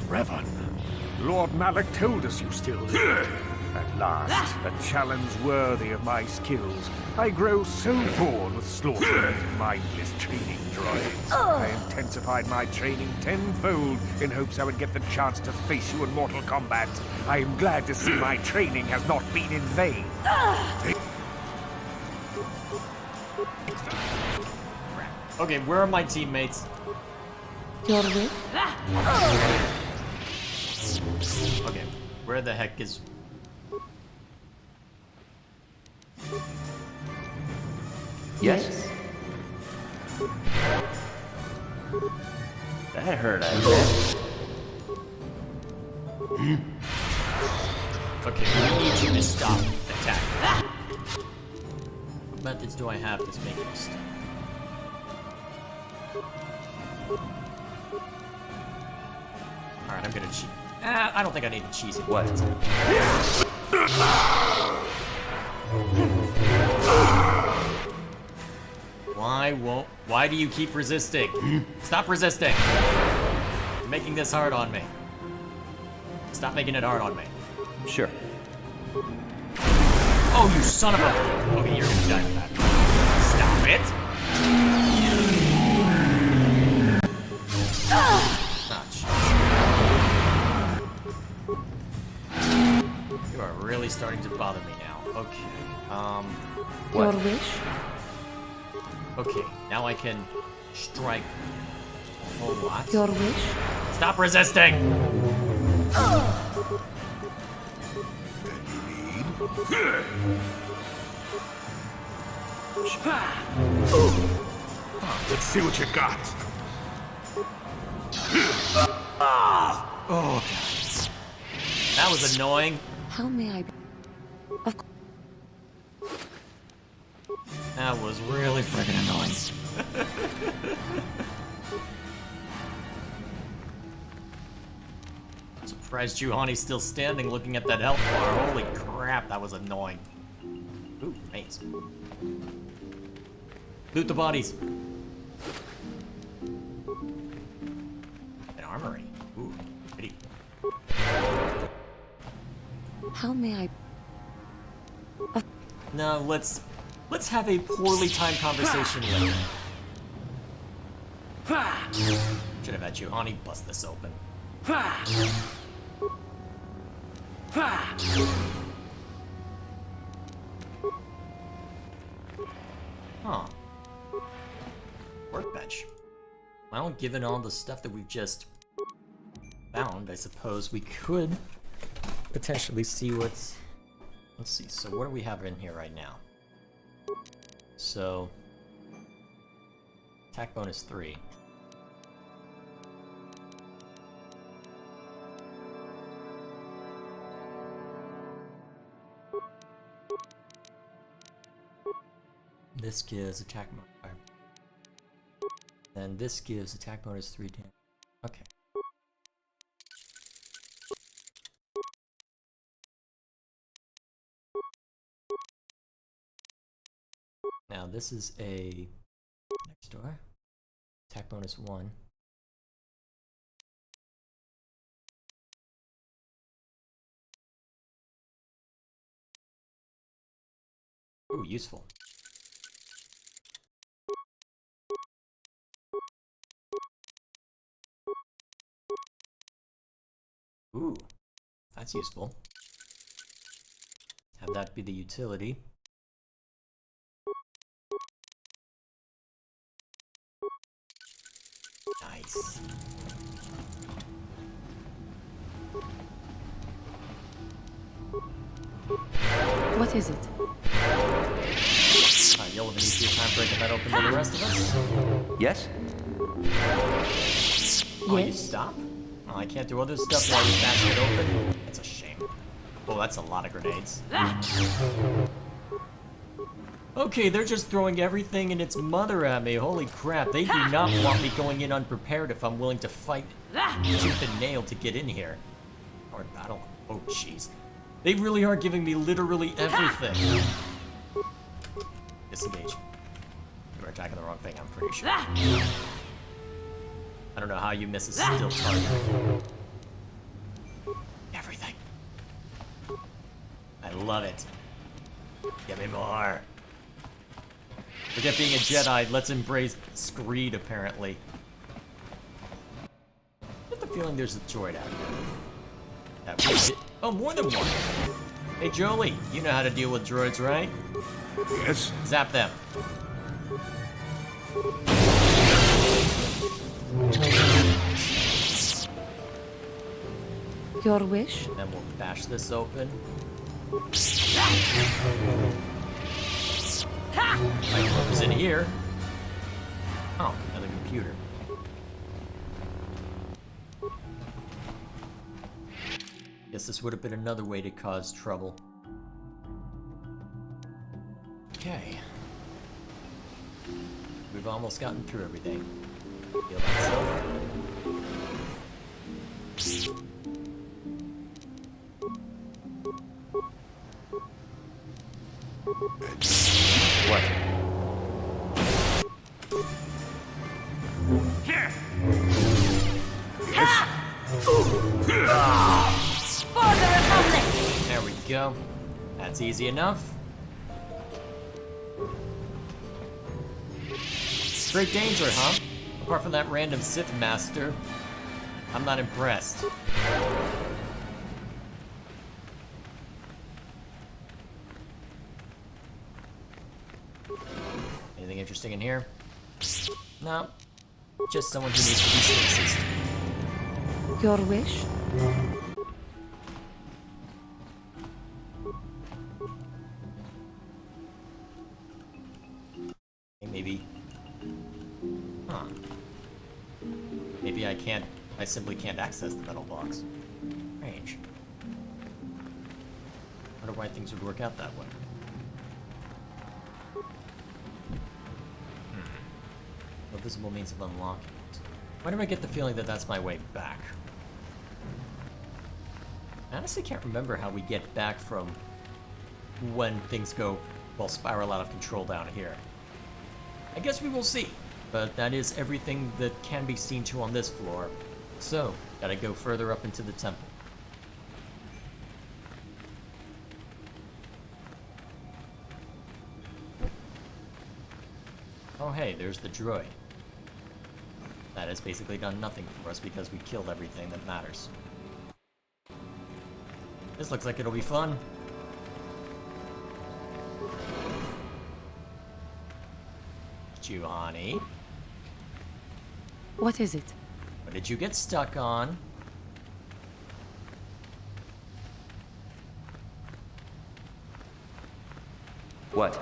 L: Revan, Lord Malak told us you still lived. At last, a challenge worthy of my skills. I grow so bored with slaughtering these mindless training droids. I intensified my training tenfold in hopes I would get the chance to face you in mortal combat. I am glad to see my training has not been in vain.
A: Okay, where are my teammates?
E: Your wish?
A: Okay, where the heck is...
H: Yes? That hurt, I bet.
A: Okay, we need you to stop attacking. What methods do I have to make him stop? Alright, I'm gonna cheat. I don't think I need to cheese it.
H: What?
A: Why do you keep resisting? Stop resisting! You're making this hard on me. Stop making it hard on me.
H: Sure.
A: Oh, you son of a... Okay, you're gonna die for that. Stop it! You are really starting to bother me now. Okay,
E: Your
H: What?
E: wish?
A: okay, now I can strike a whole lot.
E: Your wish?
A: Stop resisting!
D: Let's see what you got.
A: Oh, God. That was annoying.
E: How may I... Of course.
A: That was really freaking annoying. I'm surprised Juhani's still standing looking at that health bar. Holy crap, that was annoying. Ooh, maze. Loot the bodies. An armory. Ooh, pretty.
E: How may I...
A: No, let's have a poorly timed conversation later. Should have had Juhani bust this open. Huh. Workbench. Well, given all the stuff that we've just found, I suppose we could potentially see what's... Let's see, so what do we have in here right now? So... Attack bonus 3. This gives attack modifier. Then this gives attack bonus 3 damage. Okay. Now this is a next door. Attack bonus 1. Ooh, useful. Ooh, that's useful. Have that be the utility. Nice.
E: What is it?
A: You'll have an easier time breaking that open than the rest of us.
H: Yes?
A: Oh, you stop? Oh, I can't do other stuff while you bash it open? That's a shame. Oh, that's a lot of grenades. Okay, they're just throwing everything and its mother at me. Holy crap, they do not want me going in unprepared if I'm willing to fight tooth and nail to get in here. Or battle. Oh, jeez. They really are giving me literally everything. Disengage. You were attacking the wrong thing, I'm pretty sure. I don't know how you miss a still target. Everything. I love it. Give me more. Forget being a Jedi, let's embrace Screed, apparently. I get the feeling there's a droid out here. That was it. Oh, more than one. Hey, Jolie, you know how to deal with droids, right?
D: Yes?
A: Zap them.
E: Your wish?
A: Then we'll bash this open. Microphone is in here. Oh, another computer. Guess this would have been another way to cause trouble. Okay. We've almost gotten through everything. Heal myself. What?
I: Here.
D: Yes?
I: For the Republic.
A: There we go. That's easy enough. Great danger, huh? Apart from that random Sith Master, I'm not impressed. Anything interesting in here? No. Just someone who needs to be stasis.
E: Your wish?
A: maybe. Huh. Maybe I simply can't access the metal box. Strange. Wonder why things would work out that way. No visible means of unlocking it. Why do I get the feeling that that's my way back? I honestly can't remember how we get back from when things go, well, spiral out of control down here. I guess we will see, but that is everything that can be seen to on this floor. So, gotta go further up into the temple. Oh hey, there's the droid. That has basically done nothing for us because we killed everything that matters. This looks like it'll be fun. Juhani.
E: What is it?
A: What did you get stuck on?
H: What?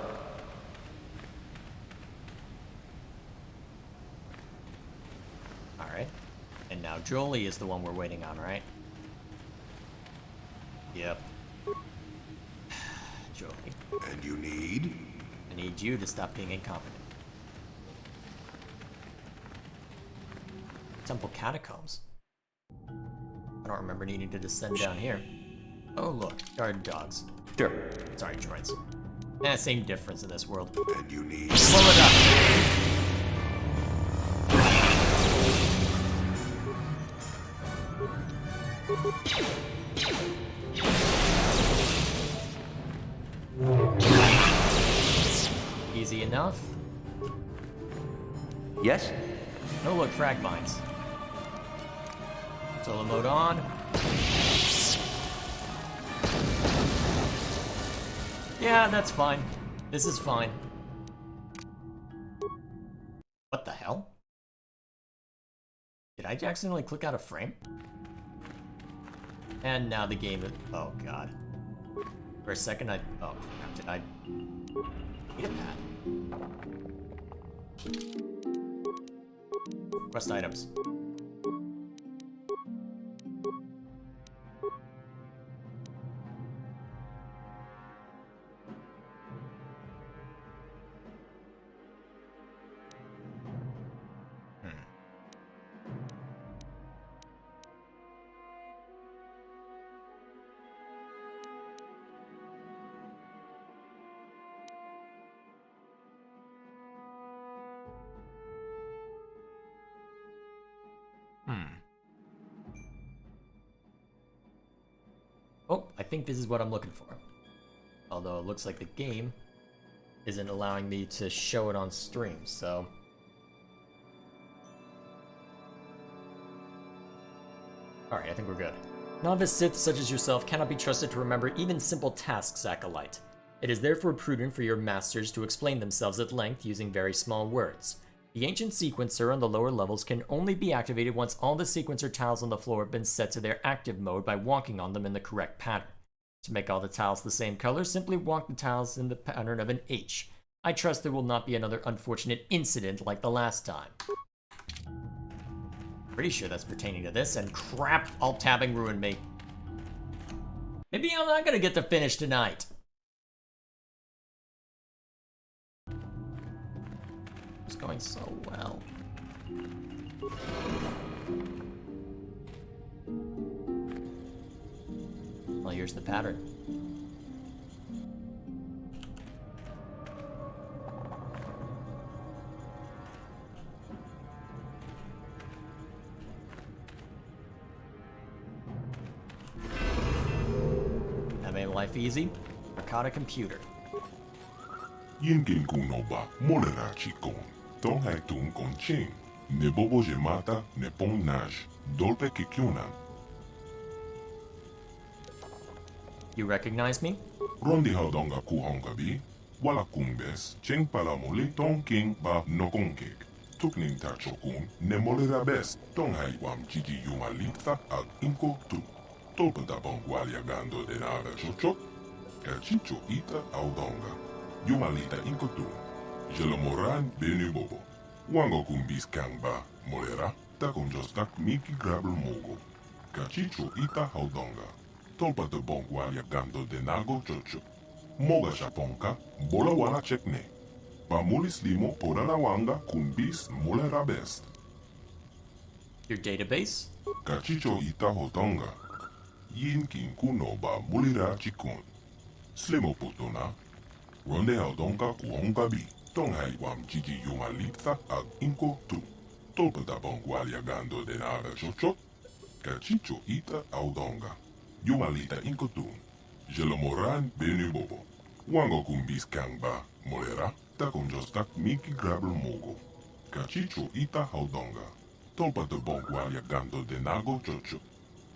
A: Alright. And now Jolie is the one we're waiting on, right? Yep. Jolie.
D: And you need?
A: I need you to stop being incompetent. Temple catacombs. I don't remember needing to descend down here. Oh look, guard dogs.
H: Sure.
A: Sorry, droids. Same difference in this world.
D: And you need?
A: Slow it up. Easy enough.
H: Yes?
A: Oh look, frag mines. Solo mode on. Yeah, that's fine. This is fine. What the hell? Did I accidentally click out of frame? And now the game is... Oh god. For a second I... Oh, did I... Need a pad. Quest items. Oh, I think this is what I'm looking for. Although it looks like the game isn't allowing me to show it on stream, so... Alright, I think we're good. Novice Sith such as yourself cannot be trusted to remember even simple tasks, Acolyte. It is therefore prudent for your masters to explain themselves at length using very small words. The ancient sequencer on the lower levels can only be activated once all the sequencer tiles on the floor have been set to their active mode by walking on them in the correct pattern. To make all the tiles the same color, simply walk the tiles in the pattern of an H. I trust there will not be another unfortunate incident like the last time. Pretty sure that's pertaining to this, and crap, alt-tabbing ruined me. Maybe I'm not gonna get to finish tonight. It's going so well. Well, here's the pattern. That made life easy. Arcada computer.
C: Yinkin kunoba molena chikon. Ton haitun konching. Ne bobo jemata ne pon naj. Dolpe kikyunan.
A: You recognize me?
C: Rondi haudonga kuhongabi. Wala kumbes. Cheng palamoli ton king ba nokonkek. Tukning tachokun ne molera best. Ton haiwam chichi yumalita al inko tu. Tolpenta bongualia gando de nave chochok. El chicho ita audonga. Yumalita inko tu. Jelomoran benu bobo. Wango kumbis kangba, molera, takonjostak miki grabel mogo. Kachicho ita haudonga. Tolpa de bongwalia gando de nago chocho. Moga shaponka, bola wana chekne. Pamulis limo porana wanga kumbis molera best.
A: Your database?
C: Kachicho ita hodonga. Yin kin kuno ba mulira chikun. Slimo putuna. Ronde haudonga kuhonga bi. Tonghai wam chichi yumalitha ag inko tu. Tolpa da bongwalia gando de naga chocho. Kachicho ita audonga. Yumalita inko tu. Jelomoran benu bobo. Wango kumbis kangba, molera, takonjostak miki grabel mogo. Kachicho ita haudonga. Tolpa de bongwalia gando de nago chocho.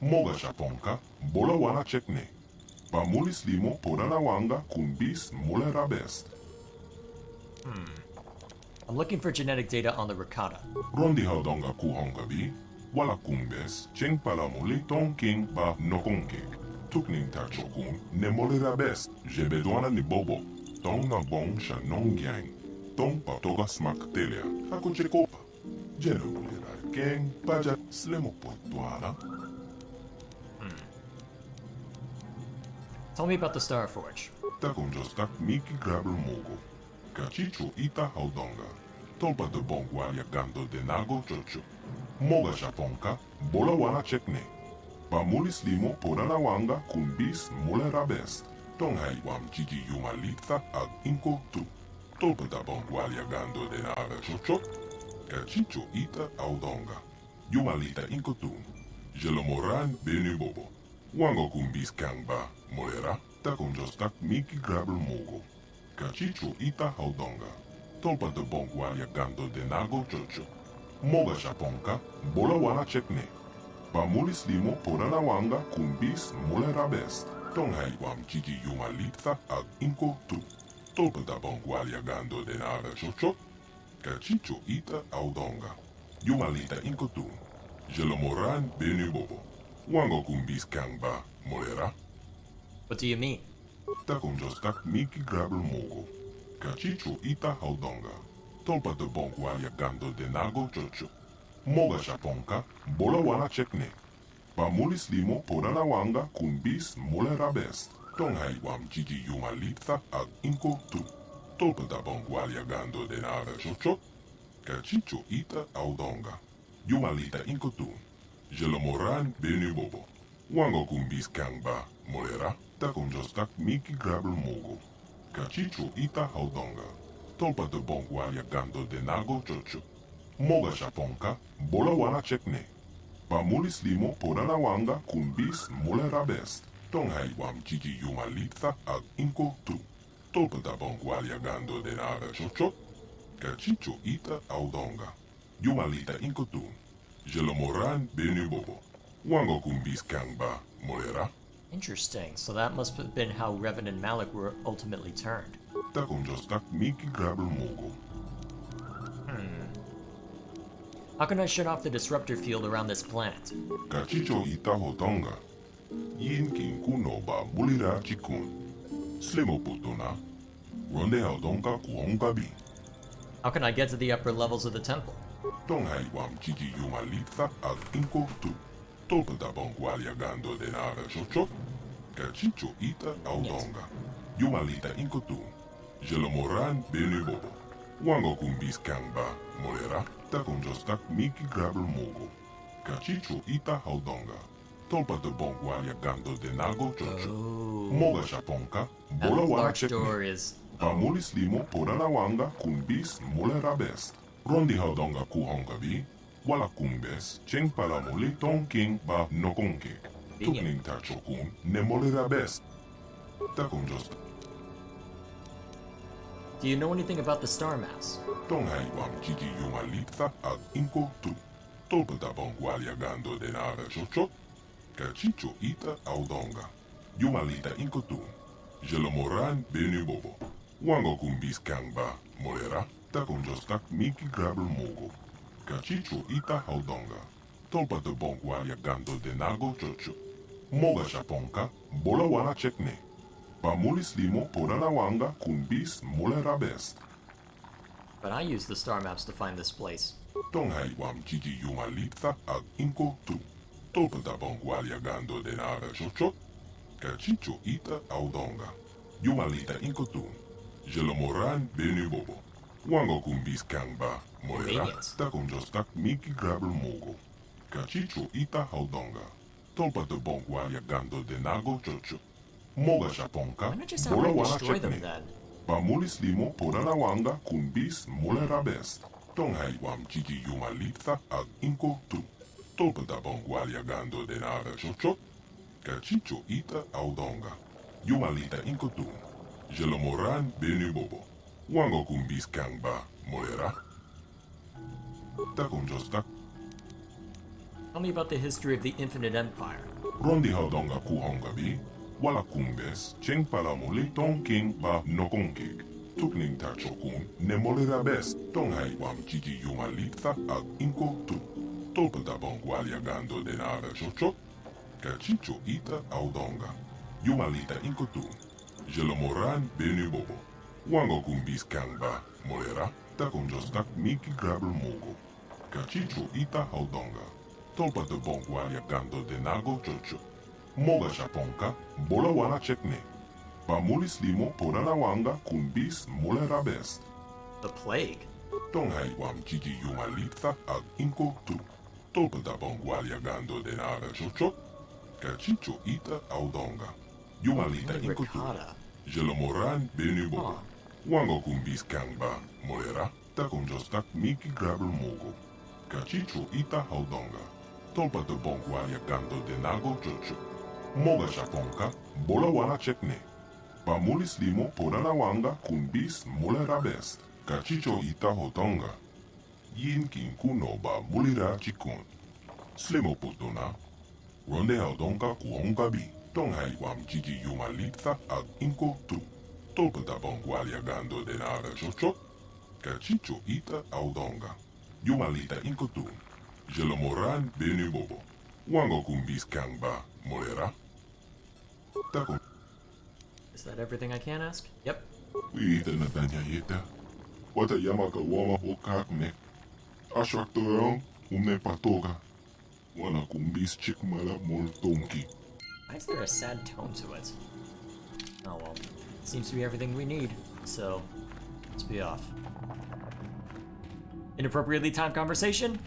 C: Moga shaponka, bola wana chekne. Pamulis limo porana wanga kumbis molera best.
A: I'm looking for genetic data on the Ricotta.
C: Rondi haudonga kuhonga bi. Wala kumbes, cheng palamuli ton king ba nokonkek. Tukning ta chokun, ne molera best. Jebedwana ni bobo. Tong na bong sha non gyang. Tong pa toga smak telia. Hako chekopa. Jeno molera keng, paja slemo potwana.
A: Tell me about the Star Forge.
C: Takonjostak miki grabel mogo. Kachicho ita haudonga. Tolpa de bongwalia gando de nago chocho. Moga shaponka, bola wana chekne. Pamulis limo porana wanga kumbis molera best. Tonghai wam chichi yumalitha ag inko tu. Tolpa da bongwalia gando de naga chocho. Kachicho ita audonga. Yumalita inko tu. Jelomoran benu bobo. Wango kumbis kangba, molera, takonjostak miki grabel mogo. Kachicho ita audonga. Tolpa de bongwalia gando de nago chocho. Moga shaponka, bola wana chekne. Pamulis limo porana wanga kumbis molera best. Tonghai wam chichi yumalitha ag inko tu. Tolpa da bongwalia gando de naga chocho. Kachicho ita audonga. Yumalita inko tu. Jelomoran benu bobo. Wango kumbis kangba, molera.
A: What do you mean?
C: Takonjostak miki grabel mogo. Kachicho ita haudonga. Tolpa de bongwalia gando de nago chocho. Moga shaponka, bola wana chekne. Pamulis limo porana wanga kumbis molera best. Tonghai wam chichi yumalitha ag inko tu. Tolpa da bongwalia gando de naga chocho. Kachicho ita audonga. Yumalita inko tu. Jelomoran benu bobo. Wango kumbis kangba, molera, takonjostak miki grabel mogo. Kachicho ita haudonga. Tolpa de bongwalia gando de nago chocho. Moga shaponka, bola wana chekne. Pamulis limo porana wanga kumbis molera best. Tonghai wam chichi yumalitha ag inko tu. Tolpa da bongwalia gando de naga chocho. Kachicho ita audonga. Yumalita inko tu. Jelomoran benu bobo. Wango kumbis kangba, molera.
A: Interesting. So that must have been how Revan and Malik were ultimately turned.
C: Takonjostak miki grabel mogo.
A: How can I shut off the disruptor field around this planet?
C: Kachicho ita hotonga. Yin kin kuno ba mulira chikun. Slimo putuna. Ronde haudonga kuhonga bi.
A: How can I get to the upper levels of the temple?
C: Tonghai wam chichi yumalitha ag inko tu. Tolpa da bongwalia gando de naga chocho. Kachicho ita audonga. Yumalita inko tu. Jelomoran benu bobo. Wango kumbis kangba, molera, takonjostak miki grabel mogo. Kachicho ita haudonga. Tolpa de bongwalia gando de nago chocho. Moga shaponka,
A: That
C: bola wana
A: large door
C: chekne.
A: is...
C: Pamulis limo porana wanga kumbis molera best. Rondi haudonga kuhonga bi. Wala kumbes, cheng palamuli ton king ba nokonke. Tukning ta chokun, ne molera best. Takonjost.
A: Do you know anything about the star mass?
C: Tonghai wam chichi yumalitha ag inko tu. Tolpa da bongwalia gando de naga chocho. Kachicho ita audonga. Yumalita inko tu. Jelomoran benu bobo. Wango kumbis kangba, molera, takonjostak miki grabel mogo. Kachicho ita haudonga. Tolpa de bongwalia gando de nago chocho. Moga shaponka, bola wana chekne. Pamulis limo porana wanga kumbis molera best.
A: but I use the star maps to find this place.
C: Tonghai wam chichi yumalitha ag inko tu. Tolpata bongualiagando de nada chochot. Cachicho ita audonga. Yumalita inko tu. Jelomoran benu bobo. Wango kumbis kangba. Molera ta conjostak miki grabel mogo. Cachicho ita audonga. Tolpata bongualiagando de nago chocho. Moga shaponka.
A: Why not just outright destroy them then?
C: Pamulis limo poranawanga kumbis molera best. Tonghai wam chichi yumalitha ag inko tu. Tolpata bongualiagando de nada chochot. Cachicho ita audonga. Yumalita inko tu. Jelomoran benu bobo. Wango kumbis kangba. Molera. Takunjostak.
A: Tell me about the history of the Infinite Empire.
C: Rondi haudonga kuhonga bi. Wala kumbes. Cheng palamuli tong king ba nokonkik. Tukning tachokun ne molera best. Tonghai wam chichi yumalitha ag inko tu. Tolpata bongualiagando de nada chochot. Cachicho ita audonga. Yumalita inko tu. Jelomoran benu bobo. Wango kumbis kangba. Molera. Takunjostak miki grabel mogo. Cachicho ita audonga. Tolpata bongualiagando de nago chocho. Moga shaponka. Bola wana chekne. Pamulis limo poranawanga kumbis molera best.
A: The plague?
C: Tonghai wam chichi yumalitha ag inko tu. Tolpata bongualiagando de nada chocho. Cachicho ita audonga. Yumalita inko tu. Jelomoran benu bobo. Wango kumbis kangba. Molera. Takunjostak miki grabel mogo. Cachicho ita audonga. Tolpata bongualiagando de nago chocho. Moga shaponka. Bola wana chekne. Pamulis limo poranawanga kumbis molera best. Cachicho ita hotonga. Yin kinkuno ba mulira chikun. Slimo putona. Ronde haudonga kuhonga bi. Tonghai wam chichi yumalitha ag inko tu. Tolpata bongualiagando de nada chocho. Cachicho ita audonga. Yumalita inko tu. Jelomoran benu bobo. Wango kumbis kangba. Molera. Takun.
A: Is that everything I can ask? Yep.
C: Uita na tanya yeta. Wata yamaka wama hokakne. Ashaktorong umne patoga. Wana kumbis chikmala moltonki.
A: Why is there a sad tone to it? Oh well, it seems to be everything we need, so let's be off. Inappropriately timed conversation?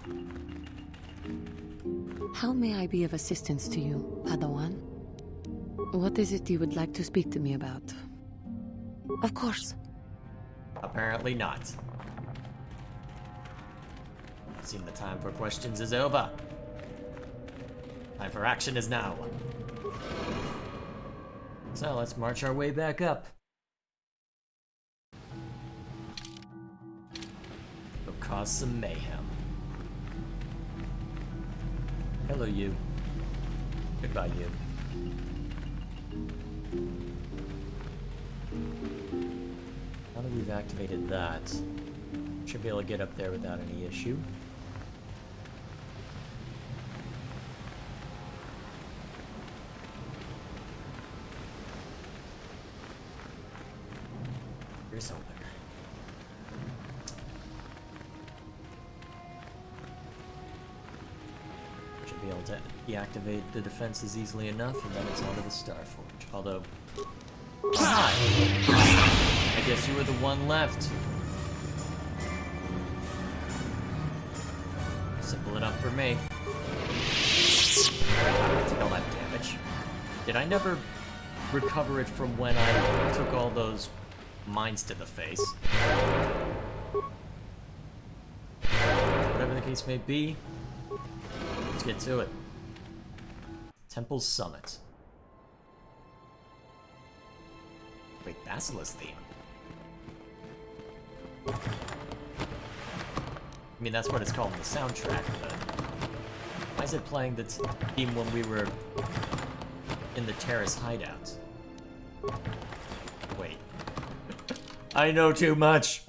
E: How may I be of assistance to you, Padawan? What is it you would like to speak to me about? Of course.
A: Apparently not. It seems the time for questions is over. Time for action is now. So let's march our way back up. Go cause some mayhem. Hello, you. Goodbye, you. Now that we've activated that, should be able to get up there without any issue. Here's open. Should be able to deactivate the defenses easily enough, and then it's onto the Starforge. Although, hi! I guess you were the one left. Simple enough for me. Take all that damage. Did I never recover it from when I took all those mines to the face? Whatever the case may be, let's get to it. Temple Summit. Wait, Basilisk theme. I mean, that's what it's called in the soundtrack, but why is it playing the theme when we were in the terrace hideout? Wait. I know too much!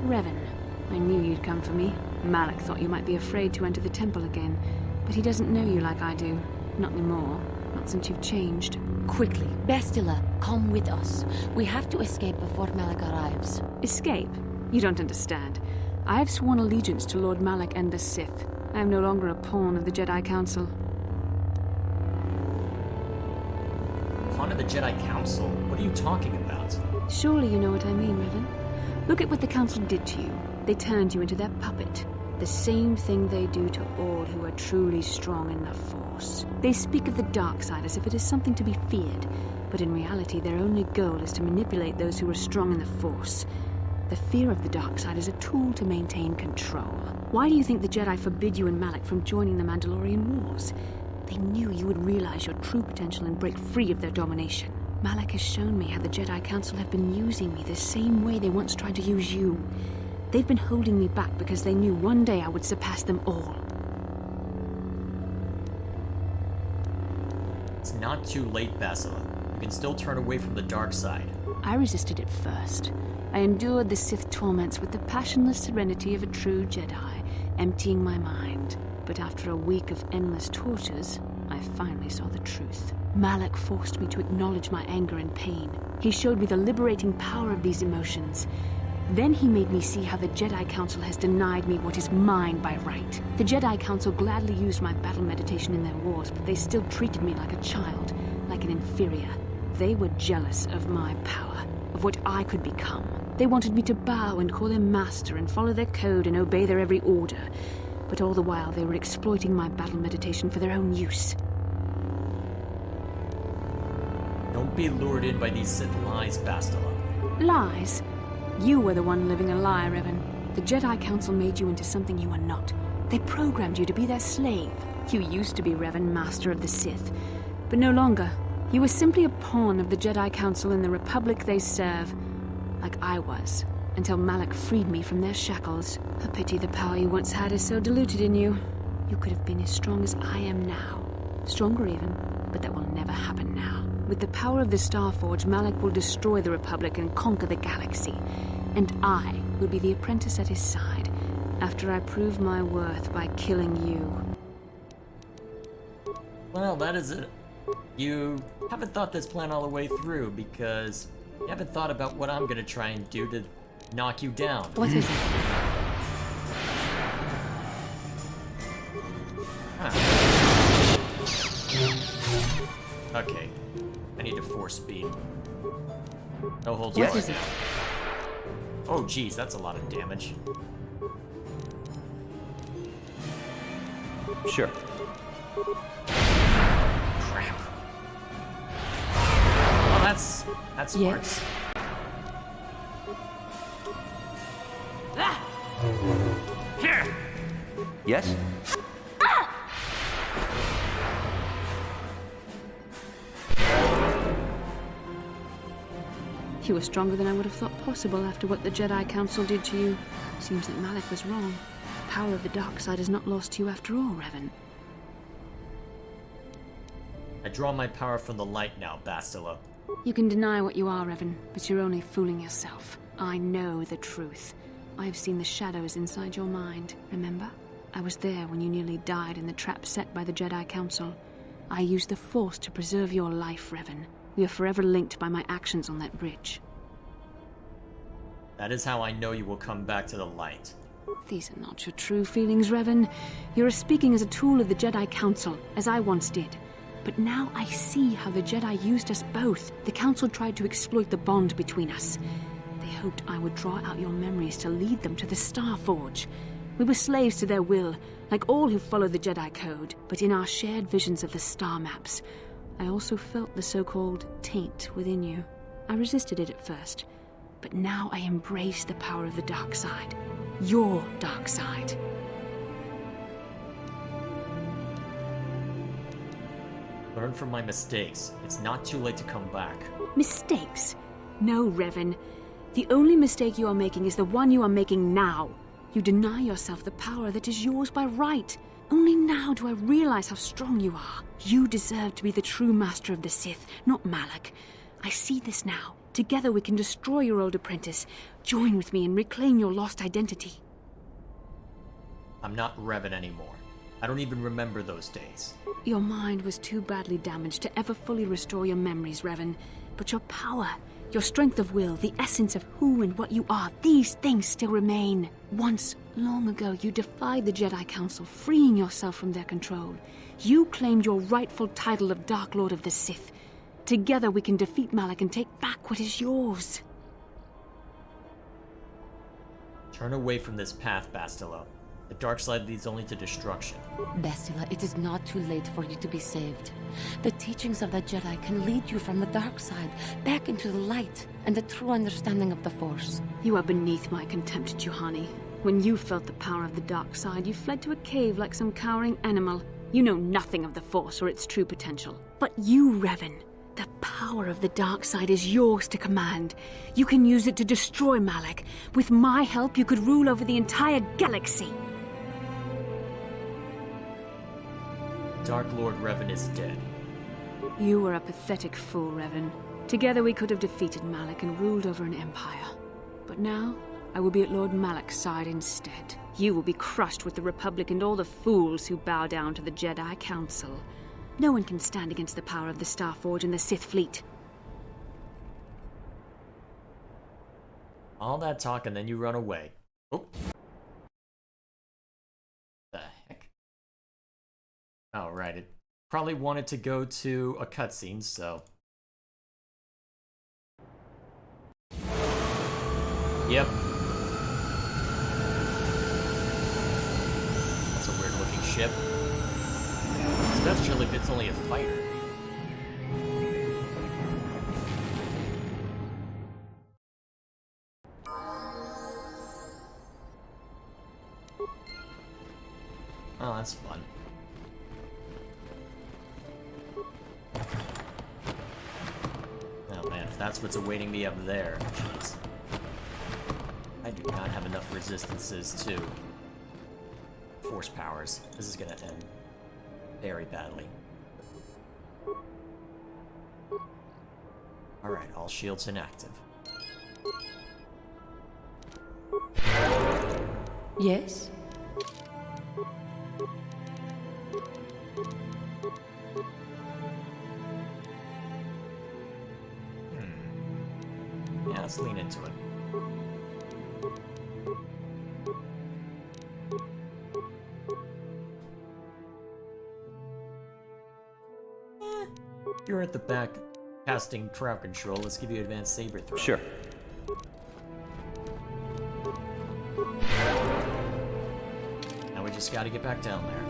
J: Revan,
M: I knew you'd come for me. Malak thought you might be afraid to enter the temple again, but he doesn't know you like I do. Not anymore. Not since you've changed.
E: Quickly, Bastila, come with us. We have to escape before Malak arrives.
M: Escape? You don't understand. I have sworn allegiance to Lord Malak and the Sith. I am no longer a pawn of the Jedi Council.
A: Pawn of the Jedi Council? What are you talking about?
M: Surely you know what I mean, Revan. Look at what the Council did to you. They turned you into their puppet. The same thing they do to all who are truly strong in the Force. They speak of the dark side as if it is something to be feared, but in reality their only goal is to manipulate those who are strong in the Force. The fear of the dark side is a tool to maintain control. Why do you think the Jedi forbid you and Malak from joining the Mandalorian Wars? They knew you would realize your true potential and break free of their domination. Malak has shown me how the Jedi Council have been using me the same way they once tried to use you. They've been holding me back because they knew one day I would surpass them all.
A: It's not too late, Bastila. You can still turn away from the dark side.
M: I resisted it first. I endured the Sith torments with the passionless serenity of a true Jedi, emptying my mind. But after a week of endless tortures, I finally saw the truth. Malak forced me to acknowledge my anger and pain. He showed me the liberating power of these emotions. Then he made me see how the Jedi Council has denied me what is mine by right. The Jedi Council gladly used my battle meditation in their wars, but they still treated me like a child, like an inferior. They were jealous of my power, of what I could become. They wanted me to bow and call them master and follow their code and obey their every order. But all the while they were exploiting my battle meditation for their own use.
A: Don't be lured in by these Sith lies, Bastila.
M: Lies? You were the one living a lie, Revan. The Jedi Council made you into something you are not. They programmed you to be their slave. You used to be Revan, Master of the Sith, but no longer. You were simply a pawn of the Jedi Council in the Republic they serve, like I was, until Malak freed me from their shackles. A pity the power you once had is so diluted in you. You could have been as strong as I am now. Stronger even, but that will never happen now. With the power of the Starforge, Malak will destroy the Republic and conquer the galaxy. And I will be the apprentice at his side, after I prove my worth by killing you.
A: Well, that is it. You haven't thought this plan all the way through, because you haven't thought about what I'm gonna try and do to knock you down.
E: What is it?
A: Okay. I need to force speed. No holds
H: Yes.
A: barred. Oh geez, that's a lot of damage.
H: Sure.
A: Crap. Oh, that's smart.
E: Yes.
H: Yes?
M: You were stronger than I would have thought possible after what the Jedi Council did to you. Seems that Malak was wrong. The power of the dark side is not lost to you after all, Revan.
A: I draw my power from the light now, Bastila.
M: You can deny what you are, Revan, but you're only fooling yourself. I know the truth. I have seen the shadows inside your mind, remember? I was there when you nearly died in the trap set by the Jedi Council. I used the Force to preserve your life, Revan. We are forever linked by my actions on that bridge.
A: That is how I know you will come back to the light.
M: These are not your true feelings, Revan. You are speaking as a tool of the Jedi Council, as I once did. But now I see how the Jedi used us both. The Council tried to exploit the bond between us. They hoped I would draw out your memories to lead them to the Starforge. We were slaves to their will, like all who follow the Jedi Code, but in our shared visions of the star maps, I also felt the so-called taint within you. I resisted it at first, but now I embrace the power of the dark side. Your dark side.
A: Learn from my mistakes. It's not too late to come back.
M: Mistakes? No, Revan. The only mistake you are making is the one you are making now. You deny yourself the power that is yours by right. Only now do I realize how strong you are. You deserve to be the true master of the Sith, not Malak. I see this now. Together we can destroy your old apprentice. Join with me and reclaim your lost identity.
A: I'm not Revan anymore. I don't even remember those days.
M: Your mind was too badly damaged to ever fully restore your memories, Revan. But your power, your strength of will, the essence of who and what you are, these things still remain. Once, long ago, you defied the Jedi Council, freeing yourself from their control. You claimed your rightful title of Dark Lord of the Sith. Together we can defeat Malak and take back what is yours.
A: Turn away from this path, Bastila. The dark side leads only to destruction.
E: Bastila, it is not too late for you to be saved. The teachings of the Jedi can lead you from the dark side, back into the light, and the true understanding of the Force.
M: You are beneath my contempt, Juhani. When you felt the power of the dark side, you fled to a cave like some cowering animal. You know nothing of the Force or its true potential. But you, Revan, the power of the dark side is yours to command. You can use it to destroy Malak. With my help, you could rule over the entire galaxy.
A: Dark Lord Revan is dead.
M: You were a pathetic fool, Revan. Together we could have defeated Malak and ruled over an empire. But now, I will be at Lord Malak's side instead. You will be crushed with the Republic and all the fools who bow down to the Jedi Council. No one can stand against the power of the Starforge and the Sith fleet.
A: All that talk and then you run away. Oh. The heck? Oh, right. It probably wanted to go to a cutscene, so... Yep. That's a weird-looking ship. Especially if it's only a fighter. Oh, that's fun. Oh man, if that's what's awaiting me up there, jeez. I do not have enough resistances to force powers. This is gonna end very badly. Alright, all shields inactive.
I: Yes?
A: Yeah, let's lean into it. You're at the back casting crowd control. Let's give you advanced saber throw.
H: Sure.
A: Now we just gotta get back down there.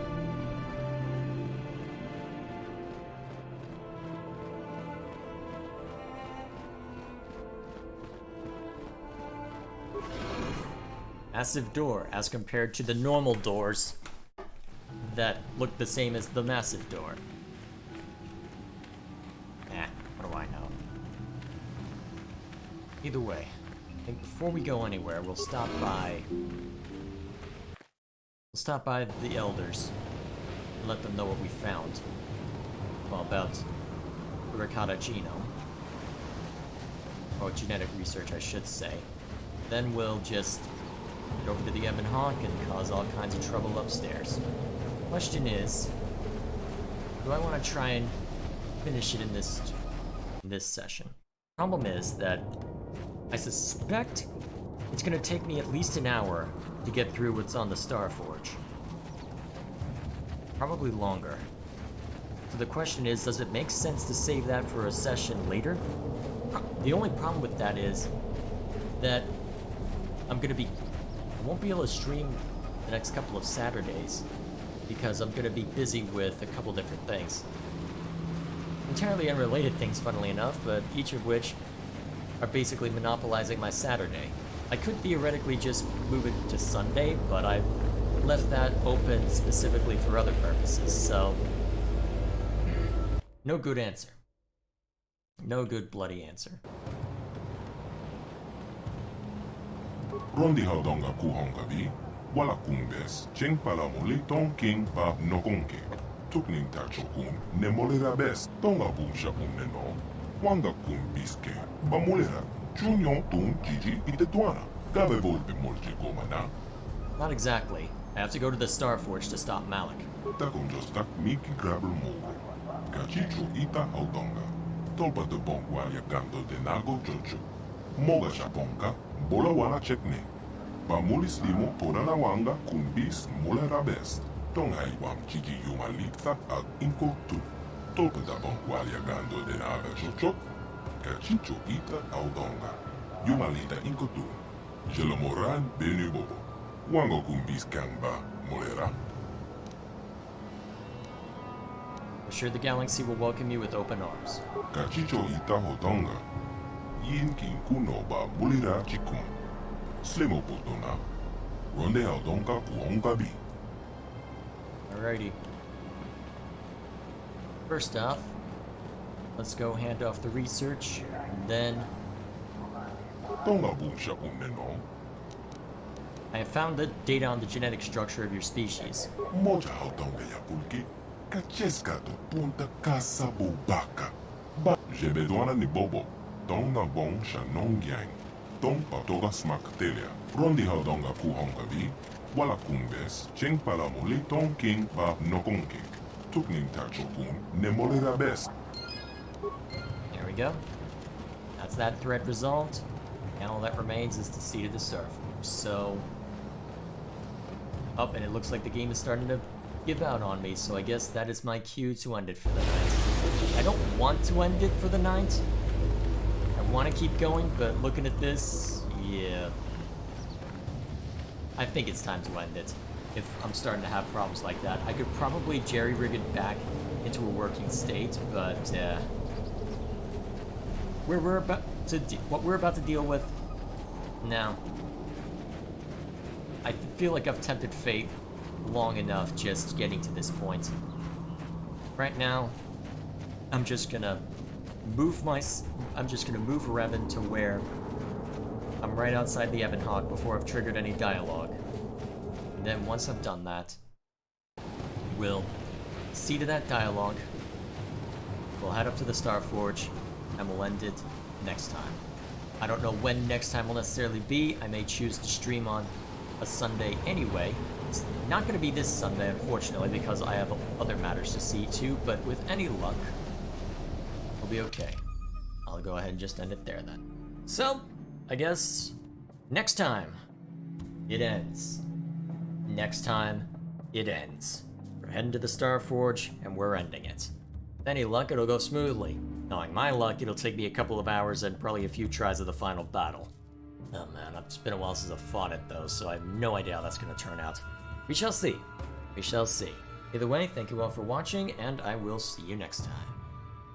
A: Massive door as compared to the normal doors that look the same as the massive door. What do I know? Either way, I think before we go anywhere, we'll stop by the elders and let them know what we found. Well, about the ricotta genome. Or genetic research, I should say. Then we'll just get over to the Ebon Hawk and cause all kinds of trouble upstairs. Question is, do I want to try and finish it in this session? Problem is that I suspect it's going to take me at least an hour to get through what's on the Starforge. Probably longer. So the question is, does it make sense to save that for a session later? The only problem with that is that I won't be able to stream the next couple of Saturdays because I'm going to be busy with a couple different things. Entirely unrelated things, funnily enough, but each of which are basically monopolizing my Saturday. I could theoretically just move it to Sunday, but I've left that open specifically for other purposes, so... no good answer. No good bloody answer.
C: Rondi haudonga kuhongavi, wala kumbes, cheng pala muli tong king pa nokonke. Tukning tachokun, ne molera bes, tonga boom shakun neno. Wanga kun biske, ba molera, chunyon tun gigi itetuana. Gabe volpe molje gomana.
A: Not exactly. I have to go to the Starforge to stop Malik.
C: Takonjostak Miki Grabber Mogo. Kachicho Ita Haudonga. Tolpa de Bongwalia Gando de Nago Jojo. Moga Shaponka, Bola Wala Chetne. Bamulis Limo Poranawanga Kumbis Mola Rabest. Tonghai Wam Chigi Yumalitha Ag Inko Tu. Tolpa da Bongwalia Gando de Naga Jojo. Kachicho Ita Haudonga. Yumalita Inko Tu. Jelomoran Benu Bobo. Wango Kumbis Kangba Molera.
A: I'm sure the galaxy will welcome you with open arms.
C: Kachicho Ita Hodonga. Yin King Kuno Ba Bulira Chikum. Slimo Potona. Ronde Hodonga Kuonga Bi.
A: Alrighty. First off, let's go hand off the research, and then
C: Tonga Bunsha Uneno.
A: I have found the data on the genetic structure of your species.
C: Moja Hodonga Yapulki. Kacheska to Punta Casa Bobaka. Ba Jebedwana ni Bobo. Tonga Bon Shanong Yang. Tong Patoga Smaktelia. Rondi Hodonga Kuhonga Bi. Wala Kumbes. Cheng Palamuli Tong King Ba Nokonkik. Tukning Tachokun Nemolera Best.
A: There we go. That's that threat resolved. And all that remains is the seat of the Starforge. So... and it looks like the game is starting to give out on me, so I guess that is my cue to end it for the night. I don't want to end it for the night. I want to keep going, but looking at this, yeah. I think it's time to end it. If I'm starting to have problems like that, I could probably jerry-rig it back into a working state, but what we're about to deal with, no. I feel like I've tempted fate long enough just getting to this point. Right now, I'm just gonna move Revan to where I'm right outside the Evanhawk before I've triggered any dialogue. And then once I've done that, we'll see to that dialogue. We'll head up to the Starforge, and we'll end it next time. I don't know when next time will necessarily be. I may choose to stream on a Sunday anyway. It's not going to be this Sunday, unfortunately, because I have other matters to see to, but with any luck, it'll be okay. I'll go ahead and just end it there then. So, I guess, next time, it ends. Next time, it ends. We're heading to the Starforge, and we're ending it. With any luck, it'll go smoothly. Knowing my luck, it'll take me a couple of hours and probably a few tries of the final battle. Oh man, it's been a while since I've fought it though, so I have no idea how that's going to turn out. We shall see. We shall see. Either way, thank you all for watching, and I will see you next time.